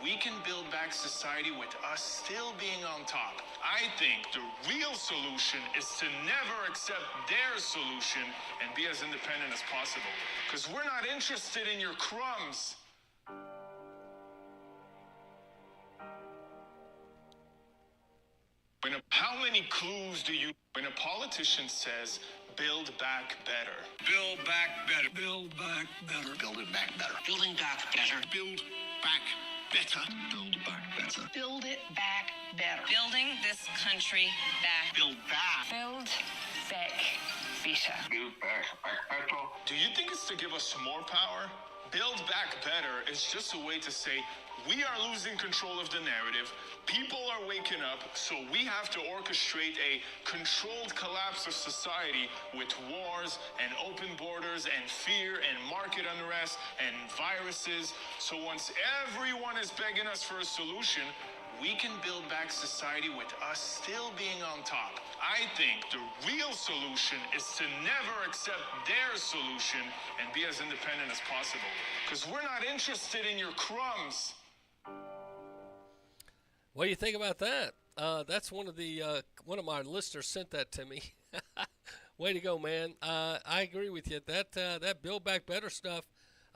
we can build back society with us still being on top. I think the real solution is to never accept their solution and be as independent as possible. Because we're not interested in your crumbs. How many clues do you... When a politician says, build back better. Build back better. Build back better. Build it back better. Building back better. Build back better. Build back better. Build it back better. Building this country back. Build back. Build back better. Build back better. Do you think it's to give us more power? Build back better is just a way to say we are losing control of the narrative. People are waking up, so we have to orchestrate a controlled collapse of society with wars and open borders and fear and market unrest and viruses. So once everyone is begging us for a solution, we can build back society with us still being on top. I think the real solution is to never accept their solution and be as independent as possible. Because we're not interested in your crumbs. What do you think about that? That's one of my listeners sent that to me. Way to go, man. I agree with you. That Build Back Better stuff,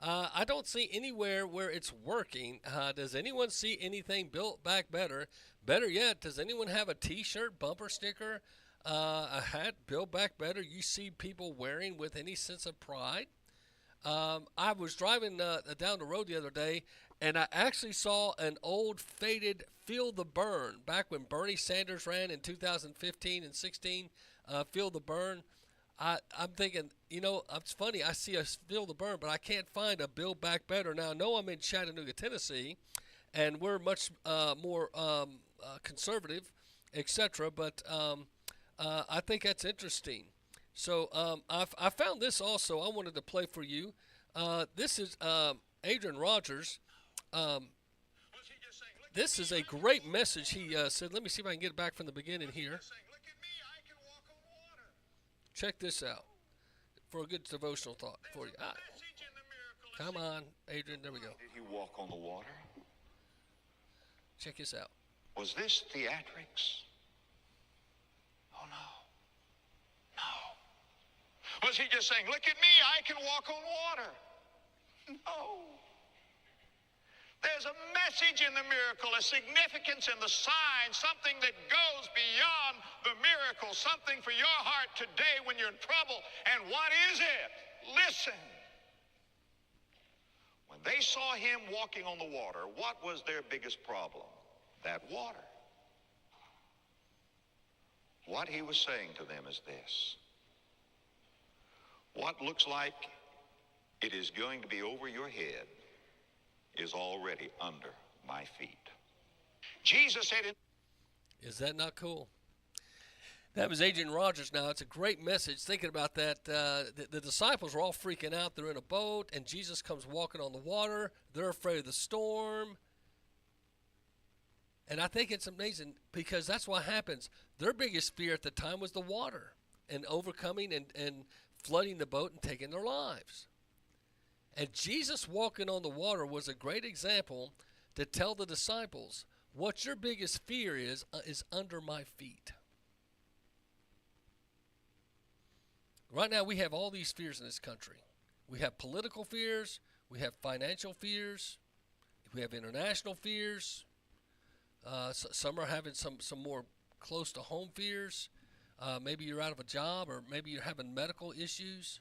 I don't see anywhere where it's working. Does anyone see anything Built Back Better? Better yet, does anyone have a T-shirt, bumper sticker, a hat, Build Back Better you see people wearing with any sense of pride? I was driving down the road the other day, and I actually saw an old faded Feel the Burn, back when Bernie Sanders ran in 2015 and 16, Feel the Burn. I'm thinking, it's funny, I see a Feel the Burn, but I can't find a Build Back Better. Now, I know I'm in Chattanooga, Tennessee, and we're much more conservative, etc., but I think that's interesting. So I found this also. I wanted to play for you. This is Adrian Rogers. This is a great message. He said, let me see if I can get it back from the beginning here. Check this out for a good devotional thought for you. Come on, Adrian. There we go. Did he walk on the water? Check this out. Was this theatrics? Oh, no. No. Was he just saying, look at me, I can walk on water? No. There's a message in the miracle, a significance in the sign, something that goes beyond the miracle, something for your heart today when you're in trouble. And what is it? listen. When they saw him walking on the water, what was their biggest problem? That water. What he was saying to them is this: what looks like it is going to be over your head is already under my feet. Jesus said, Is that not cool? That was Adrian Rogers. Now, it's a great message thinking about that. The disciples were all freaking out. They're in a boat, and Jesus comes walking on the water. They're afraid of the storm. And I think it's amazing because that's what happens. Their biggest fear at the time was the water and overcoming and flooding the boat and taking their lives. And Jesus walking on the water was a great example to tell the disciples, what your biggest fear is under my feet. Right now, we have all these fears in this country. We have political fears. We have financial fears. We have international fears. Some are having some more close to home fears. Maybe you're out of a job, or maybe you're having medical issues.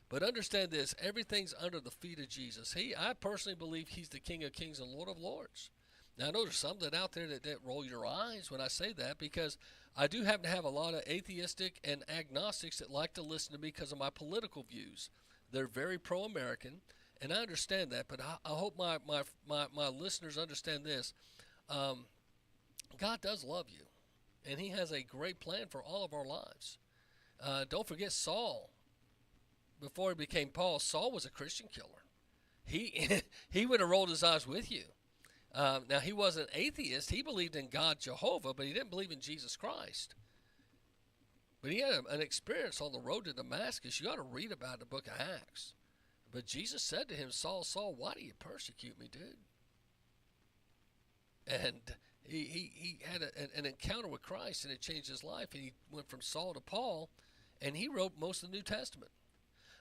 But understand this, everything's under the feet of Jesus. I personally believe he's the King of Kings and Lord of Lords. Now, I know there's some that out there that roll your eyes when I say that, because I do happen to have a lot of atheistic and agnostics that like to listen to me because of my political views. They're very pro-American, and I understand that, but I hope my listeners understand this. God does love you, and he has a great plan for all of our lives. Don't forget Saul. Before he became Paul, Saul was a Christian killer. He would have rolled his eyes with you. Now, he wasn't an atheist. He believed in God, Jehovah, but he didn't believe in Jesus Christ. But he had an experience on the road to Damascus. You ought to read about it in the book of Acts. But Jesus said to him, Saul, Saul, why do you persecute me, dude? And he had an encounter with Christ, and it changed his life. And he went from Saul to Paul, and he wrote most of the New Testament.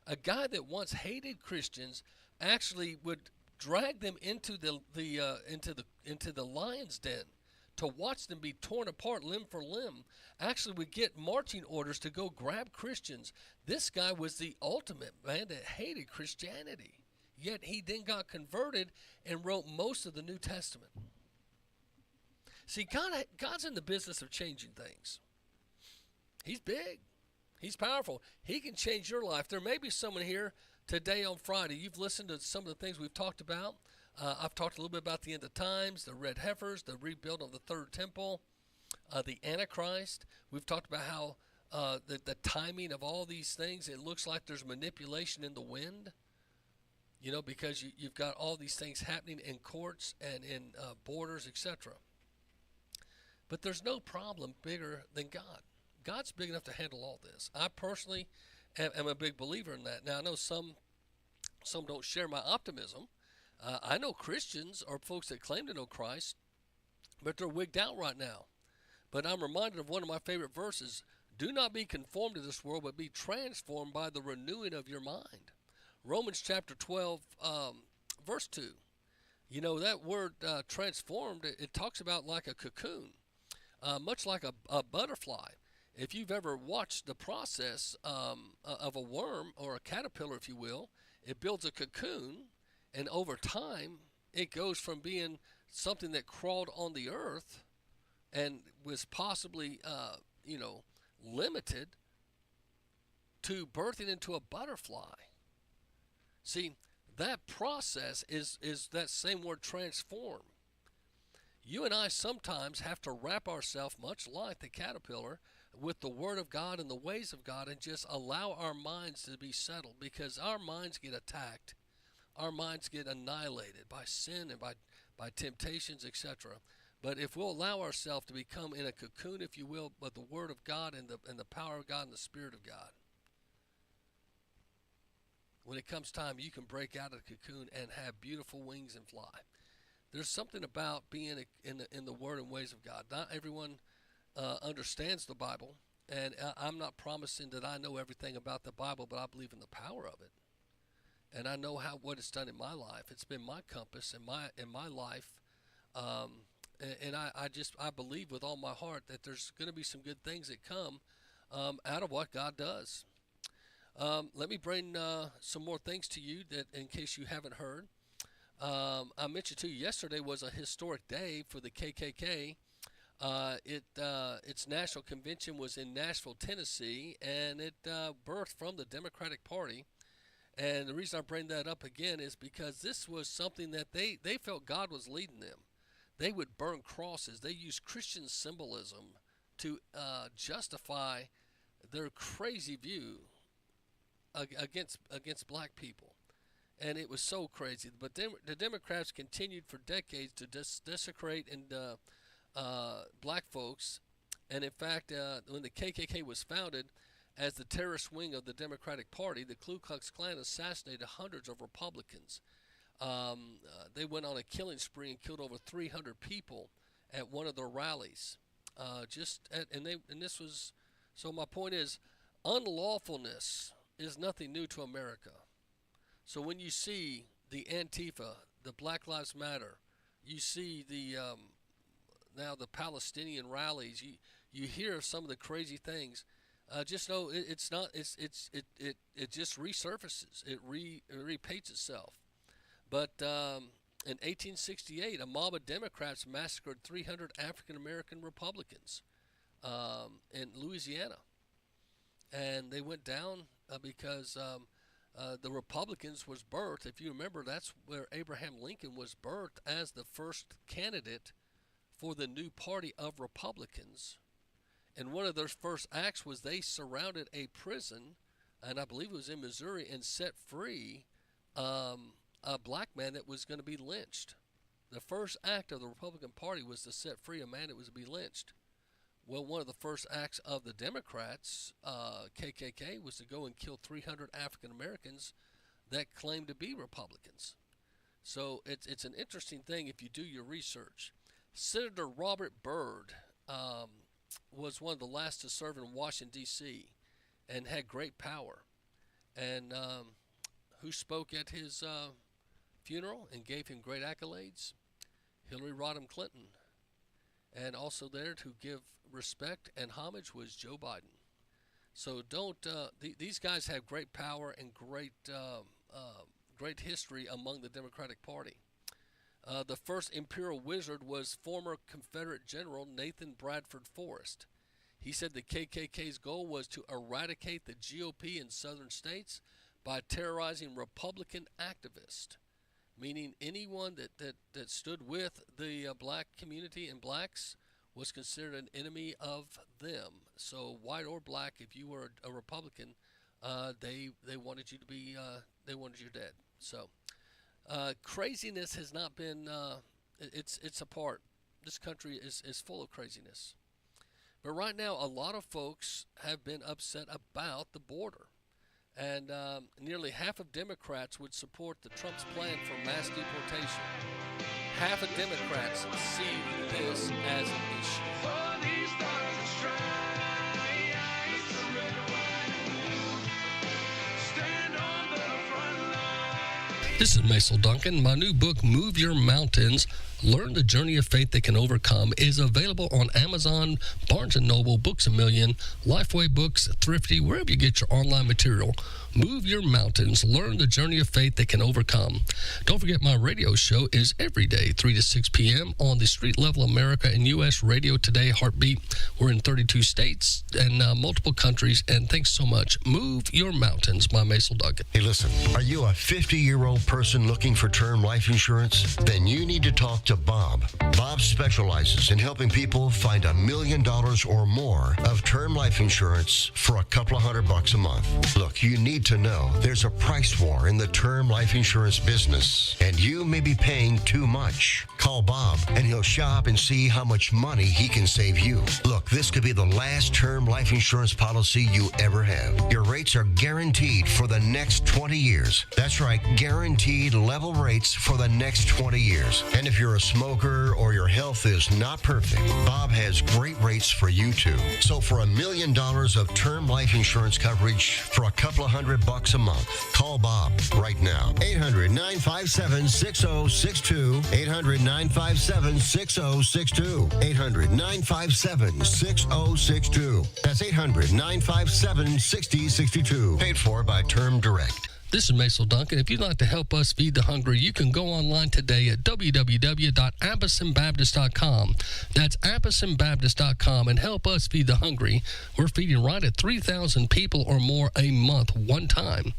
A guy that once hated Christians actually would drag them into the lion's den to watch them be torn apart limb for limb. Actually would get marching orders to go grab Christians. This guy was the ultimate man that hated Christianity. Yet he then got converted and wrote most of the New Testament. See, God's in the business of changing things. He's big. He's powerful. He can change your life. There may be someone here today on Friday. You've listened to some of the things we've talked about. I've talked a little bit about the end of times, the red heifers, the rebuild of the third temple, the Antichrist. We've talked about how the timing of all these things, it looks like there's manipulation in the wind, because you've got all these things happening in courts and in borders, etc. But there's no problem bigger than God. God's big enough to handle all this. I personally am a big believer in that. Now, I know some don't share my optimism. I know Christians or folks that claim to know Christ, but they're wigged out right now. But I'm reminded of one of my favorite verses. Do not be conformed to this world, but be transformed by the renewing of your mind. Romans chapter 12, verse 2. That word transformed, it talks about like a cocoon, much like a butterfly. If you've ever watched the process of a worm or a caterpillar, if you will, it builds a cocoon, and over time, it goes from being something that crawled on the earth and was possibly, limited to birthing into a butterfly. See, that process is that same word, transform. You and I sometimes have to wrap ourselves, much like the caterpillar, with the Word of God and the ways of God, and just allow our minds to be settled, because our minds get attacked. Our minds get annihilated by sin and by temptations, etc. But if we'll allow ourselves to become in a cocoon, if you will, but the Word of God and the power of God and the Spirit of God, when it comes time, you can break out of the cocoon and have beautiful wings and fly. There's something about being in the Word and ways of God. Not everyone understands the Bible, and I'm not promising that I know everything about the Bible, but I believe in the power of it, and I know what it's done in my life. It's been my compass in my life, and I believe with all my heart that there's going to be some good things that come out of what God does. Let me bring some more things to you that, in case you haven't heard. I mentioned to you yesterday was a historic day for the KKK. Its national convention was in Nashville, Tennessee, and it birthed from the Democratic Party. And the reason I bring that up again is because this was something that they felt God was leading them. They would burn crosses. They used Christian symbolism to justify their crazy view against black people. And it was so crazy. But the Democrats continued for decades to desecrate and black folks. And in fact, when the KKK was founded as the terrorist wing of the Democratic Party, the Ku Klux Klan assassinated hundreds of Republicans. They went on a killing spree and killed over 300 people at one of their rallies. So my point is, unlawfulness is nothing new to America. So when you see the Antifa, the Black Lives Matter, you see now the Palestinian rallies, you hear some of the crazy things. Just know it just resurfaces. It repeats itself. But in 1868, a mob of Democrats massacred 300 African American Republicans in Louisiana, and they went down because the Republicans was birthed. If you remember, that's where Abraham Lincoln was birthed as the first candidate for the new party of Republicans. And one of their first acts was they surrounded a prison, and I believe it was in Missouri, and set free a black man that was going to be lynched. The first act of the Republican Party was to set free a man that was to be lynched. Well, one of the first acts of the Democrats, KKK, was to go and kill 300 African Americans that claimed to be Republicans. So it's an interesting thing if you do your research. Senator Robert Byrd was one of the last to serve in Washington, D.C., and had great power. And who spoke at his funeral and gave him great accolades? Hillary Rodham Clinton. And also there to give respect and homage was Joe Biden. So these guys have great power and great history among the Democratic Party. The first imperial wizard was former Confederate General Nathan Bradford Forrest. He said the KKK's goal was to eradicate the GOP in southern states by terrorizing Republican activists, meaning anyone that stood with the black community and blacks was considered an enemy of them. So white or black, if you were a Republican, they wanted you to be they wanted you dead. So craziness has not been it's a part. This country is full of craziness. But right now, a lot of folks have been upset about the border. And nearly half of Democrats would support the Trump's plan for mass deportation. Half of Democrats see this as an issue. This is Macil Duncan. My new book, Move Your Mountains, Learn the Journey of Faith That Can Overcome, is available on Amazon, Barnes & Noble, Books A Million, Lifeway Books, Thrifty, wherever you get your online material. Move Your Mountains, Learn the Journey of Faith That Can Overcome. Don't forget my radio show is every day, 3 to 6 p.m. on the Street Level America and U.S. Radio Today Heartbeat. We're in 32 states and multiple countries, and thanks so much. Move Your Mountains by Macil Duncan. Hey, listen, are you a 50-year-old person looking for term life insurance? Then you need to talk to Bob. Bob specializes in helping people find $1 million or more of term life insurance for a couple of $100 a month. Look, you need to know there's a price war in the term life insurance business, and you may be paying too much. Call Bob, and he'll shop and see how much money he can save you. Look, this could be the last term life insurance policy you ever have. Your rates are guaranteed for the next 20 years. That's right, guaranteed guaranteed level rates for the next 20 years. And if you're a smoker or your health is not perfect, Bob has great rates for you too. So for $1 million of term life insurance coverage for a couple of $100 a month, call Bob right now. 800-957-6062. 800-957-6062. 800-957-6062. That's 800-957-6062. Paid for by Term Direct. This is Macil Duncan. If you'd like to help us feed the hungry, you can go online today at www.appisonbaptist.com. That's appisonbaptist.com and help us feed the hungry. We're feeding right at 3,000 people or more a month, one time.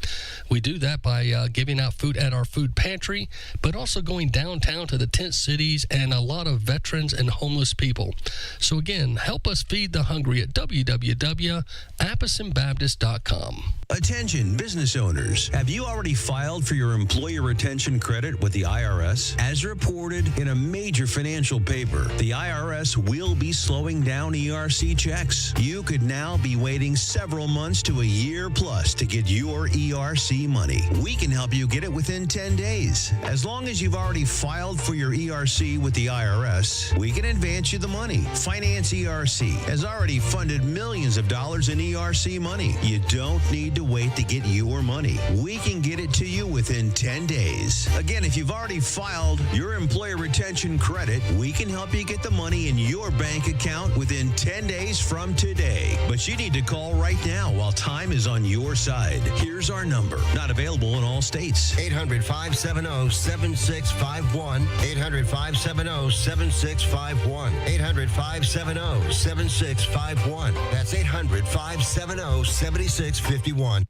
We do that by giving out food at our food pantry, but also going downtown to the tent cities and a lot of veterans and homeless people. So again, help us feed the hungry at www.appisonbaptist.com. Attention, business owners. Have you already filed for your employer retention credit with the IRS? As reported in a major financial paper, the IRS will be slowing down ERC checks. You could now be waiting several months to a year plus to get your ERC money. We can help you get it within 10 days. As long as you've already filed for your ERC with the IRS, we can advance you the money. Finance ERC has already funded millions of dollars in ERC money. You don't need to wait to get your money. We can get it to you within 10 days. Again, if you've already filed your employer retention credit, we can help you get the money in your bank account within 10 days from today. But you need to call right now while time is on your side. Here's our number. Not available in all states. 800-570-7651. 800-570-7651. 800-570-7651. That's 800-570-7651.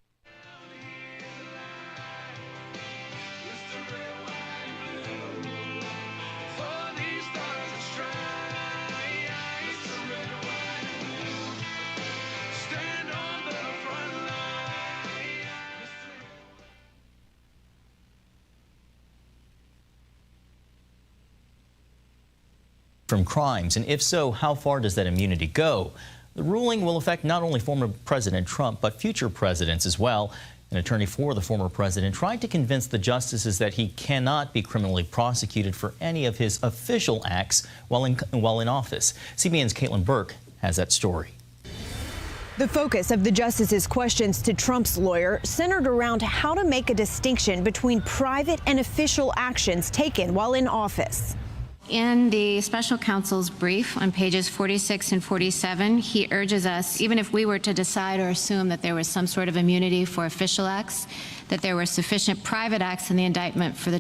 From crimes, and if so, how far does that immunity go? The ruling will affect not only former President Trump, but future presidents as well. An attorney for the former president tried to convince the justices that he cannot be criminally prosecuted for any of his official acts while in office. CBN's Caitlin Burke has that story. The focus of the justices' questions to Trump's lawyer centered around how to make a distinction between private and official actions taken while in office. In the special counsel's brief on pages 46 and 47, he urges us, even if we were to decide or assume that there was some sort of immunity for official acts, that there were sufficient private acts in the indictment for the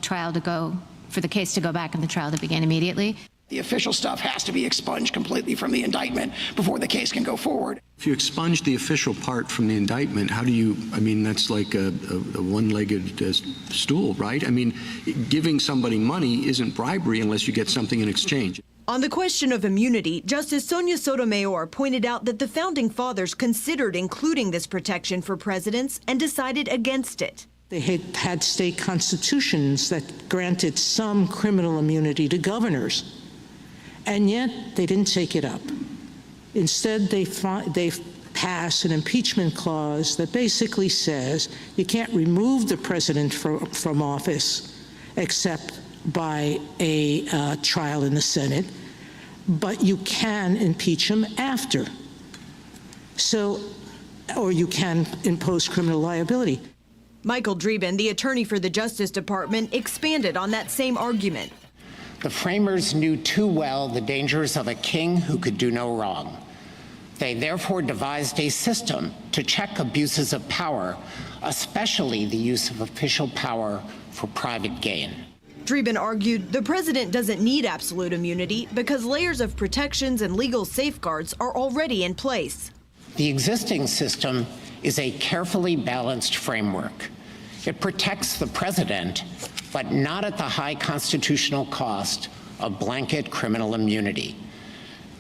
case to go back and the trial to begin immediately. The official stuff has to be expunged completely from the indictment before the case can go forward. If you expunge the official part from the indictment, how do you, that's like a one-legged stool, right? Giving somebody money isn't bribery unless you get something in exchange. On the question of immunity, Justice Sonia Sotomayor pointed out that the Founding Fathers considered including this protection for presidents and decided against it. They had state constitutions that granted some criminal immunity to governors. And yet, they didn't take it up. Instead, they pass an impeachment clause that basically says you can't remove the president from office except by a trial in the Senate, but you can impeach him after. Or you can impose criminal liability. Michael Dreeben, the attorney for the Justice Department, expanded on that same argument. The framers knew too well the dangers of a king who could do no wrong. They therefore devised a system to check abuses of power, especially the use of official power for private gain. Dreeben argued the president doesn't need absolute immunity because layers of protections and legal safeguards are already in place. The existing system is a carefully balanced framework. It protects the president, but not at the high constitutional cost of blanket criminal immunity.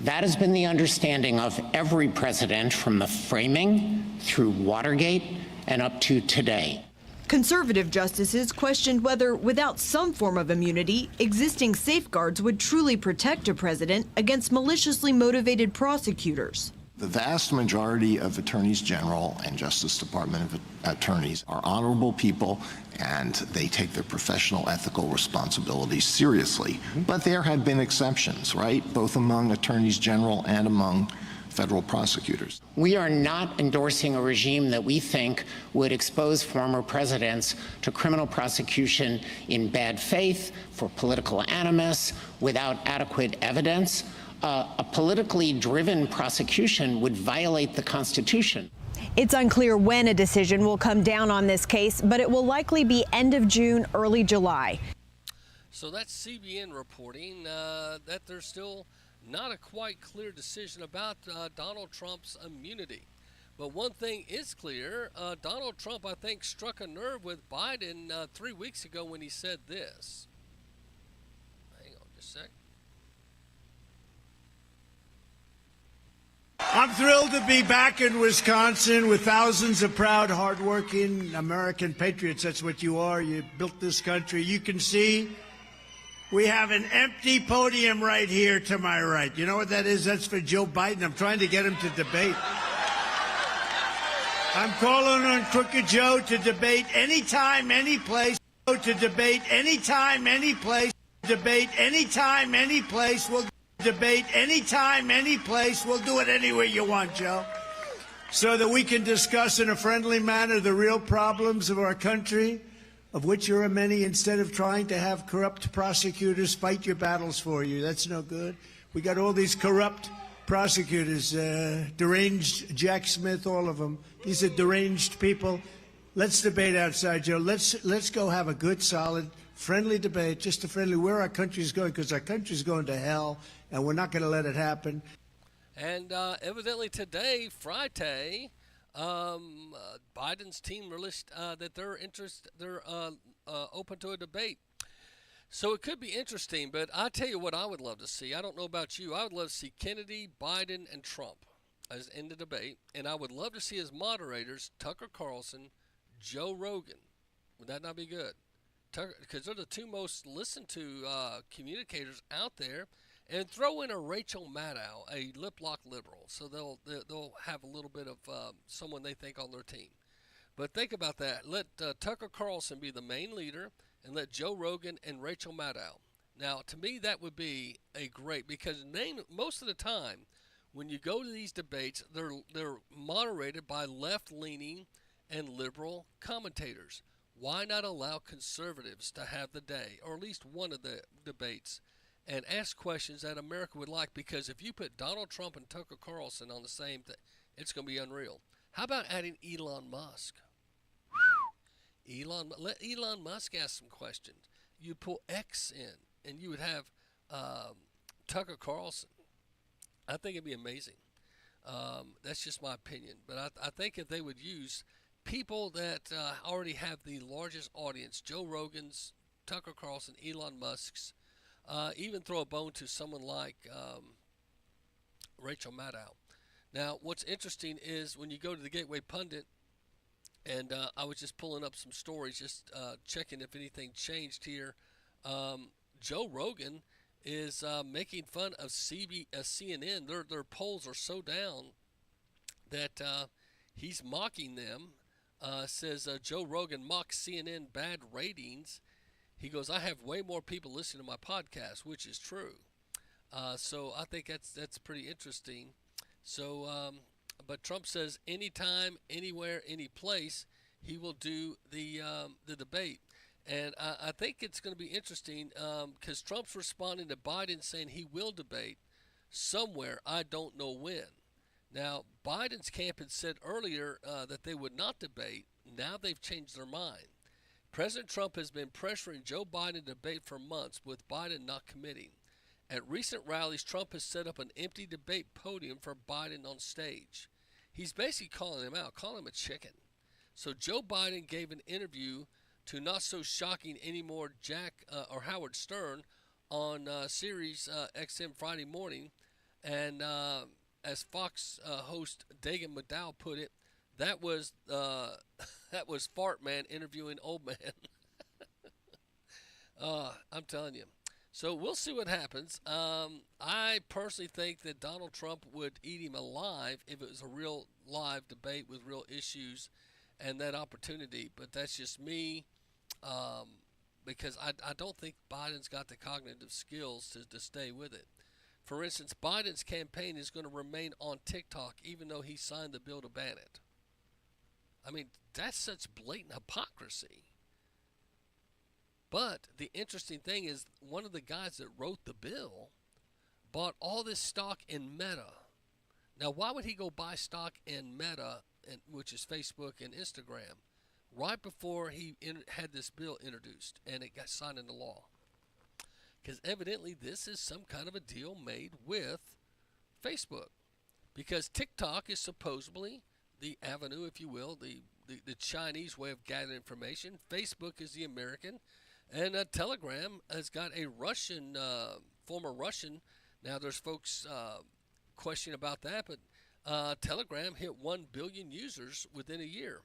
That has been the understanding of every president from the framing through Watergate and up to today. Conservative justices questioned whether, without some form of immunity, existing safeguards would truly protect a president against maliciously motivated prosecutors. The vast majority of attorneys general and Justice Department attorneys are honorable people, and they take their professional ethical responsibilities seriously. But there have been exceptions, right? Both among attorneys general and among federal prosecutors. We are not endorsing a regime that we think would expose former presidents to criminal prosecution in bad faith, for political animus, without adequate evidence. A politically driven prosecution would violate the Constitution. It's unclear when a decision will come down on this case, but it will likely be end of June, early July. So that's CBN reporting that there's still not a quite clear decision about Donald Trump's immunity. But one thing is clear, Donald Trump, I think, struck a nerve with Biden 3 weeks ago when he said this. Hang on just a sec. I'm thrilled to be back in Wisconsin with thousands of proud, hardworking American patriots. That's what you are. You built this country. You can see we have an empty podium right here to my right. You know what that is? That's for Joe Biden. I'm trying to get him to debate. I'm calling on Crooked Joe to debate anytime, any place. To debate anytime, any place. Debate anytime, any place. We'll debate anytime, any place. We'll do it anywhere you want, Joe. So that we can discuss in a friendly manner the real problems of our country, of which there are many, instead of trying to have corrupt prosecutors fight your battles for you. That's no good. We got all these corrupt prosecutors, deranged Jack Smith, all of them. These are deranged people. Let's debate outside, Joe. Let's go have a good, solid, friendly debate, just a friendly, where our country's going, because our country's going to hell, and we're not going to let it happen. And evidently today, Friday, Biden's team released that they're open to a debate. So it could be interesting, but I tell you what I would love to see. I don't know about you. I would love to see Kennedy, Biden, and Trump as in the debate, and I would love to see as moderators Tucker Carlson, Joe Rogan. Would that not be good? Because they're the two most listened to communicators out there. And throw in a Rachel Maddow, a lip-lock liberal, so they'll have a little bit of someone they think on their team. But think about that. Let Tucker Carlson be the main leader, and let Joe Rogan and Rachel Maddow. Now, to me, that would be a great, because most of the time when you go to these debates, they're moderated by left-leaning and liberal commentators. Why not allow conservatives to have the day, or at least one of the debates, and ask questions that America would like? Because if you put Donald Trump and Tucker Carlson on the same thing, it's going to be unreal. How about adding Elon Musk? Let Elon Musk ask some questions. You pull X in, and you would have Tucker Carlson. I think it'd be amazing. That's just my opinion. But I think if they would use people that already have the largest audience, Joe Rogan's, Tucker Carlson, Elon Musk's, even throw a bone to someone like Rachel Maddow. Now, what's interesting is when you go to the Gateway Pundit, and I was just pulling up some stories, just checking if anything changed here. Joe Rogan is making fun of CNN. Their polls are so down that he's mocking them. Says Joe Rogan mocks CNN bad ratings. He goes, I have way more people listening to my podcast, which is true. So I think that's pretty interesting. So, but Trump says anytime, anywhere, any place, he will do the debate. And I think it's going to be interesting because Trump's responding to Biden saying he will debate somewhere. I don't know when. Now, Biden's camp had said earlier that they would not debate. Now they've changed their mind. President Trump has been pressuring Joe Biden to debate for months, with Biden not committing. At recent rallies, Trump has set up an empty debate podium for Biden on stage. He's basically calling him out, calling him a chicken. So Joe Biden gave an interview to not so shocking anymore Howard Stern on Sirius XM Friday morning, and as Fox host Dagan McDowell put it, that was Fart Man interviewing Old Man. I'm telling you. So we'll see what happens. I personally think that Donald Trump would eat him alive if it was a real live debate with real issues and that opportunity. But that's just me, because I don't think Biden's got the cognitive skills to stay with it. For instance, Biden's campaign is going to remain on TikTok even though he signed the bill to ban it. I mean, that's such blatant hypocrisy. But the interesting thing is one of the guys that wrote the bill bought all this stock in Meta. Now, why would he go buy stock in Meta, which is Facebook and Instagram, right before he had this bill introduced and it got signed into law? Because evidently this is some kind of a deal made with Facebook. Because TikTok is supposedly the avenue, if you will, the Chinese way of gathering information. Facebook is the American. And Telegram has got a Russian, former Russian. Now there's folks questioning about that, but Telegram hit 1 billion users within a year.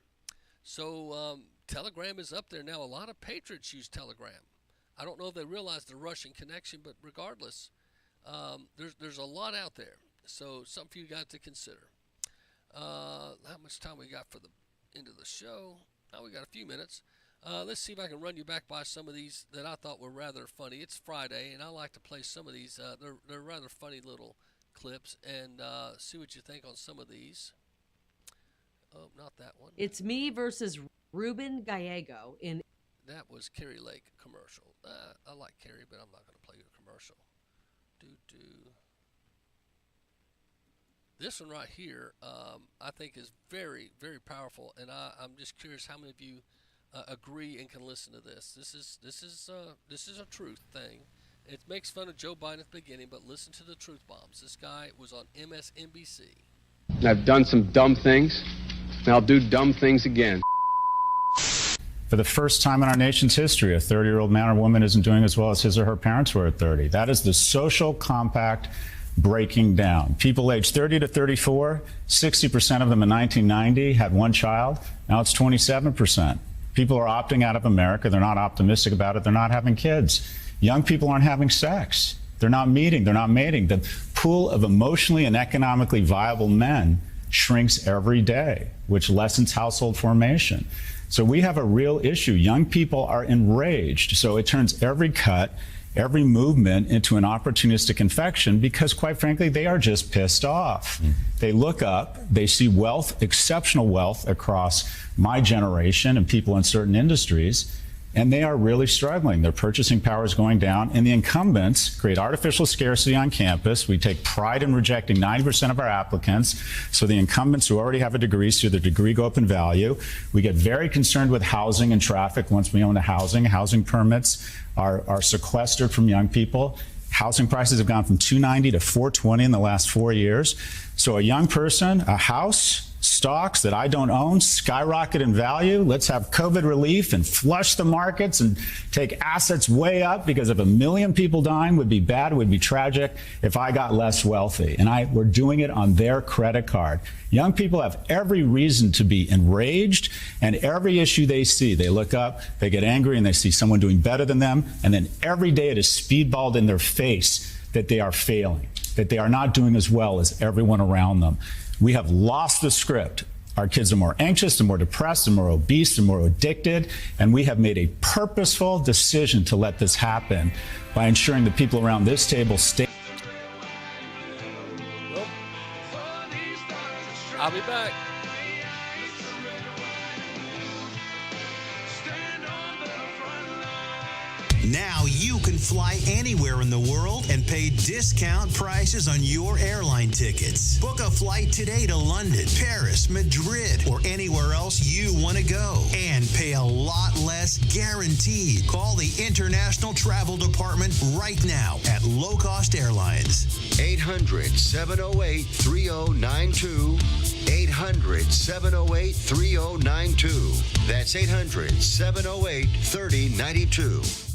So Telegram is up there now. A lot of patriots use Telegram. I don't know if they realize the Russian connection, but regardless, there's a lot out there. So something for you guys to consider. How much time we got for the end of the show? We got a few minutes. Let's see if I can run you back by some of these that I thought were rather funny. It's Friday, and I like to play some of these. They're rather funny little clips, and see what you think on some of these. Oh, not that one. It's me versus Ruben Gallego in. That was Carrie Lake commercial. I like Carrie, but I'm not going to play your commercial. This one right here, I think is very, very powerful, and I'm just curious how many of you agree and can listen to this. This is a truth thing. It makes fun of Joe Biden at the beginning, but listen to the truth bombs. This guy was on MSNBC. I've done some dumb things, and I'll do dumb things again. For the first time in our nation's history, a 30-year-old man or woman isn't doing as well as his or her parents were at 30. That is the social compact breaking down. People aged 30 to 34, 60% of them in 1990 had one child. Now it's 27%. People are opting out of America. They're not optimistic about it. They're not having kids. Young people aren't having sex. They're not meeting. They're not mating. The pool of emotionally and economically viable men shrinks every day, which lessens household formation. So we have a real issue. Young people are enraged. So it turns every cut, every movement into an opportunistic infection because, quite frankly, they are just pissed off. They look up, they see wealth, exceptional wealth across my generation and people in certain industries, and they are really struggling. Their purchasing power is going down, and the incumbents create artificial scarcity on campus. We take pride in rejecting 90% of our applicants, so the incumbents who already have a degree see their degree go up in value. We get very concerned with housing and traffic once we own a housing. Housing permits are sequestered from young people. Housing prices have gone from $290 to $420 in the last 4 years. So a young person, a house, stocks that I don't own skyrocket in value. Let's have COVID relief and flush the markets and take assets way up, because if 1 million people dying would be bad, it would be tragic if I got less wealthy. And we're doing it on their credit card. Young people have every reason to be enraged, and every issue they see, they look up, they get angry, and they see someone doing better than them. And then every day it is speedballed in their face that they are failing, that they are not doing as well as everyone around them. We have lost the script. Our kids are more anxious, they're more depressed, they're more obese, they're more addicted, and we have made a purposeful decision to let this happen by ensuring the people around this table stay. I'll be back. Now you can fly anywhere in the world and pay discount prices on your airline tickets. Book a flight today to London, Paris, Madrid, or anywhere else you want to go, and pay a lot less guaranteed. Call the International Travel Department right now at Low Cost Airlines. 800-708-3092. 800-708-3092. That's 800-708-3092.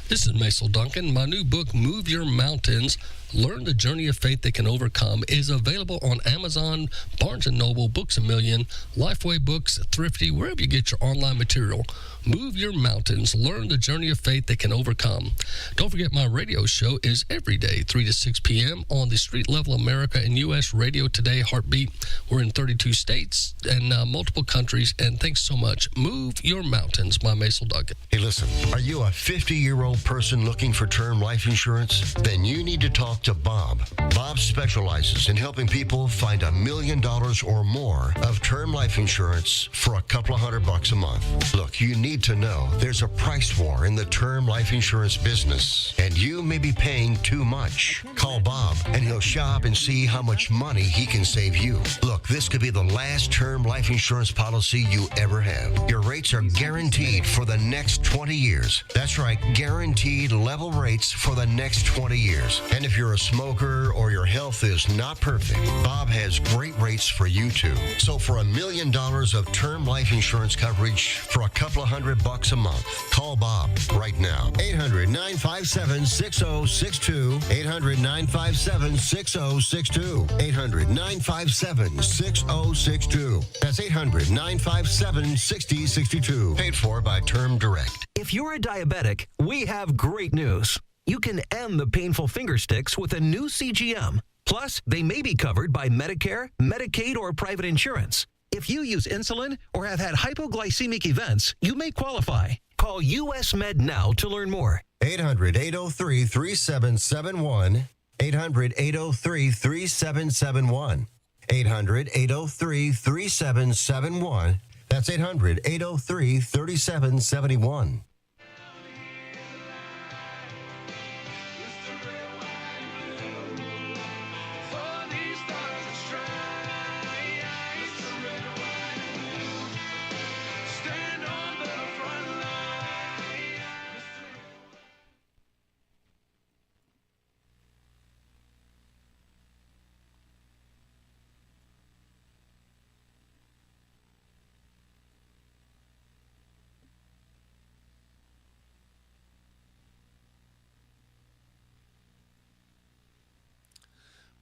This is Macil Duncan. My new book, Move Your Mountains, Learn the Journey of Faith That Can Overcome, is available on Amazon, Barnes & Noble, Books A Million, Lifeway Books, Thrifty, wherever you get your online material. Move Your Mountains, Learn the Journey of Faith That Can Overcome. Don't forget my radio show is every day, 3 to 6 p.m. on the Street Level America and U.S. Radio Today Heartbeat. We're in 32 states and multiple countries, and thanks so much. Move Your Mountains by Macil Duncan. Hey, listen, are you a 50-year-old person looking for term life insurance? Then you need to talk to Bob. Bob specializes in helping people find $1 million or more of term life insurance for a couple of $100 a month. Look, you need to know there's a price war in the term life insurance business, and you may be paying too much. Call Bob, and he'll shop and see how much money he can save you. Look, this could be the last term life insurance policy you ever have. Your rates are guaranteed for the next 20 years. That's right, guaranteed level rates for the next 20 years. And if you're a smoker or your health is not perfect, Bob has great rates for you too. So for $1 million of term life insurance coverage for a couple of $100 a month, call Bob right now. 800-957-6062. 800-957-6062. 800-957-6062. That's 800-957-6062. Paid for by Term Direct. If you're a diabetic, we have great news. You can end the painful finger sticks with a new CGM. Plus, they may be covered by Medicare, Medicaid, or private insurance. If you use insulin or have had hypoglycemic events, you may qualify. Call US Med now to learn more. 800-803-3771. 800-803-3771. 800-803-3771. That's 800-803-3771.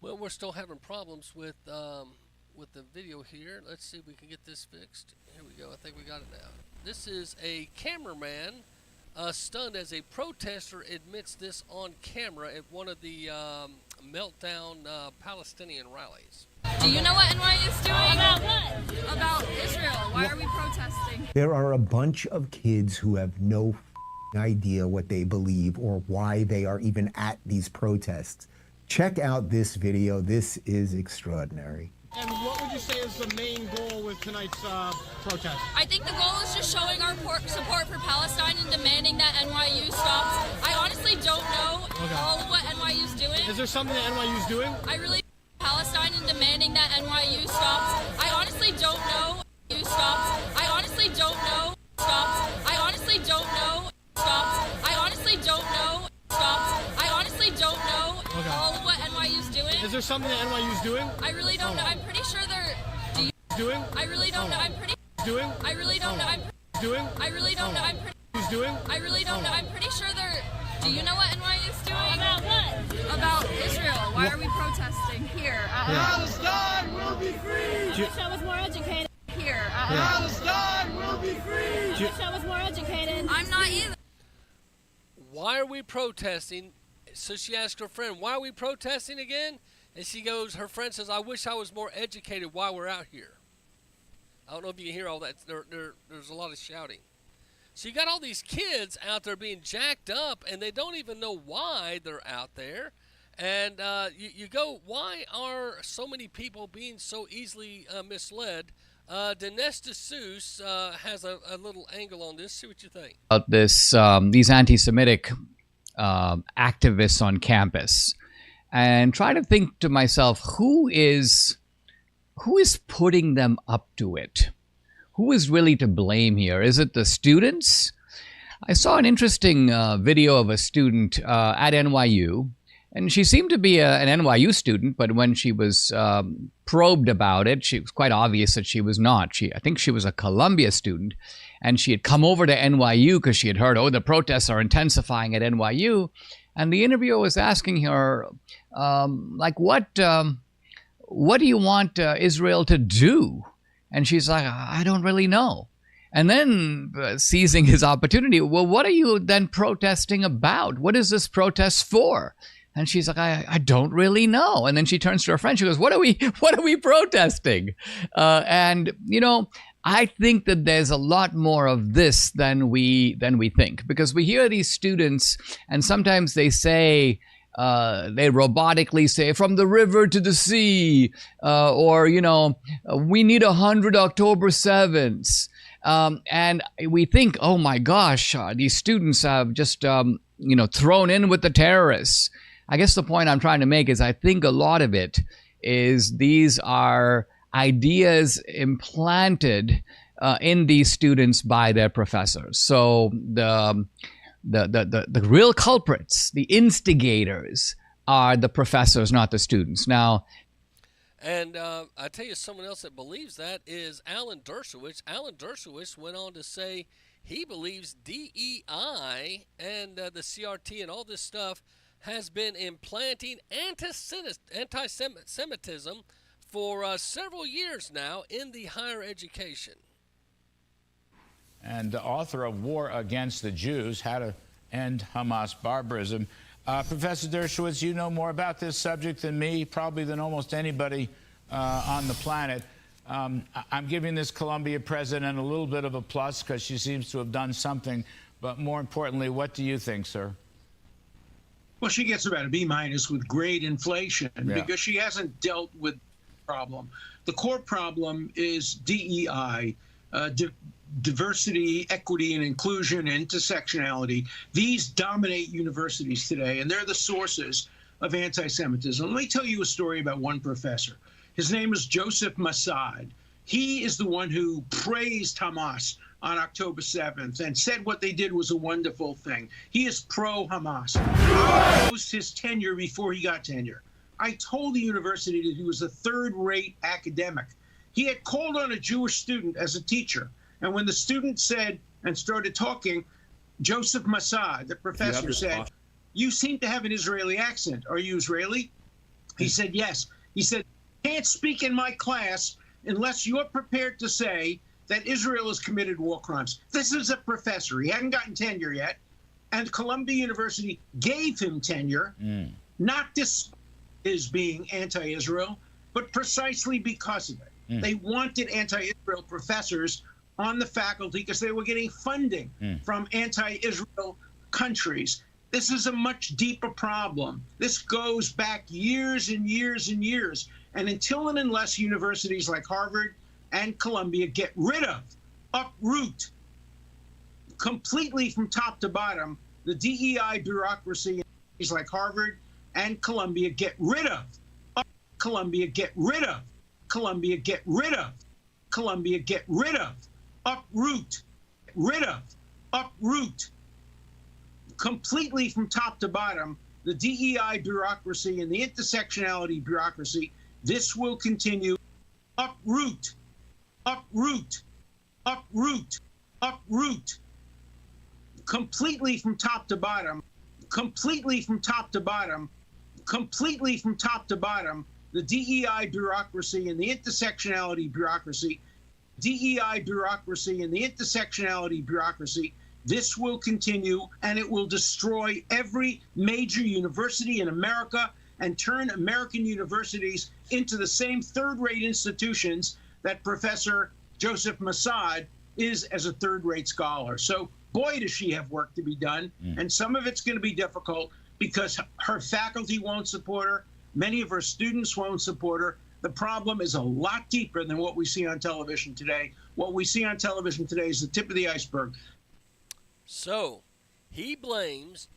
Well, we're still having problems with the video here. Let's see if we can get this fixed. Here we go. I think we got it now. This is a cameraman stunned as a protester admits this on camera at one of the meltdown Palestinian rallies. Do you know what NYU is doing? About what? About Israel. Why are we protesting? There are a bunch of kids who have no idea what they believe or why they are even at these protests. Check out this video. This is extraordinary. And what would you say is the main goal with tonight's protest? I think the goal is just showing our support for Palestine and demanding that NYU stops. I honestly don't know all of what NYU is doing. Is there something that NYU is doing? I really Palestine and demanding that NYU stops. I honestly don't know. NYU stops. I honestly don't know. Stops. I honestly don't know. Stops. I honestly don't know. Stops. I honestly don't know all of what NYU is doing. Is there something that NYU is doing? I really don't know. I'm pretty sure they're doing. I really don't know. I'm pretty doing. I really don't know. I'm doing. I really don't know. I'm pretty Who's doing. I really don't know. I'm pretty sure they're. Do you know what NYU is doing? About what? About Israel. Why are we protesting here? Palestine will be free. I wish I was more educated. Here. Palestine will be free. I wish I was more educated. I'm not either. Why are we protesting? So she asked her friend, why are we protesting again? And she goes, her friend says, I wish I was more educated while we're out here. I don't know if you can hear all that. There's a lot of shouting. So you got all these kids out there being jacked up, and they don't even know why they're out there. And you go, why are so many people being so easily misled? Dinesh D'Souza has a little angle on this. See what you think. About this, these anti-Semitic activists on campus, and try to think to myself, who is putting them up to it? Who is really to blame here? Is it the students? I saw an interesting video of a student at NYU, and she seemed to be an NYU student, but when she was probed about it, it was quite obvious that she was not. I think she was a Columbia student, and she had come over to NYU because she had heard, oh, the protests are intensifying at NYU. And the interviewer was asking her, what do you want Israel to do? And she's like, I don't really know. And then seizing his opportunity, well, what are you then protesting about? What is this protest for? And she's like, I don't really know. And then she turns to her friend. She goes, what are we protesting? And I think that there's a lot more of this than we think, because we hear these students, and sometimes they say, they robotically say, from the river to the sea, or we need 100 October 7ths. And we think, oh my gosh, these students have just, thrown in with the terrorists. I guess the point I'm trying to make is I think a lot of it is these are ideas implanted in these students by their professors. So the real culprits, the instigators, are the professors, not the students. Now, and I tell you, someone else that believes that is Alan Dershowitz. Alan Dershowitz went on to say he believes DEI and the CRT and all this stuff has been implanting anti-Semitism for several years now in the higher education. And the author of War Against the Jews, How to End Hamas Barbarism. Professor Dershowitz, you know more about this subject than me, probably than almost anybody on the planet. I'm giving this Columbia president a little bit of a plus because she seems to have done something. But more importantly, what do you think, sir? Well, she gets about a B- with grade inflation because she hasn't dealt with the problem. The core problem is DEI, diversity, equity, and inclusion, intersectionality. These dominate universities today, and they're the sources of anti-Semitism. Let me tell you a story about one professor. His name is Joseph Massad. He is the one who praised Hamas on October 7th and said what they did was a wonderful thing. He is pro-Hamas. I opposed his tenure before he got tenure. I told the university that he was a third-rate academic. He had called on a Jewish student as a teacher. And when the student said and started talking, Joseph Massad, the professor, said, you seem to have an Israeli accent. Are you Israeli? He said, yes. He said, can't speak in my class unless you're prepared to say that Israel has committed war crimes. This is a professor. He hadn't gotten tenure yet. And Columbia University gave him tenure, not this is being anti-Israel, but precisely because of it. They wanted anti-Israel professors on the faculty because they were getting funding from anti-Israel countries. This is a much deeper problem. This goes back years and years and years. And until and unless universities like Harvard and Columbia get rid of, uproot, completely from top to bottom, the DEI bureaucracy like Harvard and Columbia get rid of, Columbia get rid of, Columbia get rid of, Columbia get rid of, uproot, rid of, uproot, completely from top to bottom, the DEI bureaucracy and the intersectionality bureaucracy. This will continue. Uproot, uproot, uproot, uproot, completely from top to bottom, completely from top to bottom, completely from top to bottom, the DEI bureaucracy and the intersectionality bureaucracy, DEI bureaucracy and the intersectionality bureaucracy. This will continue, and it will destroy every major university in America and turn American universities into the same third-rate institutions that Professor Joseph Massad is as a third-rate scholar. So, boy, does she have work to be done. And some of it's going to be difficult because her faculty won't support her. Many of her students won't support her. The problem is a lot deeper than what we see on television today. What we see on television today is the tip of the iceberg. So, he blames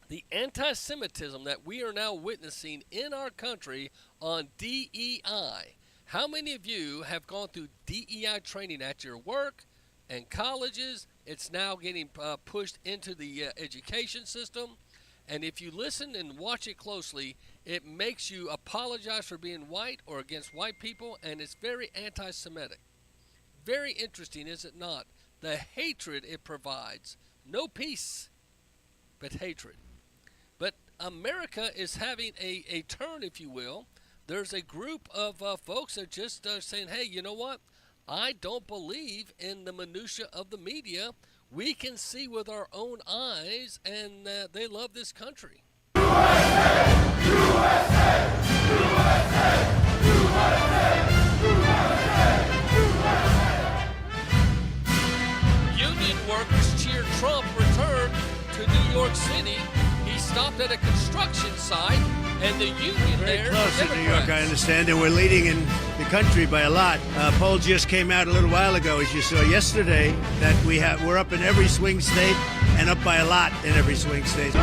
the anti-Semitism that we are now witnessing in our country on DEI. How many of you have gone through DEI training at your work and colleges? It's now getting pushed into the education system. And if you listen and watch it closely, it makes you apologize for being white or against white people, and it's very anti-Semitic. Very interesting, is it not? the hatred it provides. No peace, but hatred. But America is having a turn, if you will. There's a group of folks that just saying, hey, you know what? I don't believe in the minutia of the media. We can see with our own eyes, and they love this country. USA! USA! USA! USA! Union workers cheered Trump return to New York City. He stopped at a construction site, and the union Very there. close in New York, I understand, and we're leading in the country by a lot. Poll just came out a little while ago, as you saw yesterday, that we're up in every swing state and up by a lot in every swing state.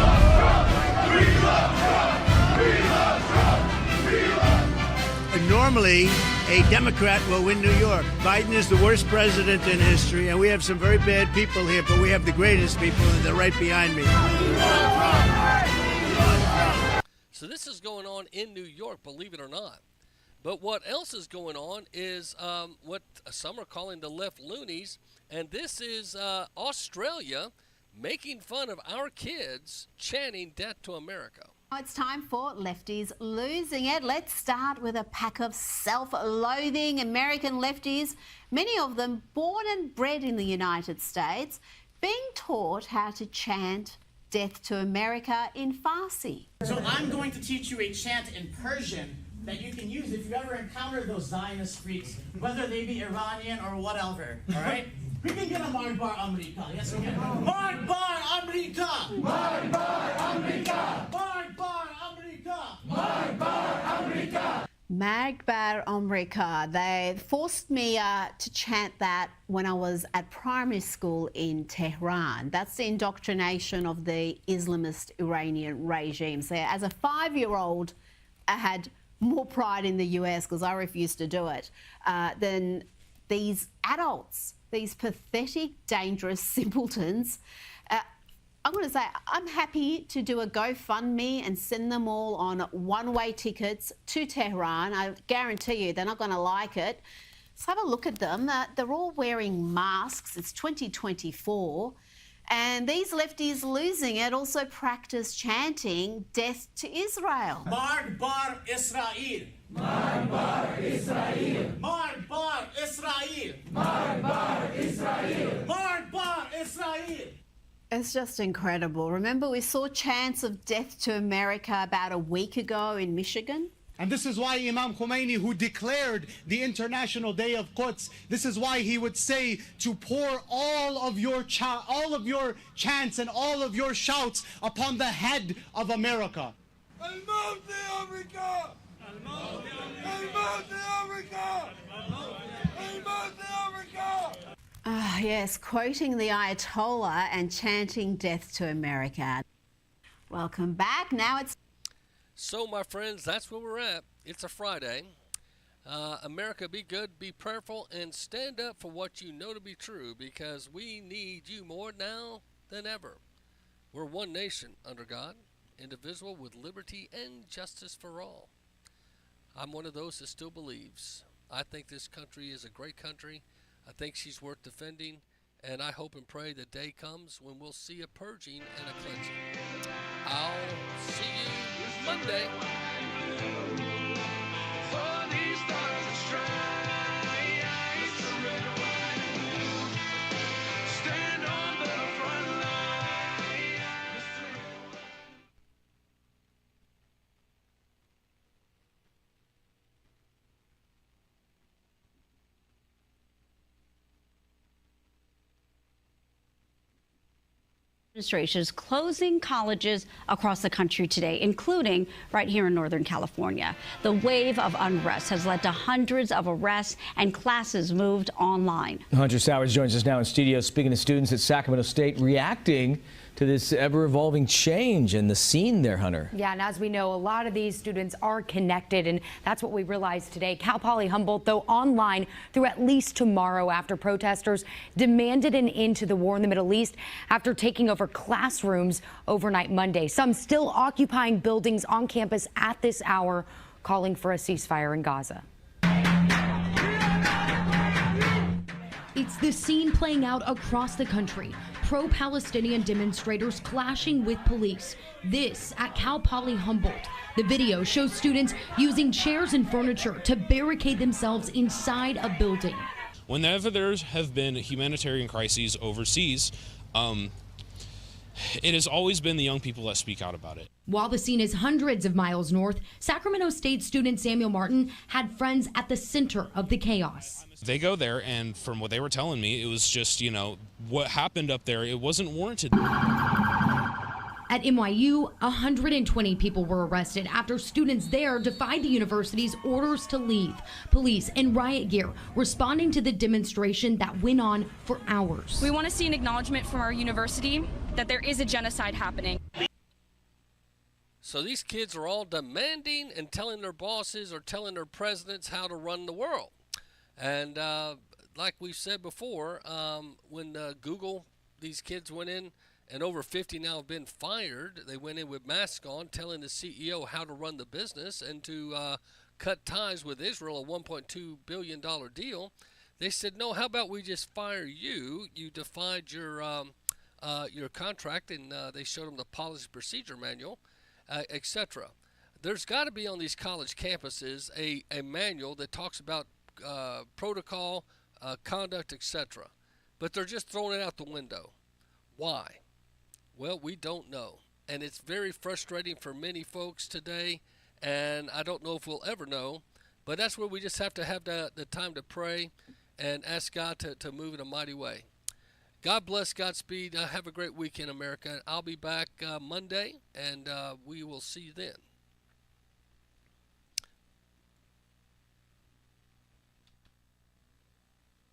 Normally, a Democrat will win New York. Biden is the worst president in history, and we have some very bad people here, but we have the greatest people, and they're right behind me. So this is going on in New York, believe it or not. But what else is going on is what some are calling the left loonies, and this is Australia making fun of our kids chanting "Death to America." It's time for Lefties Losing It. Let's start with a pack of self-loathing American lefties, many of them born and bred in the United States, being taught how to chant "Death to America" in Farsi. So I'm going to teach you a chant in Persian that you can use if you ever encounter those Zionist freaks, whether they be Iranian or whatever, all right? We can get a Marbar America. Yes, we can. Marbar America! Marbar America! Marbar America! Marbar America! Magbar America. They forced me to chant that when I was at primary school in Tehran. That's the indoctrination of the Islamist Iranian regime. So as a 5-year-old, I had more pride in the US, because I refused to do it, than these adults, these pathetic, dangerous simpletons. I'm going to say I'm happy to do a GoFundMe and send them all on one-way tickets to Tehran. I guarantee you they're not going to like it. So have a look at them. They're all wearing masks. It's 2024. And these lefties losing it also practice chanting "Death to Israel." Marbar Israel! Marbar Israel! Marbar Israel! Marbar Israel! Marbar Israel! It's just incredible. Remember, we saw chants of "Death to America" about a week ago in Michigan? And this is why Imam Khomeini, who declared the International Day of Quds, this is why he would say to pour all of your chants and all of your shouts upon the head of America. Yes, quoting the Ayatollah and chanting "Death to America." Welcome back. Now it's... So, my friends, that's where we're at. It's a Friday. America, be good, be prayerful, and stand up for what you know to be true, because we need you more now than ever. We're one nation under God, indivisible, with liberty and justice for all. I'm one of those that still believes. I think this country is a great country. I think she's worth defending, and I hope and pray the day comes when we'll see a purging and a cleansing. I'll see you Monday. Administration is closing colleges across the country today, including right here in Northern California. The wave of unrest has led to hundreds of arrests and classes moved online. Hunter Sowers joins us now in studio, speaking to students at Sacramento State, reacting to this ever-evolving change in the scene there, Hunter. Yeah, and as we know, a lot of these students are connected, and that's what we realized today. Cal Poly Humboldt, though, online through at least tomorrow after protesters demanded an end to the war in the Middle East after taking over classrooms overnight Monday. Some still occupying buildings on campus at this hour, calling for a ceasefire in Gaza. It's the scene playing out across the country. Pro-Palestinian demonstrators clashing with police. This at Cal Poly Humboldt. The video shows students using chairs and furniture to barricade themselves inside a building. Whenever there have been humanitarian crises overseas, it has always been the young people that speak out about it. While the scene is hundreds of miles north, Sacramento State student Samuel Martin had friends at the center of the chaos. They go there, and from what they were telling me, it was just, what happened up there, it wasn't warranted. At NYU, 120 people were arrested after students there defied the university's orders to leave. Police in riot gear responding to the demonstration that went on for hours. We want to see an acknowledgement from our university that there is a genocide happening. So these kids are all demanding and telling their bosses or telling their presidents how to run the world. And like we've said before, when Google, these kids went in, and over 50 now have been fired. They went in with masks on, telling the CEO how to run the business and to cut ties with Israel, a $1.2 billion deal. They said, no, how about we just fire you? You defied your contract, and they showed them the policy procedure manual, etc. There's got to be on these college campuses a manual that talks about protocol, conduct, etc. But they're just throwing it out the window. Why? Well, we don't know, and it's very frustrating for many folks today, and I don't know if we'll ever know, but that's where we just have to have the time to pray and ask God to move in a mighty way. God bless, Godspeed. Have a great weekend, America. I'll be back Monday, and we will see you then.